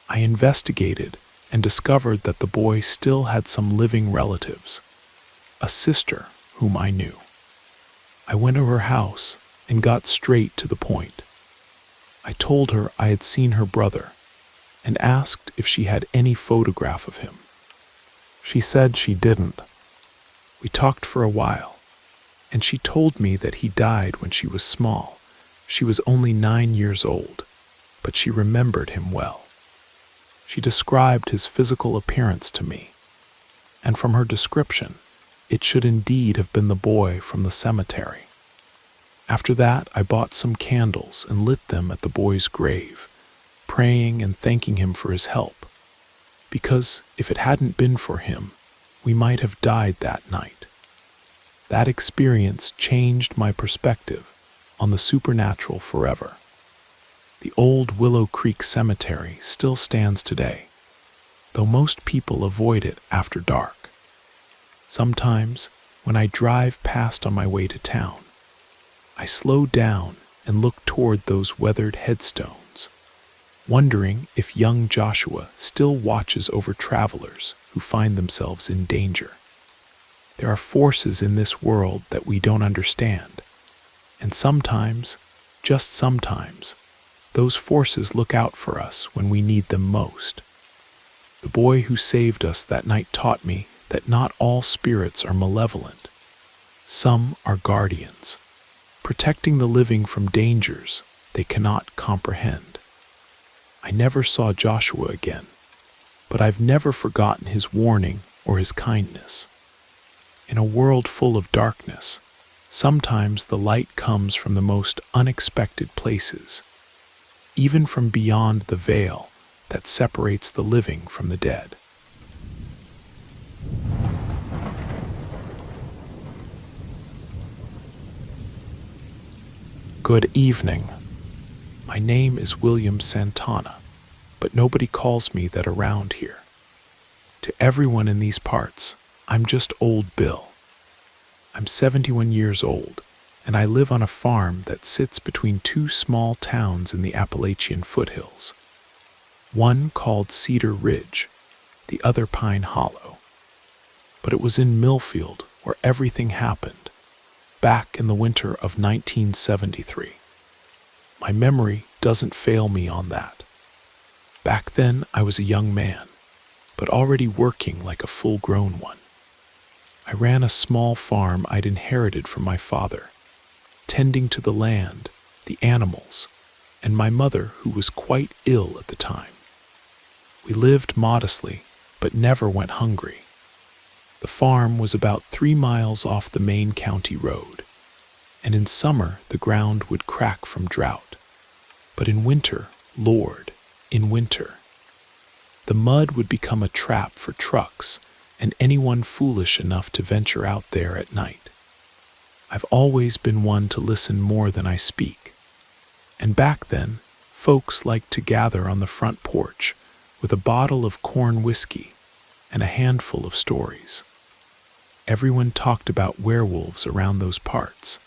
I investigated and discovered that the boy still had some living relatives, a sister whom I knew. I went to her house and got straight to the point. I told her I had seen her brother and asked if she had any photograph of him. She said she didn't. We talked for a while, and she told me that he died when she was small. She was only 9 years old, but she remembered him well. She described his physical appearance to me, and from her description, it should indeed have been the boy from the cemetery. After that, I bought some candles and lit them at the boy's grave, praying and thanking him for his help, because if it hadn't been for him, we might have died that night. That experience changed my perspective on the supernatural forever. The old Willow Creek Cemetery still stands today, though most people avoid it after dark. Sometimes, when I drive past on my way to town, I slow down and look toward those weathered headstones, wondering if young Joshua still watches over travelers who find themselves in danger. There are forces in this world that we don't understand, and sometimes, just sometimes, those forces look out for us when we need them most. The boy who saved us that night taught me that not all spirits are malevolent. Some are guardians, protecting the living from dangers they cannot comprehend. I never saw Joshua again, but I've never forgotten his warning or his kindness. In a world full of darkness, sometimes the light comes from the most unexpected places, even from beyond the veil that separates the living from the dead. Good evening. My name is William Santana, but nobody calls me that around here. To everyone in these parts, I'm just Old Bill. I'm 71 years old, and I live on a farm that sits between two small towns in the Appalachian foothills, one called Cedar Ridge, the other Pine Hollow. But it was in Millfield where everything happened, back in the winter of 1973. My memory doesn't fail me on that. Back then, I was a young man, but already working like a full-grown one. I ran a small farm I'd inherited from my father, tending to the land, the animals, and my mother, who was quite ill at the time. We lived modestly, but never went hungry. The farm was about 3 miles off the main county road, and in summer the ground would crack from drought. But in winter, Lord, in winter, the mud would become a trap for trucks and anyone foolish enough to venture out there at night. I've always been one to listen more than I speak, and back then, folks liked to gather on the front porch with a bottle of corn whiskey and a handful of stories. Everyone talked about werewolves around those parts,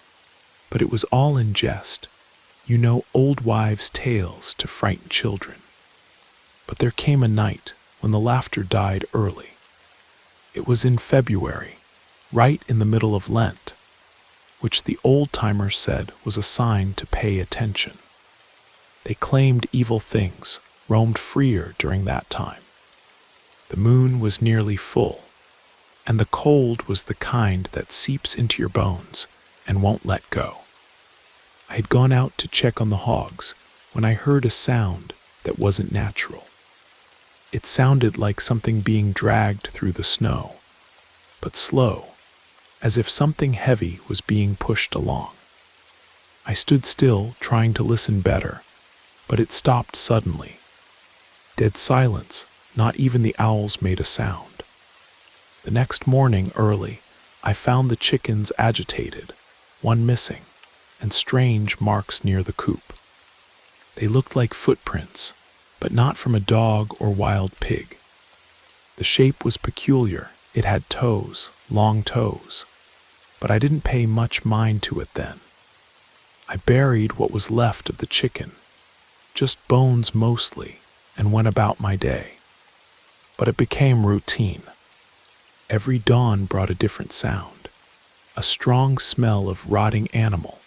but it was all in jest, old wives' tales to frighten children. But there came a night when the laughter died early. It was in February, right in the middle of Lent, which the old-timers said was a sign to pay attention. They claimed evil things roamed freer during that time. The moon was nearly full, and the cold was the kind that seeps into your bones and won't let go. I had gone out to check on the hogs when I heard a sound that wasn't natural. It sounded like something being dragged through the snow, but slow, as if something heavy was being pushed along. I stood still, trying to listen better, but it stopped suddenly. Dead silence, not even the owls made a sound. The next morning early, I found the chickens agitated, one missing, and strange marks near the coop. They looked like footprints, but not from a dog or wild pig. The shape was peculiar. It had toes, long toes, but I didn't pay much mind to it then. I buried what was left of the chicken, just bones mostly, and went about my day. But it became routine. Every dawn brought a different sound, a strong smell of rotting animal,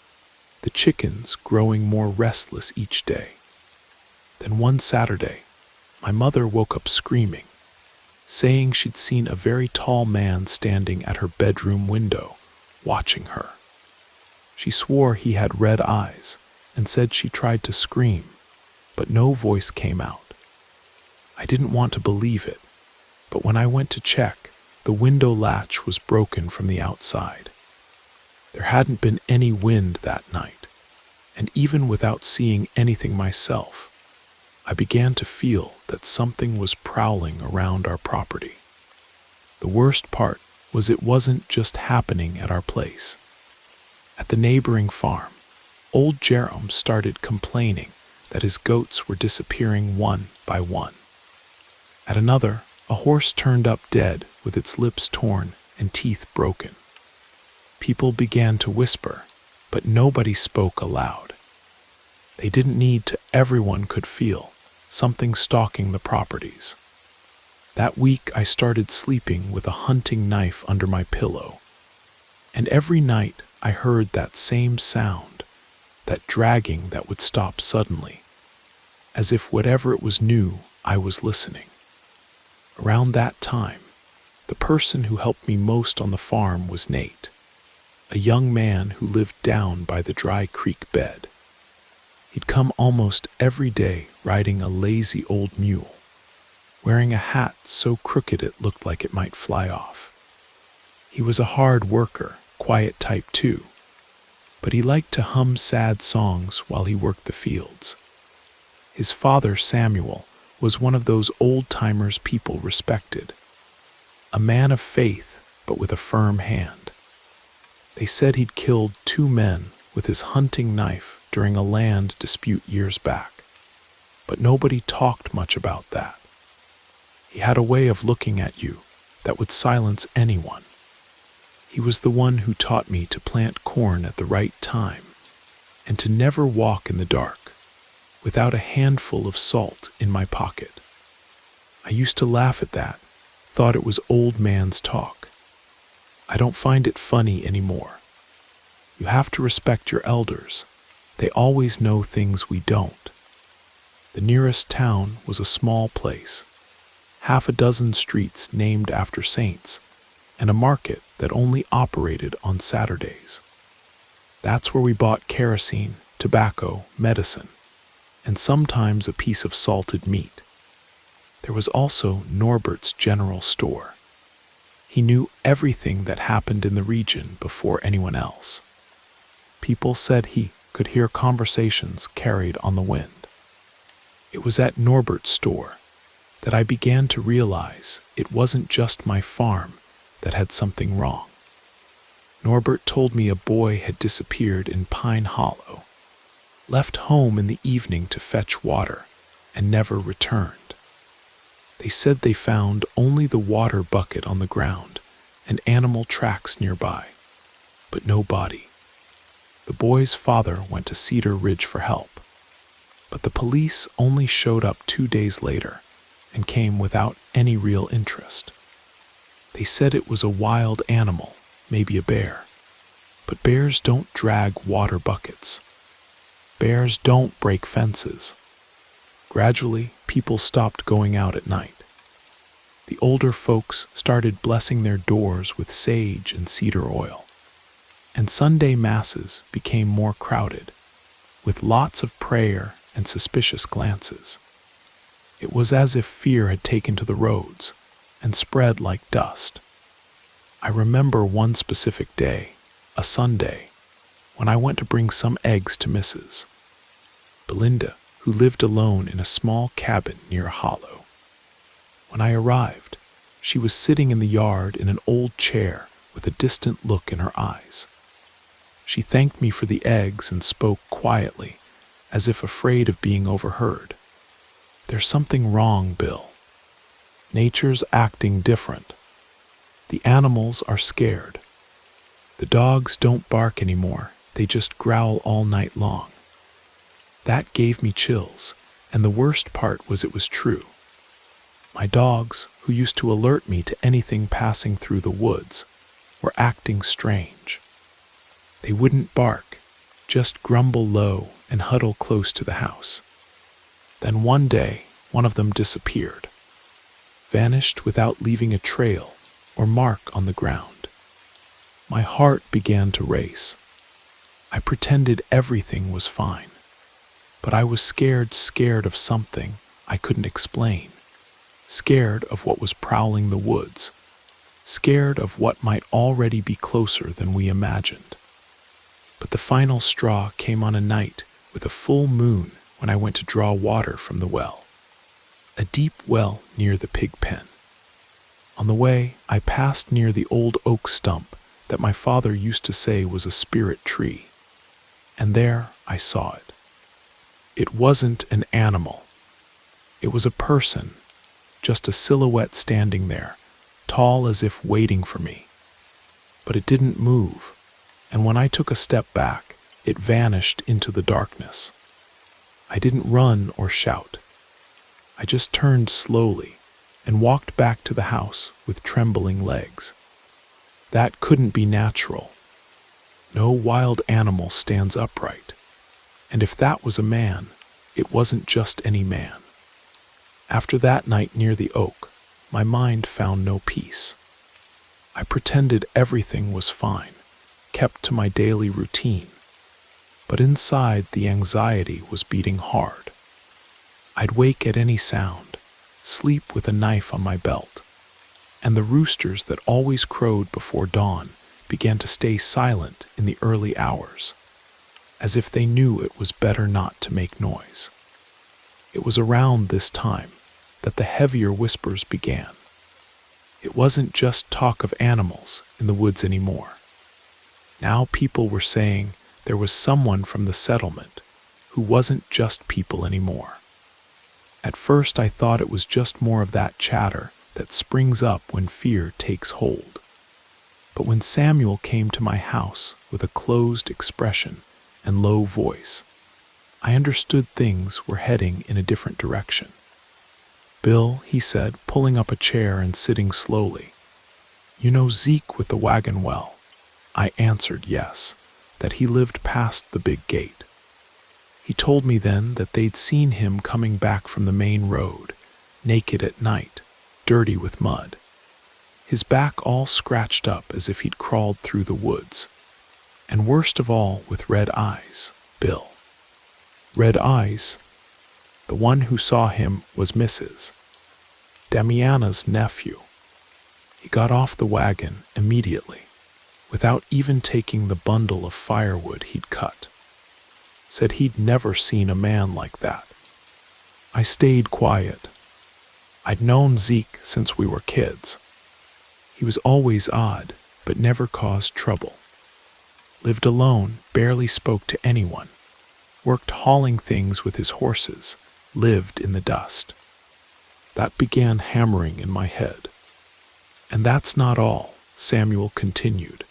the chickens growing more restless each day. Then one Saturday, my mother woke up screaming, saying she'd seen a very tall man standing at her bedroom window, watching her. She swore he had red eyes and said she tried to scream, but no voice came out. I didn't want to believe it, but when I went to check, the window latch was broken from the outside. There hadn't been any wind that night, and even without seeing anything myself, I began to feel that something was prowling around our property. The worst part was it wasn't just happening at our place. At the neighboring farm, old Jerome started complaining that his goats were disappearing one by one. At another, a horse turned up dead with its lips torn and teeth broken. People began to whisper, but nobody spoke aloud. They didn't need to. Everyone could feel something stalking the properties. That week I started sleeping with a hunting knife under my pillow, and every night I heard that same sound, that dragging that would stop suddenly, as if whatever it was knew I was listening. Around that time, the person who helped me most on the farm was Nate, a young man who lived down by the dry creek bed. He'd come almost every day riding a lazy old mule, wearing a hat so crooked it looked like it might fly off. He was a hard worker, quiet type too, but he liked to hum sad songs while he worked the fields. His father, Samuel, was one of those old-timers people respected, a man of faith but with a firm hand. They said he'd killed 2 men with his hunting knife during a land dispute years back, but nobody talked much about that. He had a way of looking at you that would silence anyone. He was the one who taught me to plant corn at the right time and to never walk in the dark without a handful of salt in my pocket. I used to laugh at that, thought it was old man's talk. I don't find it funny anymore. You have to respect your elders. They always know things we don't. The nearest town was a small place, half a dozen streets named after saints, and a market that only operated on Saturdays. That's where we bought kerosene, tobacco, medicine, and sometimes a piece of salted meat. There was also Norbert's general store. He knew everything that happened in the region before anyone else. People said he could hear conversations carried on the wind. It was at Norbert's store that I began to realize it wasn't just my farm that had something wrong. Norbert told me a boy had disappeared in Pine Hollow, left home in the evening to fetch water, and never returned. They said they found only the water bucket on the ground and animal tracks nearby, but no body. The boy's father went to Cedar Ridge for help, but the police only showed up 2 days later and came without any real interest. They said it was a wild animal, maybe a bear. But bears don't drag water buckets. Bears don't break fences. Gradually, people stopped going out at night. The older folks started blessing their doors with sage and cedar oil. And Sunday masses became more crowded, with lots of prayer and suspicious glances. It was as if fear had taken to the roads and spread like dust. I remember one specific day, a Sunday, when I went to bring some eggs to Mrs. Belinda, who lived alone in a small cabin near a hollow. When I arrived, she was sitting in the yard in an old chair with a distant look in her eyes. She thanked me for the eggs and spoke quietly, as if afraid of being overheard. "There's something wrong, Bill. Nature's acting different. The animals are scared. The dogs don't bark anymore, they just growl all night long." That gave me chills, and the worst part was it was true. My dogs, who used to alert me to anything passing through the woods, were acting strange. They wouldn't bark, just grumble low and huddle close to the house. Then one day, one of them disappeared, vanished without leaving a trail or mark on the ground. My heart began to race. I pretended everything was fine, but I was scared of something I couldn't explain, scared of what was prowling the woods, scared of what might already be closer than we imagined. But the final straw came on a night with a full moon when I went to draw water from the well, a deep well near the pig pen. On the way, I passed near the old oak stump that my father used to say was a spirit tree, and there I saw it. It wasn't an animal. It was a person, just a silhouette standing there, tall as if waiting for me. But it didn't move, and when I took a step back, it vanished into the darkness. I didn't run or shout. I just turned slowly and walked back to the house with trembling legs. That couldn't be natural. No wild animal stands upright. And if that was a man, it wasn't just any man. After that night near the oak, my mind found no peace. I pretended everything was fine, kept to my daily routine. But inside, the anxiety was beating hard. I'd wake at any sound, sleep with a knife on my belt, and the roosters that always crowed before dawn began to stay silent in the early hours, as if they knew it was better not to make noise. It was around this time that the heavier whispers began. It wasn't just talk of animals in the woods anymore. Now people were saying there was someone from the settlement who wasn't just people anymore. At first I thought it was just more of that chatter that springs up when fear takes hold. But when Samuel came to my house with a closed expression and low voice, I understood things were heading in a different direction. "Bill," he said, pulling up a chair and sitting slowly, "you know Zeke with the wagon well?" I answered yes, that he lived past the big gate. He told me then that they'd seen him coming back from the main road, naked at night, dirty with mud, his back all scratched up as if he'd crawled through the woods, and worst of all, with red eyes, Bill. Red eyes. The one who saw him was Mrs. Damiana's nephew. He got off the wagon immediately, without even taking the bundle of firewood he'd cut. Said he'd never seen a man like that. I stayed quiet. I'd known Zeke since we were kids. He was always odd, but never caused trouble. Lived alone, barely spoke to anyone. Worked hauling things with his horses, lived in the dust. That began hammering in my head. And that's not all, Samuel continued.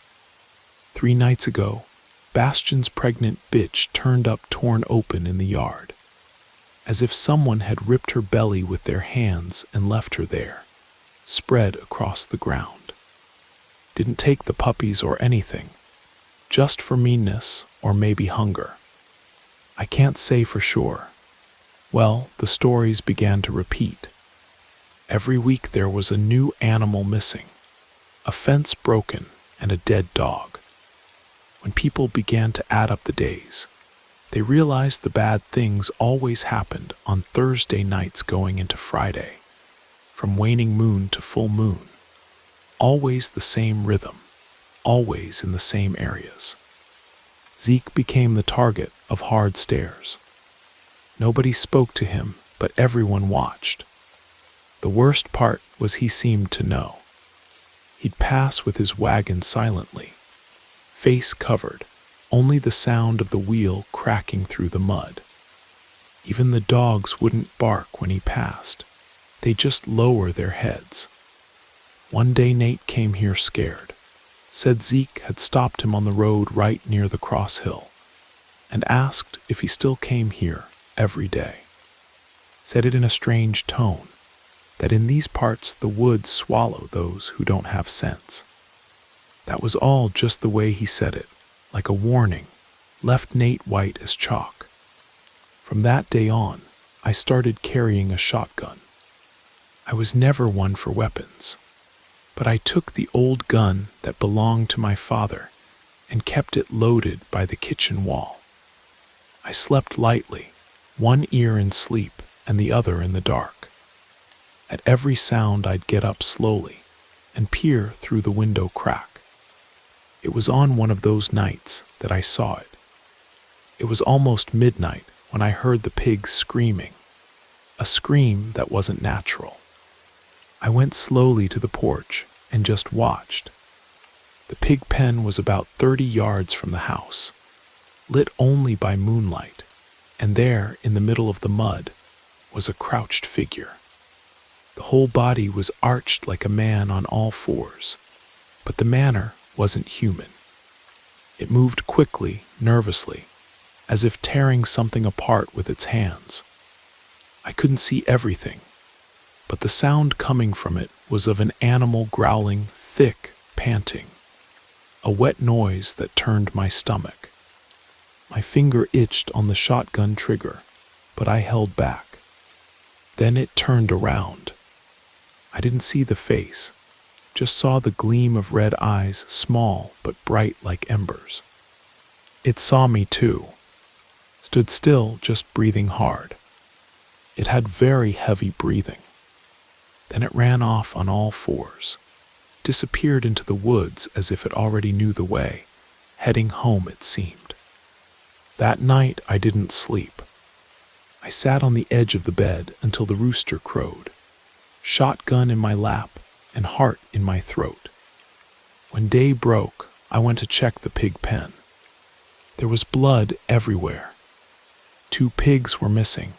3 nights ago, Bastion's pregnant bitch turned up torn open in the yard, as if someone had ripped her belly with their hands and left her there, spread across the ground. Didn't take the puppies or anything, just for meanness or maybe hunger. I can't say for sure. Well, the stories began to repeat. Every week there was a new animal missing, a fence broken, and a dead dog. When people began to add up the days, they realized the bad things always happened on Thursday nights going into Friday, from waning moon to full moon. Always the same rhythm, always in the same areas. Zeke became the target of hard stares. Nobody spoke to him, but everyone watched. The worst part was he seemed to know. He'd pass with his wagon silently, face covered, only the sound of the wheel cracking through the mud. Even the dogs wouldn't bark when he passed. They'd just lower their heads. One day Nate came here scared, said Zeke had stopped him on the road right near the cross hill, and asked if he still came here every day. Said it in a strange tone, that in these parts the woods swallow those who don't have sense. That was all just the way he said it, like a warning, left Nate white as chalk. From that day on, I started carrying a shotgun. I was never one for weapons, but I took the old gun that belonged to my father and kept it loaded by the kitchen wall. I slept lightly, one ear in sleep and the other in the dark. At every sound I'd get up slowly and peer through the window crack. It was on one of those nights that I saw it. It was almost midnight when I heard the pigs screaming, a scream that wasn't natural. I went slowly to the porch and just watched. The pig pen was about 30 yards from the house, lit only by moonlight, and there, in the middle of the mud, was a crouched figure. The whole body was arched like a man on all fours, but the manner wasn't human. It moved quickly, nervously, as if tearing something apart with its hands. I couldn't see everything, but the sound coming from it was of an animal growling, thick, panting, a wet noise that turned my stomach. My finger itched on the shotgun trigger, but I held back. Then it turned around. I didn't see the face, just saw the gleam of red eyes, small but bright like embers. It saw me too, stood still, just breathing hard. It had very heavy breathing. Then it ran off on all fours, disappeared into the woods as if it already knew the way, heading home it seemed. That night I didn't sleep. I sat on the edge of the bed until the rooster crowed, shotgun in my lap and heart in my throat. When day broke, I went to check the pig pen. There was blood everywhere. 2 pigs were missing.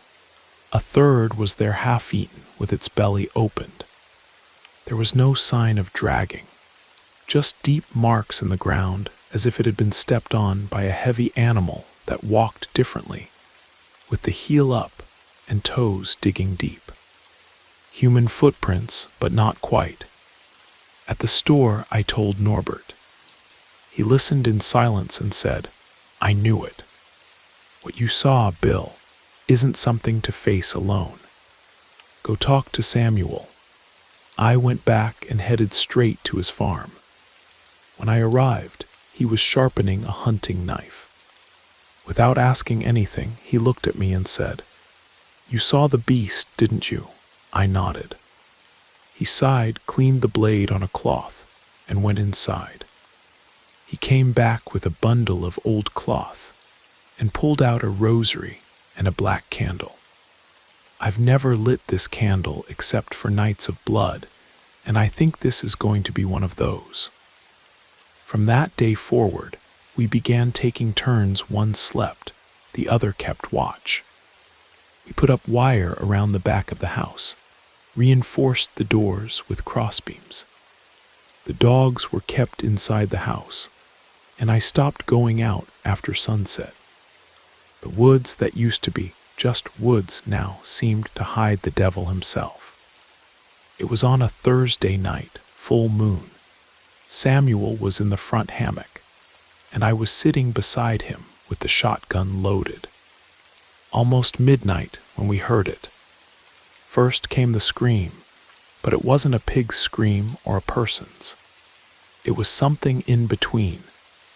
A third was there half-eaten with its belly opened. There was no sign of dragging, just deep marks in the ground as if it had been stepped on by a heavy animal that walked differently, with the heel up and toes digging deep. Human footprints, but not quite. At the store, I told Norbert. He listened in silence and said, "I knew it." What you saw, Bill, isn't something to face alone. Go talk to Samuel. I went back and headed straight to his farm. When I arrived, he was sharpening a hunting knife. Without asking anything, he looked at me and said, "You saw the beast, didn't you?" I nodded. He sighed, cleaned the blade on a cloth, and went inside. He came back with a bundle of old cloth and pulled out a rosary and a black candle. I've never lit this candle except for nights of blood, and I think this is going to be one of those. From that day forward, we began taking turns. One slept, the other kept watch. We put up wire around the back of the house, reinforced the doors with crossbeams. The dogs were kept inside the house, and I stopped going out after sunset. The woods that used to be just woods now seemed to hide the devil himself. It was on a Thursday night, full moon. Samuel was in the front hammock, and I was sitting beside him with the shotgun loaded. Almost midnight when we heard it. First came the scream, but it wasn't a pig's scream or a person's. It was something in between,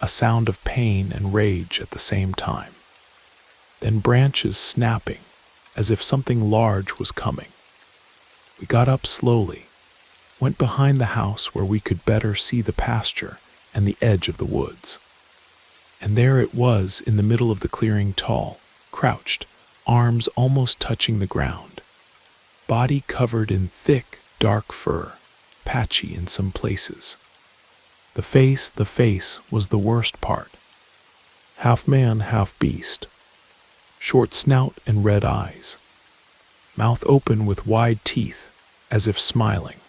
a sound of pain and rage at the same time. Then branches snapping, as if something large was coming. We got up slowly, went behind the house where we could better see the pasture and the edge of the woods. And there it was in the middle of the clearing, tall, crouched, arms almost touching the ground, body covered in thick, dark fur, patchy in some places. The face was the worst part. Half man, half beast. Short snout and red eyes. Mouth open with wide teeth, as if smiling.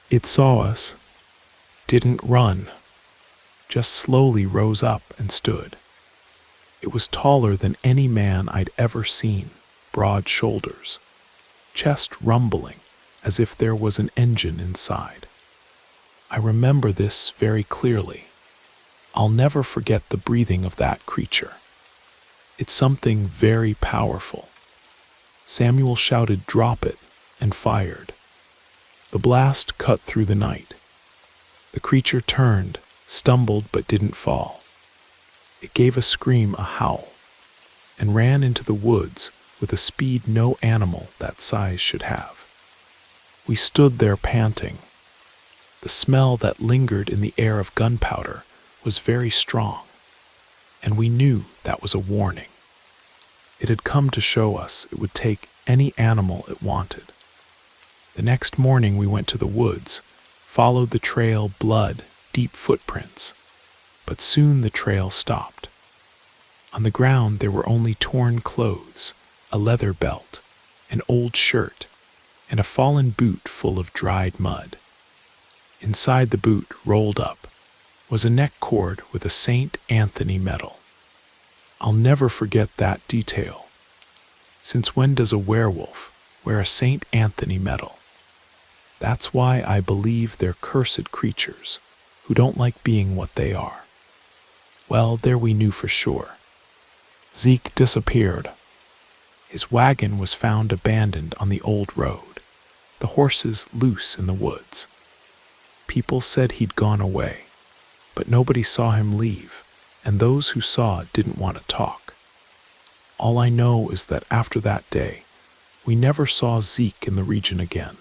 It saw us, didn't run, just slowly rose up and stood. It was taller than any man I'd ever seen, broad shoulders, chest rumbling as if there was an engine inside. I remember this very clearly. I'll never forget the breathing of that creature. It's something very powerful. Samuel shouted, "Drop it," and fired. The blast cut through the night. The creature turned, stumbled but didn't fall. It gave a scream, a howl, and ran into the woods with a speed no animal that size should have. We stood there panting. The smell that lingered in the air of gunpowder was very strong, and we knew that was a warning. It had come to show us it would take any animal it wanted. The next morning we went to the woods, followed the trail, blood, deep footprints, but soon the trail stopped. On the ground there were only torn clothes, a leather belt, an old shirt, and a fallen boot full of dried mud. Inside the boot, rolled up, was a neck cord with a St. Anthony medal. I'll never forget that detail. Since when does a werewolf wear a St. Anthony medal? That's why I believe they're cursed creatures who don't like being what they are. Well, there we knew for sure. Zeke disappeared. His wagon was found abandoned on the old road, the horses loose in the woods. People said he'd gone away, but nobody saw him leave, and those who saw didn't want to talk. All I know is that after that day, we never saw Zeke in the region again,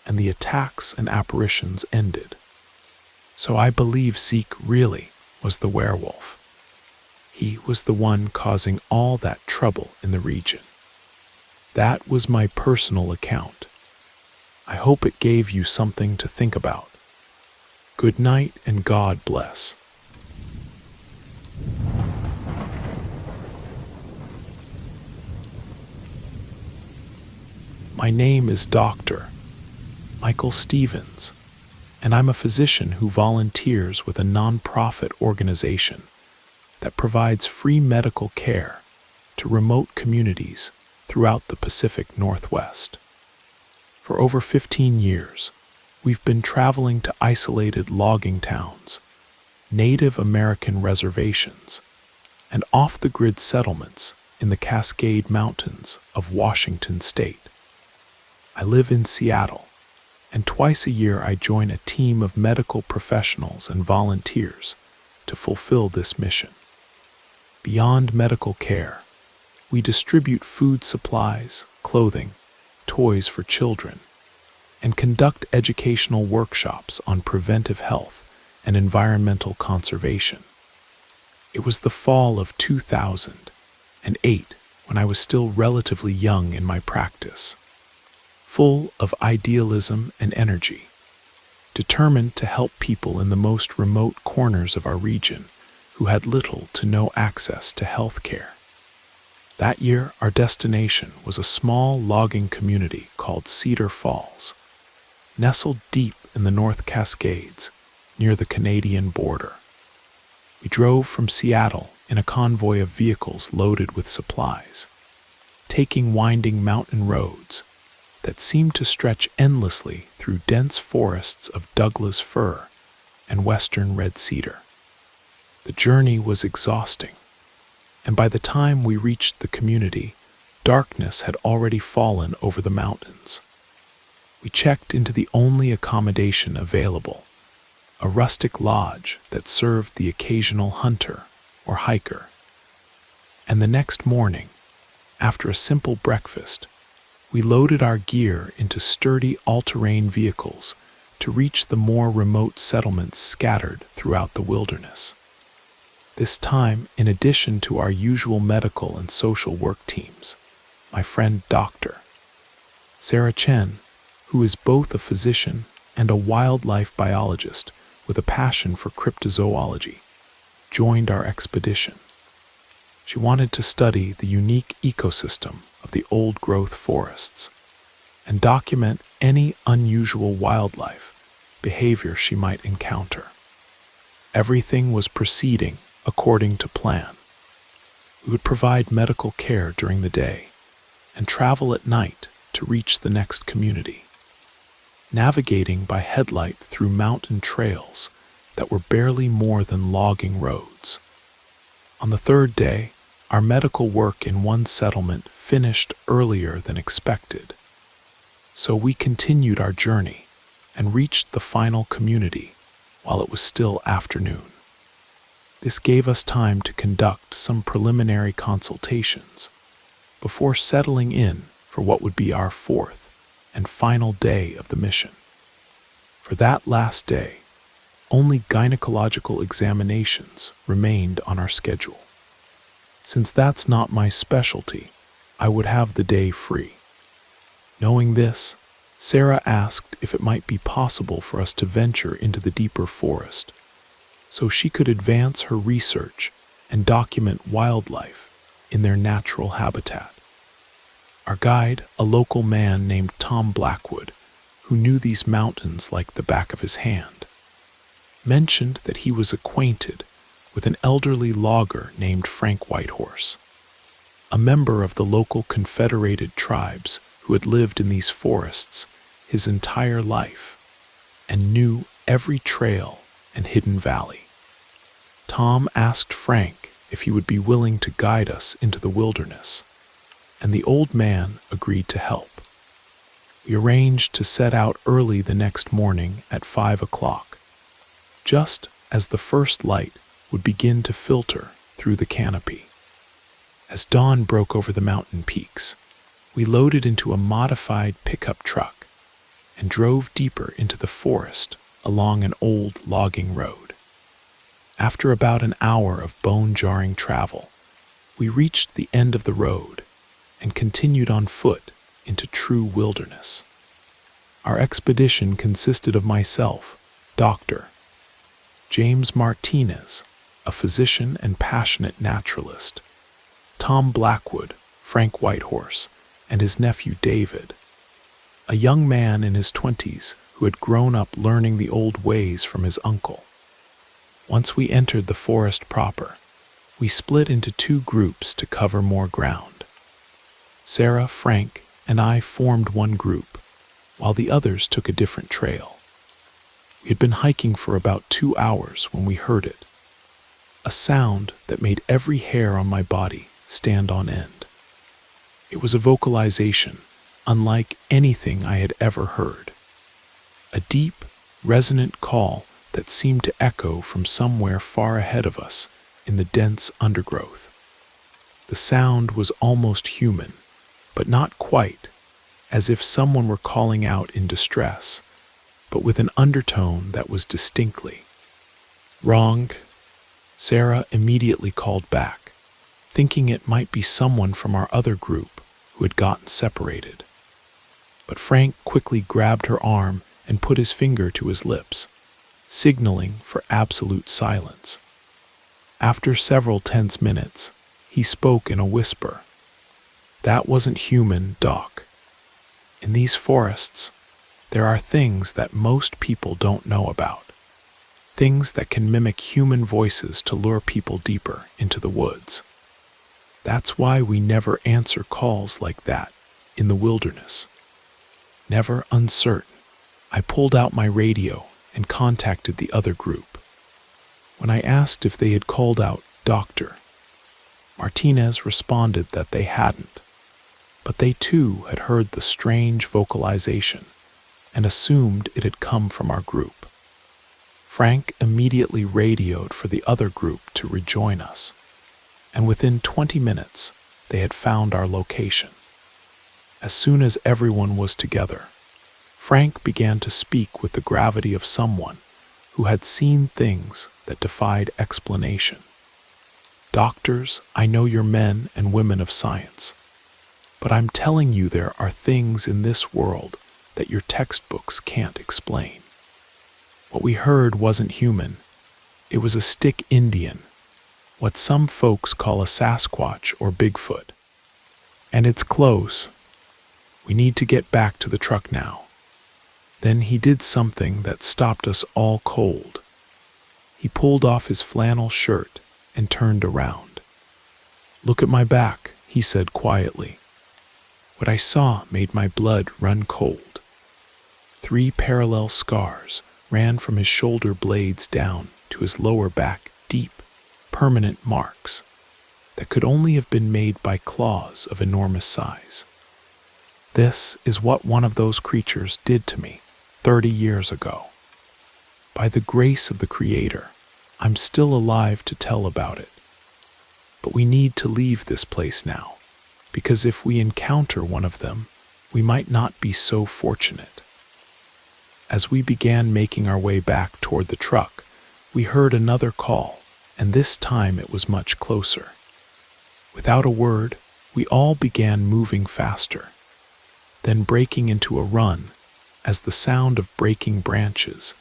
and the attacks and apparitions ended. So I believe Zeke really was the werewolf. He was the one causing all that trouble in the region. That was my personal account. I hope it gave you something to think about. Good night and God bless. My name is Dr. Michael Stevens, and I'm a physician who volunteers with a nonprofit organization that provides free medical care to remote communities throughout the Pacific Northwest. For over 15 years, we've been traveling to isolated logging towns, Native American reservations, and off-the-grid settlements in the Cascade Mountains of Washington state. I live in Seattle, and twice a year I join a team of medical professionals and volunteers to fulfill this mission. Beyond medical care, we distribute food supplies, clothing, toys for children, and conduct educational workshops on preventive health and environmental conservation. It was the fall of 2008 when I was still relatively young in my practice, full of idealism and energy, determined to help people in the most remote corners of our region who had little to no access to health care. That year, our destination was a small logging community called Cedar Falls, nestled deep in the North Cascades near the Canadian border. We drove from Seattle in a convoy of vehicles loaded with supplies, taking winding mountain roads that seemed to stretch endlessly through dense forests of Douglas fir and western red cedar. The journey was exhausting, and by the time we reached the community, darkness had already fallen over the mountains. We checked into the only accommodation available, a rustic lodge that served the occasional hunter or hiker. And the next morning, after a simple breakfast, we loaded our gear into sturdy all-terrain vehicles to reach the more remote settlements scattered throughout the wilderness. This time, in addition to our usual medical and social work teams, my friend Dr. Sarah Chen, who is both a physician and a wildlife biologist with a passion for cryptozoology, joined our expedition. She wanted to study the unique ecosystem of the old-growth forests and document any unusual wildlife behavior she might encounter. Everything was proceeding according to plan. We would provide medical care during the day and travel at night to reach the next community, navigating by headlight through mountain trails that were barely more than logging roads. On the third day, our medical work in one settlement finished earlier than expected, so we continued our journey and reached the final community while it was still afternoon. This gave us time to conduct some preliminary consultations before settling in for what would be our fourth and final day of the mission. For that last day, only gynecological examinations remained on our schedule. Since that's not my specialty, I would have the day free. Knowing this, Sarah asked if it might be possible for us to venture into the deeper forest so she could advance her research and document wildlife in their natural habitat. Our guide, a local man named Tom Blackwood, who knew these mountains like the back of his hand, mentioned that he was acquainted with an elderly logger named Frank Whitehorse, a member of the local confederated tribes who had lived in these forests his entire life and knew every trail and hidden valley. Tom asked Frank if he would be willing to guide us into the wilderness, and the old man agreed to help. We arranged to set out early the next morning at 5 o'clock, just as the first light would begin to filter through the canopy. As dawn broke over the mountain peaks, we loaded into a modified pickup truck and drove deeper into the forest along an old logging road. After about an hour of bone-jarring travel, we reached the end of the road and continued on foot into true wilderness. Our expedition consisted of myself, Dr. James Martinez, a physician and passionate naturalist, Tom Blackwood, Frank Whitehorse, and his nephew David, a young man in his 20s who had grown up learning the old ways from his uncle. Once we entered the forest proper, we split into two groups to cover more ground. Sarah, Frank, and I formed one group, while the others took a different trail. We had been hiking for about 2 hours when we heard it. a sound that made every hair on my body stand on end. It was a vocalization unlike anything I had ever heard. A deep, resonant call that seemed to echo from somewhere far ahead of us in the dense undergrowth. The sound was almost human, but not quite, as if someone were calling out in distress, but with an undertone that was distinctly wrong. Sarah immediately called back, thinking it might be someone from our other group who had gotten separated. But Frank quickly grabbed her arm and put his finger to his lips, signaling for absolute silence. After several tense minutes, he spoke in a whisper. "That wasn't human, Doc. In these forests, there are things that most people don't know about. Things that can mimic human voices to lure people deeper into the woods. That's why we never answer calls like that in the wilderness." Never uncertain, I pulled out my radio and contacted the other group. When I asked if they had called out "Doctor," Martinez responded that they hadn't, but they too had heard the strange vocalization and assumed it had come from our group. Frank immediately radioed for the other group to rejoin us, and within 20 minutes, they had found our location. As soon as everyone was together, Frank began to speak with the gravity of someone who had seen things that defied explanation. "Doctors, I know you're men and women of science, but I'm telling you there are things in this world that your textbooks can't explain. What we heard wasn't human. It was a stick Indian, what some folks call a Sasquatch or Bigfoot. And it's close. We need to get back to the truck now." Then he did something that stopped us all cold. He pulled off his flannel shirt and turned around. "Look at my back," he said quietly. What I saw made my blood run cold. 3 parallel scars ran from his shoulder blades down to his lower back, deep, permanent marks that could only have been made by claws of enormous size. This is what one of those creatures did to me 30 years ago. By the grace of the Creator, I'm still alive to tell about it. But we need to leave this place now, because if we encounter one of them, we might not be so fortunate. As we began making our way back toward the truck, we heard another call, and this time it was much closer. Without a word, we all began moving faster, then breaking into a run as the sound of breaking branches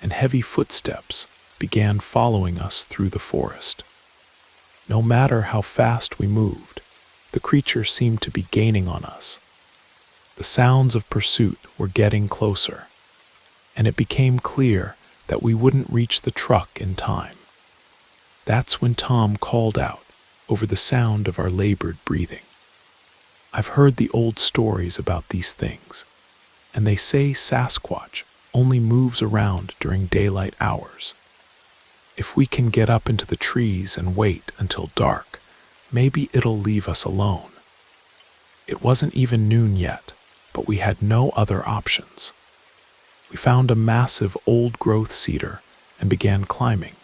and heavy footsteps began following us through the forest. No matter how fast we moved, the creature seemed to be gaining on us. The sounds of pursuit were getting closer, and it became clear that we wouldn't reach the truck in time. That's when Tom called out over the sound of our labored breathing. I've heard the old stories about these things, and they say Sasquatch only moves around during daylight hours. If we can get up into the trees and wait until dark, maybe it'll leave us alone. It wasn't even noon yet, but we had no other options. We found a massive old-growth cedar and began climbing,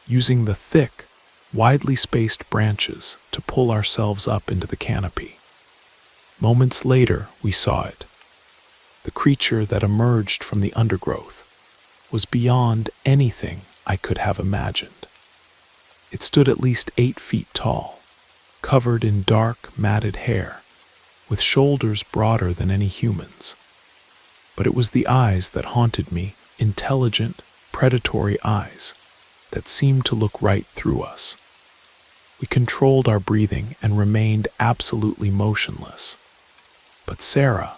using the thick, widely spaced branches to pull ourselves up into the canopy. Moments later, we saw it. The creature that emerged from the undergrowth was beyond anything I could have imagined. It stood at least 8 feet tall, covered in dark, matted hair, with shoulders broader than any human's. But it was the eyes that haunted me, intelligent, predatory eyes that seemed to look right through us. We controlled our breathing and remained absolutely motionless. But Sarah,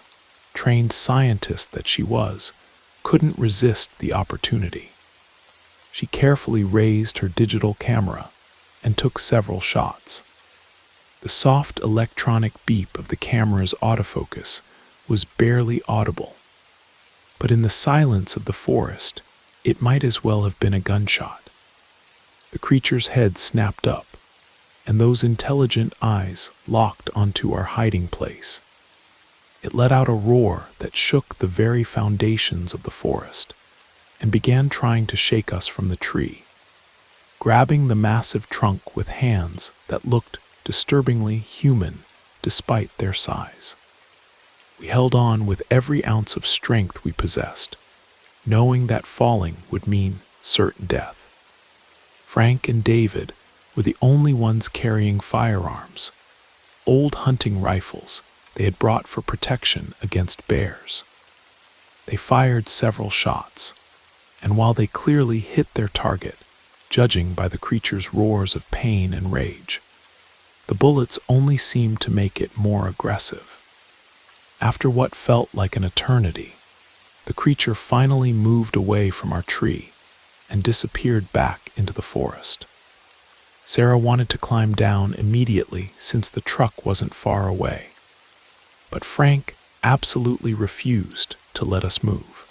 trained scientist that she was, couldn't resist the opportunity. She carefully raised her digital camera and took several shots. The soft electronic beep of the camera's autofocus was barely audible, but in the silence of the forest, it might as well have been a gunshot. The creature's head snapped up, and those intelligent eyes locked onto our hiding place. It let out a roar that shook the very foundations of the forest and began trying to shake us from the tree, grabbing the massive trunk with hands that looked disturbingly human despite their size. We held on with every ounce of strength we possessed, knowing that falling would mean certain death. Frank and David were the only ones carrying firearms, old hunting rifles they had brought for protection against bears. They fired several shots, and while they clearly hit their target, judging by the creature's roars of pain and rage, the bullets only seemed to make it more aggressive. After what felt like an eternity, the creature finally moved away from our tree and disappeared back into the forest. Sarah wanted to climb down immediately since the truck wasn't far away, but Frank absolutely refused to let us move.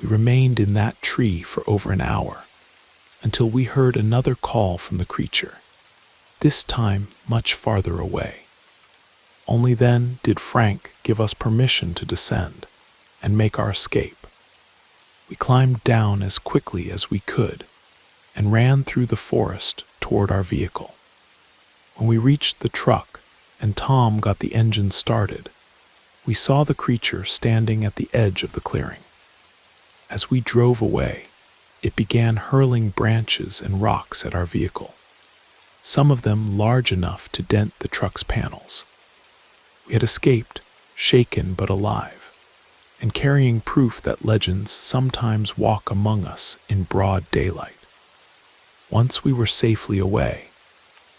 We remained in that tree for over an hour until we heard another call from the creature, this time much farther away. Only then did Frank give us permission to descend and make our escape. We climbed down as quickly as we could and ran through the forest toward our vehicle. When we reached the truck and Tom got the engine started, we saw the creature standing at the edge of the clearing. As we drove away, it began hurling branches and rocks at our vehicle, some of them large enough to dent the truck's panels. We had escaped, shaken but alive, and carrying proof that legends sometimes walk among us in broad daylight. Once we were safely away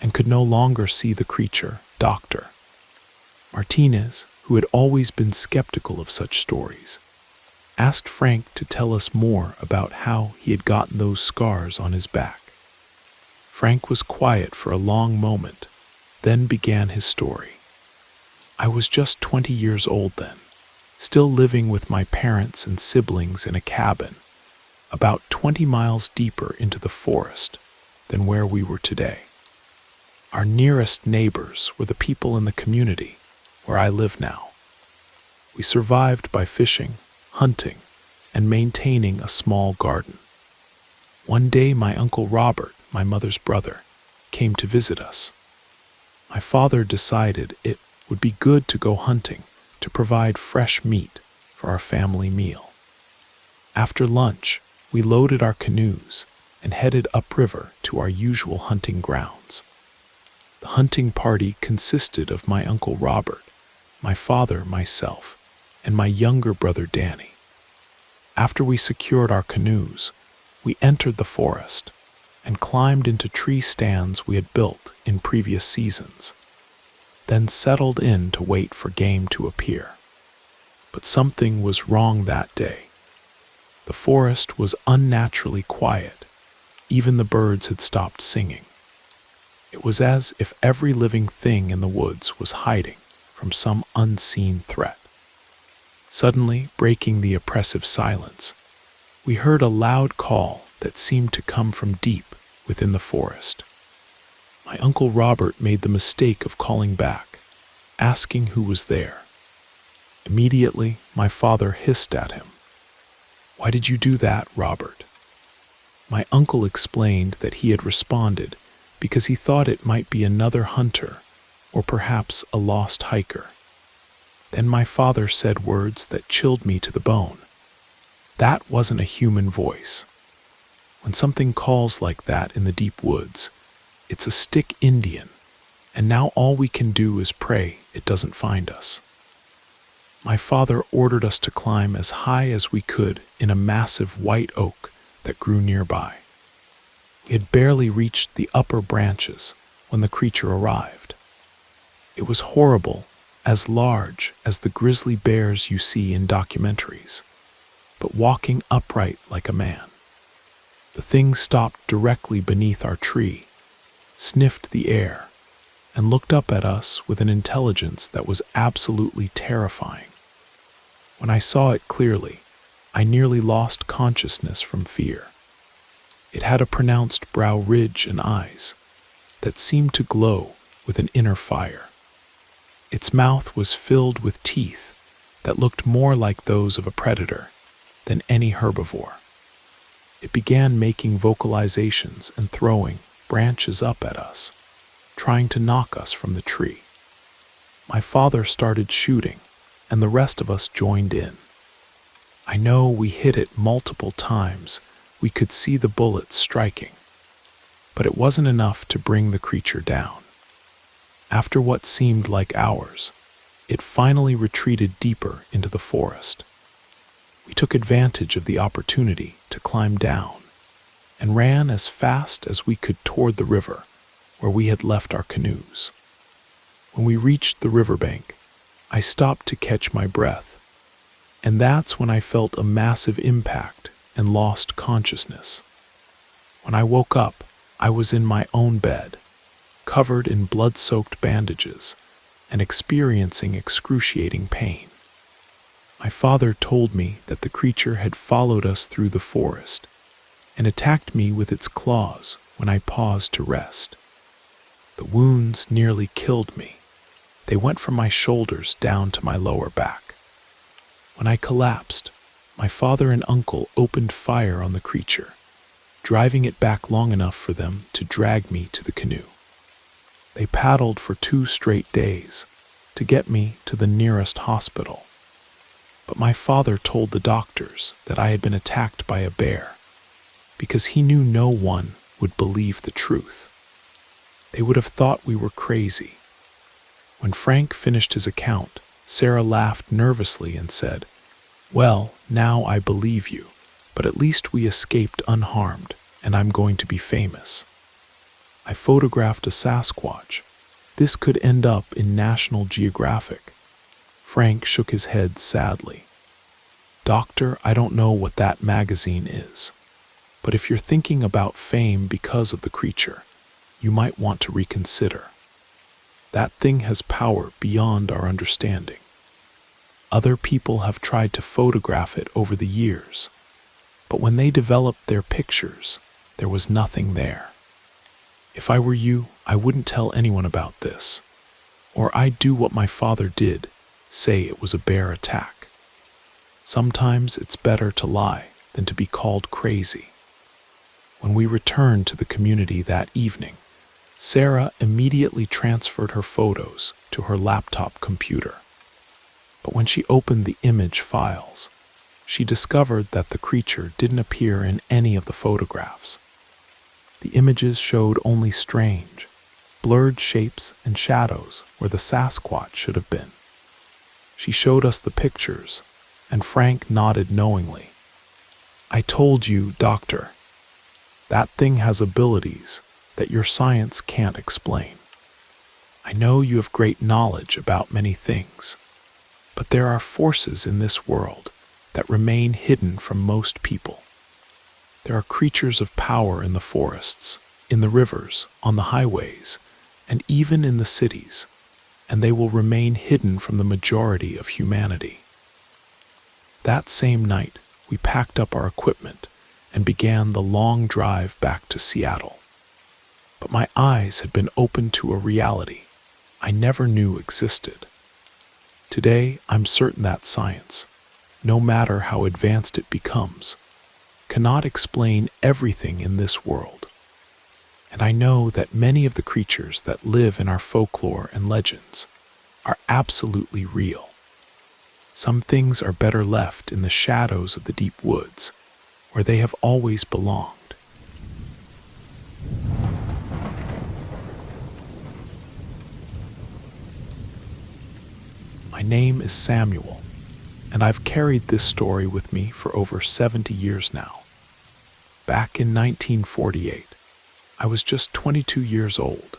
and could no longer see the creature, Dr. Martinez, who had always been skeptical of such stories, asked Frank to tell us more about how he had gotten those scars on his back. Frank was quiet for a long moment, then began his story. I was just 20 years old then, still living with my parents and siblings in a cabin about 20 miles deeper into the forest than where we were today. Our nearest neighbors were the people in the community where I live now. We survived by fishing, hunting, and maintaining a small garden. One day my Uncle Robert, my mother's brother, came to visit us. My father decided it would be good to go hunting to provide fresh meat for our family meal. After lunch, we loaded our canoes and headed upriver to our usual hunting grounds. The hunting party consisted of my Uncle Robert, my father, myself, and my younger brother Danny. After we secured our canoes, we entered the forest and climbed into tree stands we had built in previous seasons, then settled in to wait for game to appear. But something was wrong that day. The forest was unnaturally quiet. Even the birds had stopped singing. It was as if every living thing in the woods was hiding from some unseen threat. Suddenly, breaking the oppressive silence, we heard a loud call that seemed to come from deep within the forest. My Uncle Robert made the mistake of calling back, asking who was there. Immediately, my father hissed at him. "Why did you do that, Robert?" My uncle explained that he had responded because he thought it might be another hunter or perhaps a lost hiker. Then my father said words that chilled me to the bone. That wasn't a human voice. When something calls like that in the deep woods, it's a stick Indian, and now all we can do is pray it doesn't find us. My father ordered us to climb as high as we could in a massive white oak that grew nearby. We had barely reached the upper branches when the creature arrived. It was horrible, as large as the grizzly bears you see in documentaries, but walking upright like a man. The thing stopped directly beneath our tree, sniffed the air, and looked up at us with an intelligence that was absolutely terrifying. When I saw it clearly, I nearly lost consciousness from fear. It had a pronounced brow ridge and eyes that seemed to glow with an inner fire. Its mouth was filled with teeth that looked more like those of a predator than any herbivore. It began making vocalizations and throwing branches up at us, trying to knock us from the tree. My father started shooting, and the rest of us joined in. I know we hit it multiple times. We could see the bullets striking, but it wasn't enough to bring the creature down. After what seemed like hours, it finally retreated deeper into the forest. We took advantage of the opportunity to climb down and ran as fast as we could toward the river where we had left our canoes. When we reached the riverbank, I stopped to catch my breath, and that's when I felt a massive impact and lost consciousness. When I woke up, I was in my own bed, covered in blood-soaked bandages and experiencing excruciating pain. My father told me that the creature had followed us through the forest and attacked me with its claws when I paused to rest. The wounds nearly killed me. They went from my shoulders down to my lower back. When I collapsed, my father and uncle opened fire on the creature, driving it back long enough for them to drag me to the canoe. They paddled for 2 straight days to get me to the nearest hospital. But my father told the doctors that I had been attacked by a bear because he knew no one would believe the truth. They would have thought we were crazy. When Frank finished his account, Sarah laughed nervously and said, "Well, now I believe you, but at least we escaped unharmed, and I'm going to be famous." I photographed a Sasquatch. This could end up in National Geographic. Frank shook his head sadly. "Doctor, I don't know what that magazine is, but if you're thinking about fame because of the creature, you might want to reconsider. That thing has power beyond our understanding. Other people have tried to photograph it over the years, but when they developed their pictures, there was nothing there. If I were you, I wouldn't tell anyone about this, or I'd do what my father did, say it was a bear attack. Sometimes it's better to lie than to be called crazy." When we returned to the community that evening, Sarah immediately transferred her photos to her laptop computer. But when she opened the image files, she discovered that the creature didn't appear in any of the photographs. The images showed only strange, blurred shapes and shadows where the Sasquatch should have been. She showed us the pictures, and Frank nodded knowingly. "I told you, Doctor. That thing has abilities that your science can't explain. I know you have great knowledge about many things, but there are forces in this world that remain hidden from most people. There are creatures of power in the forests, in the rivers, on the highways, and even in the cities, and they will remain hidden from the majority of humanity." That same night, we packed up our equipment and began the long drive back to Seattle. But my eyes had been opened to a reality I never knew existed. Today, I'm certain that science, no matter how advanced it becomes, cannot explain everything in this world. And I know that many of the creatures that live in our folklore and legends are absolutely real. Some things are better left in the shadows of the deep woods, where they have always belonged. My name is Samuel, and I've carried this story with me for over 70 years now. Back in 1948, I was just 22 years old,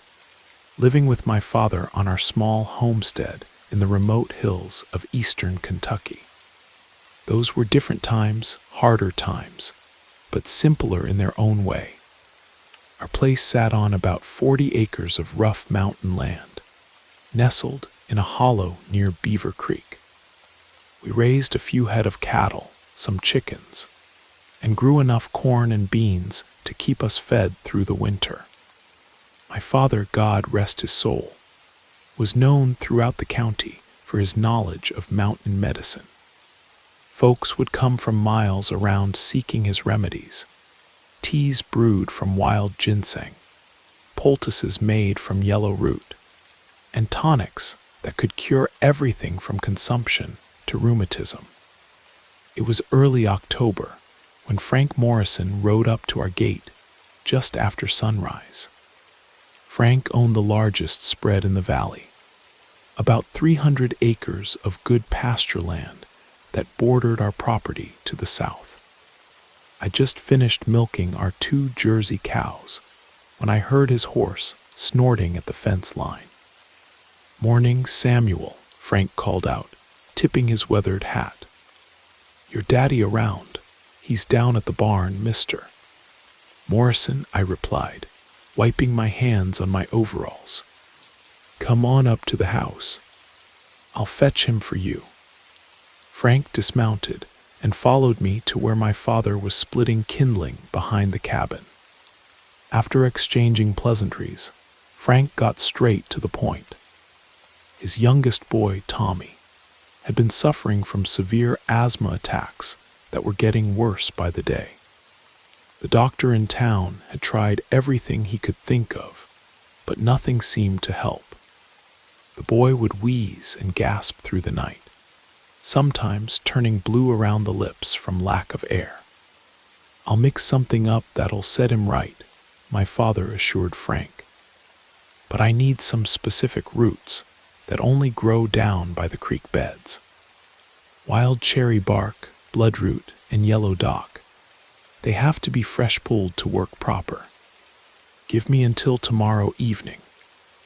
living with my father on our small homestead in the remote hills of eastern Kentucky. Those were different times, harder times, but simpler in their own way. Our place sat on about 40 acres of rough mountain land, nestled in a hollow near Beaver Creek. We raised a few head of cattle, some chickens, and grew enough corn and beans to keep us fed through the winter. My father, God rest his soul, was known throughout the county for his knowledge of mountain medicine. Folks would come from miles around seeking his remedies: teas brewed from wild ginseng, poultices made from yellow root, and tonics that could cure everything from consumption to rheumatism. It was early October when Frank Morrison rode up to our gate just after sunrise. Frank owned the largest spread in the valley, about 300 acres of good pasture land that bordered our property to the south. I just finished milking our 2 Jersey cows when I heard his horse snorting at the fence line. "Morning, Samuel," Frank called out, tipping his weathered hat. "Your daddy around? He's down at the barn, mister." "Morrison," I replied, wiping my hands on my overalls. "Come on up to the house. I'll fetch him for you." Frank dismounted and followed me to where my father was splitting kindling behind the cabin. After exchanging pleasantries, Frank got straight to the point. His youngest boy, Tommy, had been suffering from severe asthma attacks that were getting worse by the day. The doctor in town had tried everything he could think of, but nothing seemed to help. The boy would wheeze and gasp through the night, sometimes turning blue around the lips from lack of air. "I'll mix something up that'll set him right," my father assured Frank. "But I need some specific roots that only grow down by the creek beds. Wild cherry bark, bloodroot, and yellow dock. They have to be fresh pulled to work proper. Give me until tomorrow evening,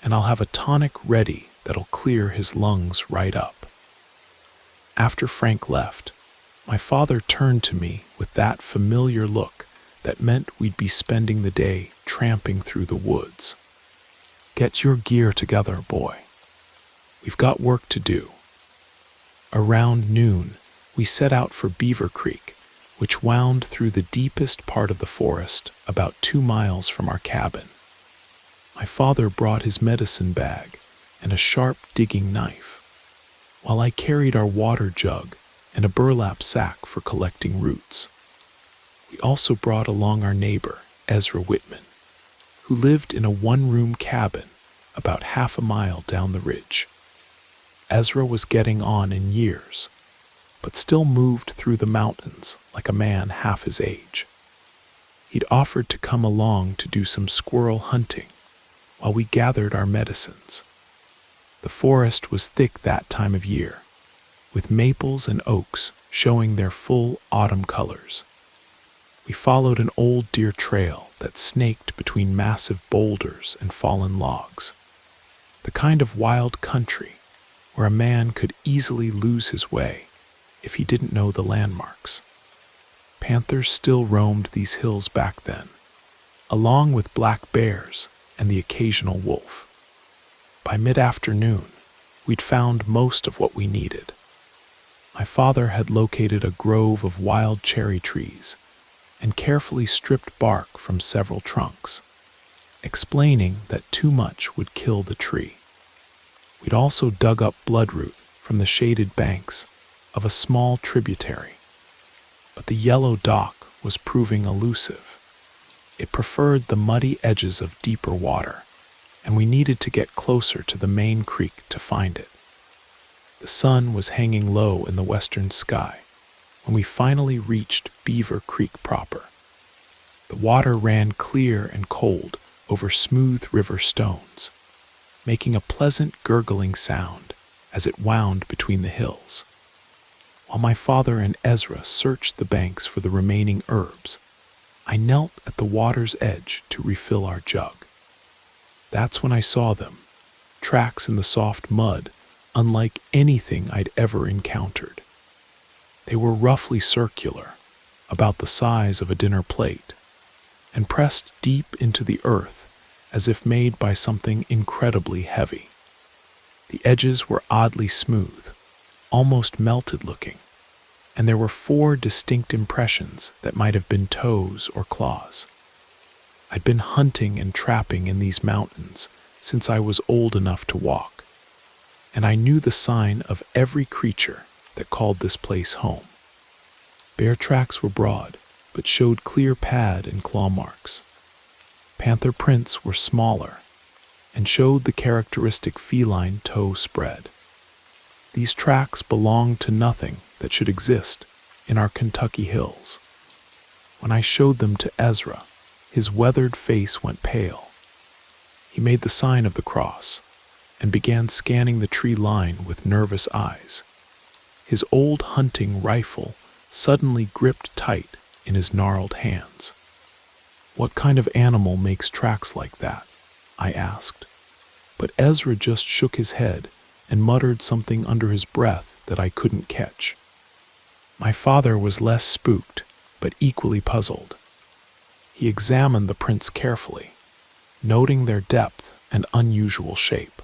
and I'll have a tonic ready that'll clear his lungs right up." After Frank left, my father turned to me with that familiar look that meant we'd be spending the day tramping through the woods. "Get your gear together, boy. We've got work to do." Around noon, we set out for Beaver Creek, which wound through the deepest part of the forest about 2 miles from our cabin. My father brought his medicine bag and a sharp digging knife, while I carried our water jug and a burlap sack for collecting roots. We also brought along our neighbor, Ezra Whitman, who lived in a 1-room cabin about half a mile down the ridge. Ezra was getting on in years, but still moved through the mountains like a man half his age. He'd offered to come along to do some squirrel hunting while we gathered our medicines. The forest was thick that time of year, with maples and oaks showing their full autumn colors. We followed an old deer trail that snaked between massive boulders and fallen logs, the kind of wild country where a man could easily lose his way if he didn't know the landmarks. Panthers still roamed these hills back then, along with black bears and the occasional wolf. By mid-afternoon, we'd found most of what we needed. My father had located a grove of wild cherry trees and carefully stripped bark from several trunks, explaining that too much would kill the tree. We'd also dug up bloodroot from the shaded banks of a small tributary, but the yellow dock was proving elusive. It preferred the muddy edges of deeper water, and we needed to get closer to the main creek to find it. The sun was hanging low in the western sky when we finally reached Beaver Creek proper. The water ran clear and cold over smooth river stones, making a pleasant gurgling sound as it wound between the hills. While my father and Ezra searched the banks for the remaining herbs, I knelt at the water's edge to refill our jug. That's when I saw them, tracks in the soft mud, unlike anything I'd ever encountered. They were roughly circular, about the size of a dinner plate, and pressed deep into the earth as if made by something incredibly heavy. The edges were oddly smooth, almost melted looking, and there were 4 distinct impressions that might have been toes or claws. I'd been hunting and trapping in these mountains since I was old enough to walk, and I knew the sign of every creature that called this place home. Bear tracks were broad, but showed clear pad and claw marks. Panther prints were smaller and showed the characteristic feline toe spread. These tracks belonged to nothing that should exist in our Kentucky hills. When I showed them to Ezra, his weathered face went pale. He made the sign of the cross and began scanning the tree line with nervous eyes. His old hunting rifle suddenly gripped tight in his gnarled hands. "What kind of animal makes tracks like that?" I asked. But Ezra just shook his head and muttered something under his breath that I couldn't catch. My father was less spooked, but equally puzzled. He examined the prints carefully, noting their depth and unusual shape.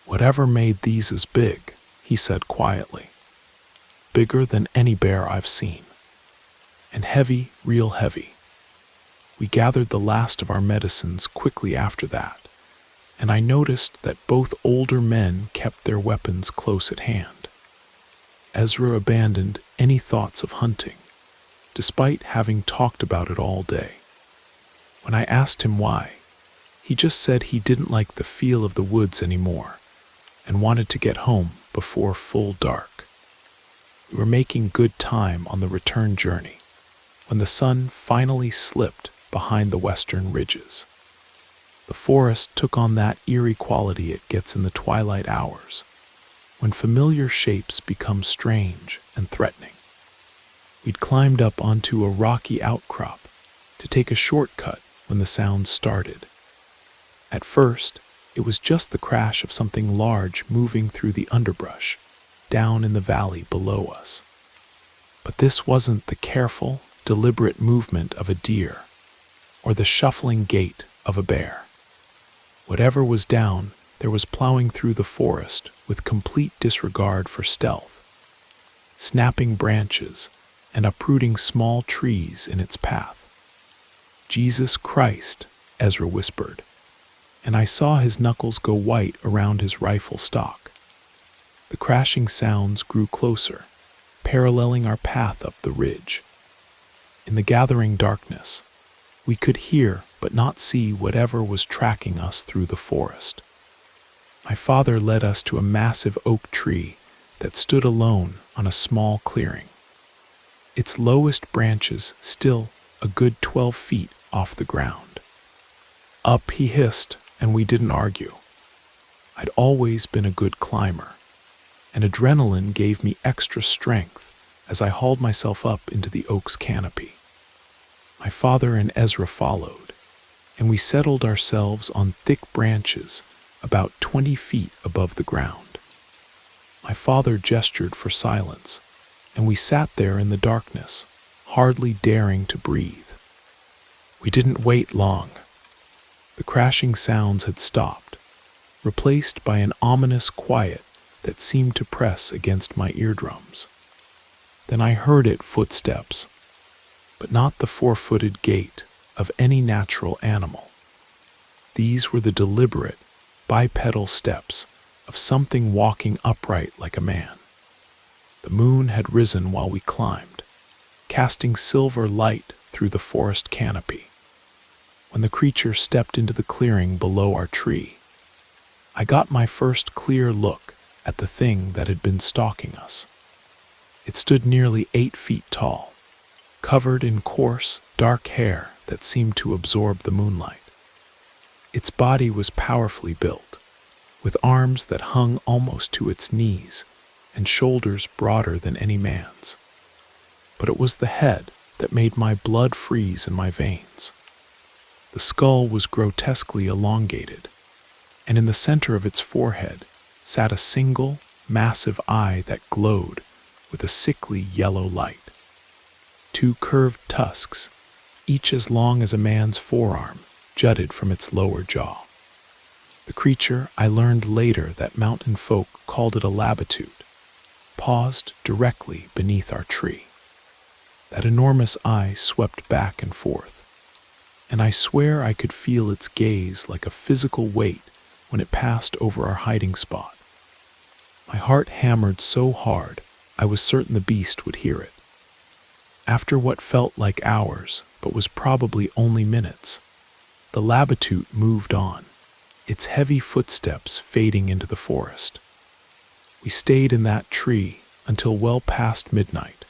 "Whatever made these is big," he said quietly. "Bigger than any bear I've seen. And heavy, real heavy." We gathered the last of our medicines quickly after that, and I noticed that both older men kept their weapons close at hand. Ezra abandoned any thoughts of hunting, despite having talked about it all day. When I asked him why, he just said he didn't like the feel of the woods anymore and wanted to get home before full dark. We were making good time on the return journey when the sun finally slipped behind the western ridges. The forest took on that eerie quality it gets in the twilight hours, when familiar shapes become strange and threatening. We'd climbed up onto a rocky outcrop to take a shortcut when the sounds started. At first, it was just the crash of something large moving through the underbrush down in the valley below us. But this wasn't the careful, deliberate movement of a deer or the shuffling gait of a bear. Whatever was down, there was plowing through the forest with complete disregard for stealth, snapping branches and uprooting small trees in its path. "Jesus Christ," Ezra whispered, and I saw his knuckles go white around his rifle stock. The crashing sounds grew closer, paralleling our path up the ridge. In the gathering darkness, we could hear but not see whatever was tracking us through the forest. My father led us to a massive oak tree that stood alone on a small clearing, its lowest branches still a good 12 feet off the ground. Up, he hissed, and we didn't argue. I'd always been a good climber, and adrenaline gave me extra strength as I hauled myself up into the oak's canopy. My father and Ezra followed, and we settled ourselves on thick branches about 20 feet above the ground. My father gestured for silence, and we sat there in the darkness, hardly daring to breathe. We didn't wait long. The crashing sounds had stopped, replaced by an ominous quiet that seemed to press against my eardrums. Then I heard footsteps, but not the 4-footed gait of any natural animal. These were the deliberate, bipedal steps of something walking upright like a man. The moon had risen while we climbed, casting silver light through the forest canopy. When the creature stepped into the clearing below our tree, I got my first clear look at the thing that had been stalking us. It stood nearly 8 feet tall, covered in coarse, dark hair that seemed to absorb the moonlight. Its body was powerfully built, with arms that hung almost to its knees and shoulders broader than any man's. But it was the head that made my blood freeze in my veins. The skull was grotesquely elongated, and in the center of its forehead sat a single, massive eye that glowed with a sickly yellow light. 2 curved tusks, each as long as a man's forearm, jutted from its lower jaw. The creature, I learned later that mountain folk called it a labitude, paused directly beneath our tree. That enormous eye swept back and forth, and I swear I could feel its gaze like a physical weight when it passed over our hiding spot. My heart hammered so hard I was certain the beast would hear it. After what felt like hours, but was probably only minutes, the Labatut moved on, its heavy footsteps fading into the forest. We stayed in that tree until well past midnight,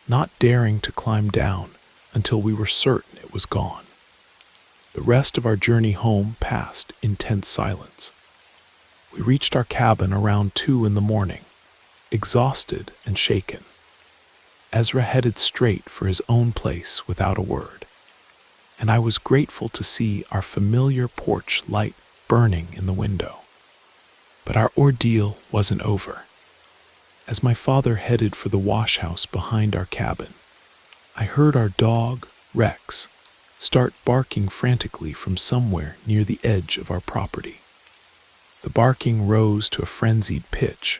not daring to climb down until we were certain it was gone. The rest of our journey home passed in tense silence. We reached our cabin around 2 in the morning, exhausted and shaken. Ezra headed straight for his own place without a word, and I was grateful to see our familiar porch light burning in the window. But our ordeal wasn't over. As my father headed for the wash house behind our cabin, I heard our dog, Rex, start barking frantically from somewhere near the edge of our property. The barking rose to a frenzied pitch,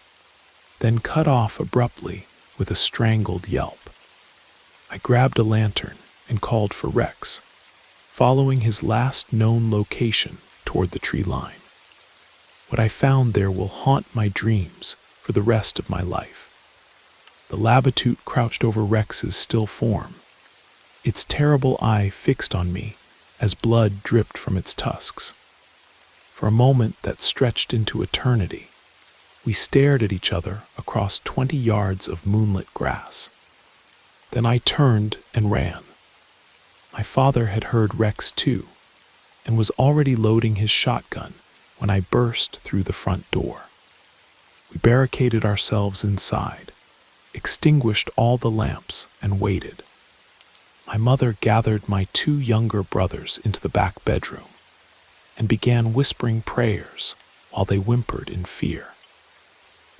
then cut off abruptly with a strangled yelp. I grabbed a lantern and called for Rex, following his last known location toward the tree line. What I found there will haunt my dreams for the rest of my life. The Labatut crouched over Rex's still form, its terrible eye fixed on me as blood dripped from its tusks. For a moment that stretched into eternity, we stared at each other across 20 yards of moonlit grass. Then I turned and ran. My father had heard Rex too, and was already loading his shotgun when I burst through the front door. We barricaded ourselves inside, extinguished all the lamps, and waited. My mother gathered my 2 younger brothers into the back bedroom and began whispering prayers while they whimpered in fear.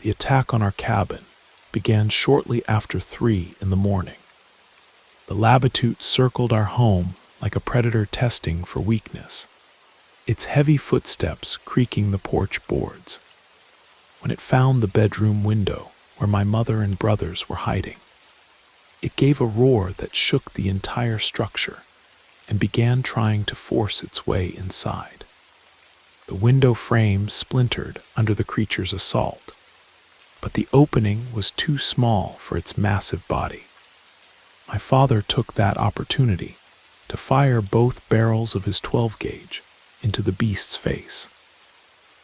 The attack on our cabin began shortly after 3 in the morning. The Labatut circled our home like a predator testing for weakness, its heavy footsteps creaking the porch boards. When it found the bedroom window where my mother and brothers were hiding, it gave a roar that shook the entire structure and began trying to force its way inside. The window frame splintered under the creature's assault, but the opening was too small for its massive body. My father took that opportunity to fire both barrels of his 12-gauge into the beast's face.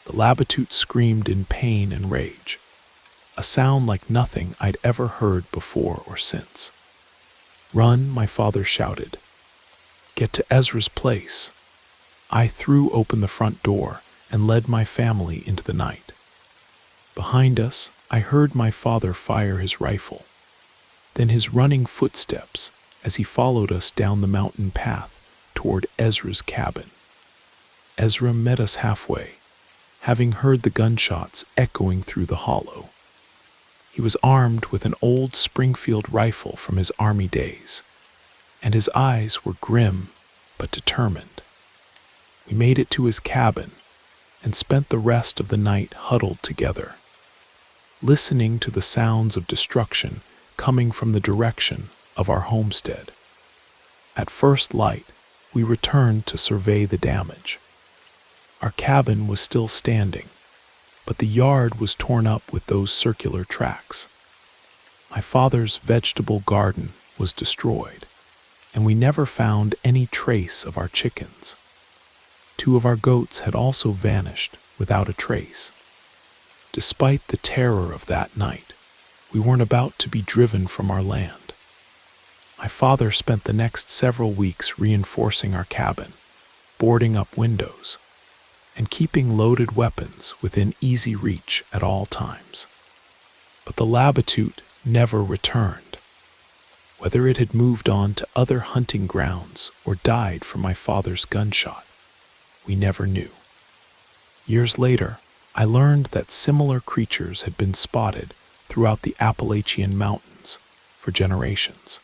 The Labatut screamed in pain and rage, a sound like nothing I'd ever heard before or since. "Run," my father shouted. "Get to Ezra's place." I threw open the front door and led my family into the night. Behind us, I heard my father fire his rifle, then his running footsteps as he followed us down the mountain path toward Ezra's cabin. Ezra met us halfway, having heard the gunshots echoing through the hollow. He was armed with an old Springfield rifle from his army days, and his eyes were grim but determined. We made it to his cabin and spent the rest of the night huddled together, listening to the sounds of destruction coming from the direction of our homestead. At first light, we returned to survey the damage. Our cabin was still standing, but the yard was torn up with those circular tracks. My father's vegetable garden was destroyed, and we never found any trace of our chickens. 2 of our goats had also vanished without a trace. Despite the terror of that night, we weren't about to be driven from our land. My father spent the next several weeks reinforcing our cabin, boarding up windows, and keeping loaded weapons within easy reach at all times. But the Labatut never returned. Whether it had moved on to other hunting grounds or died from my father's gunshot, we never knew. Years later, I learned that similar creatures had been spotted throughout the Appalachian Mountains for generations.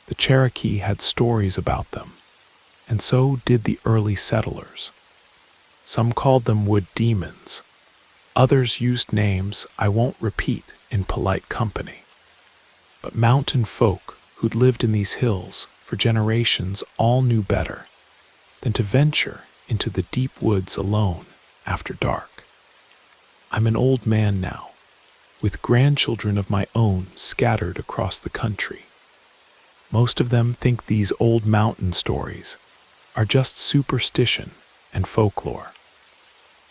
The Cherokee had stories about them, and so did the early settlers. Some called them wood demons, Others used names I won't repeat in polite company. But mountain folk who'd lived in these hills for generations all knew better than to venture into the deep woods alone after dark. I'm an old man now, with grandchildren of my own scattered across the country. Most of them think these old mountain stories are just superstition and folklore.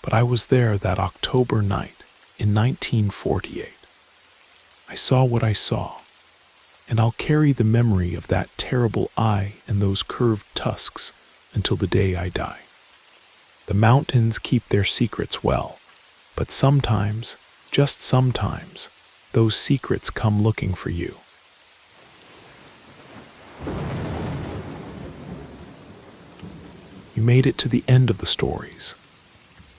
But I was there that October night in 1948. I saw what I saw, and I'll carry the memory of that terrible eye and those curved tusks until the day I die. The mountains keep their secrets well, but sometimes, just sometimes, those secrets come looking for you. You made it to the end of the stories.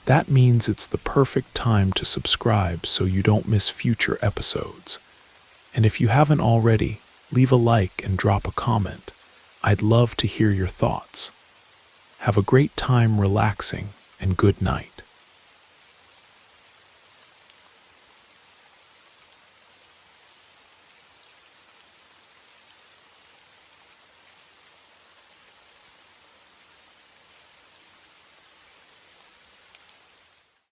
That means it's the perfect time to subscribe so you don't miss future episodes. And if you haven't already, leave a like and drop a comment. I'd love to hear your thoughts. Have a great time relaxing, and good night.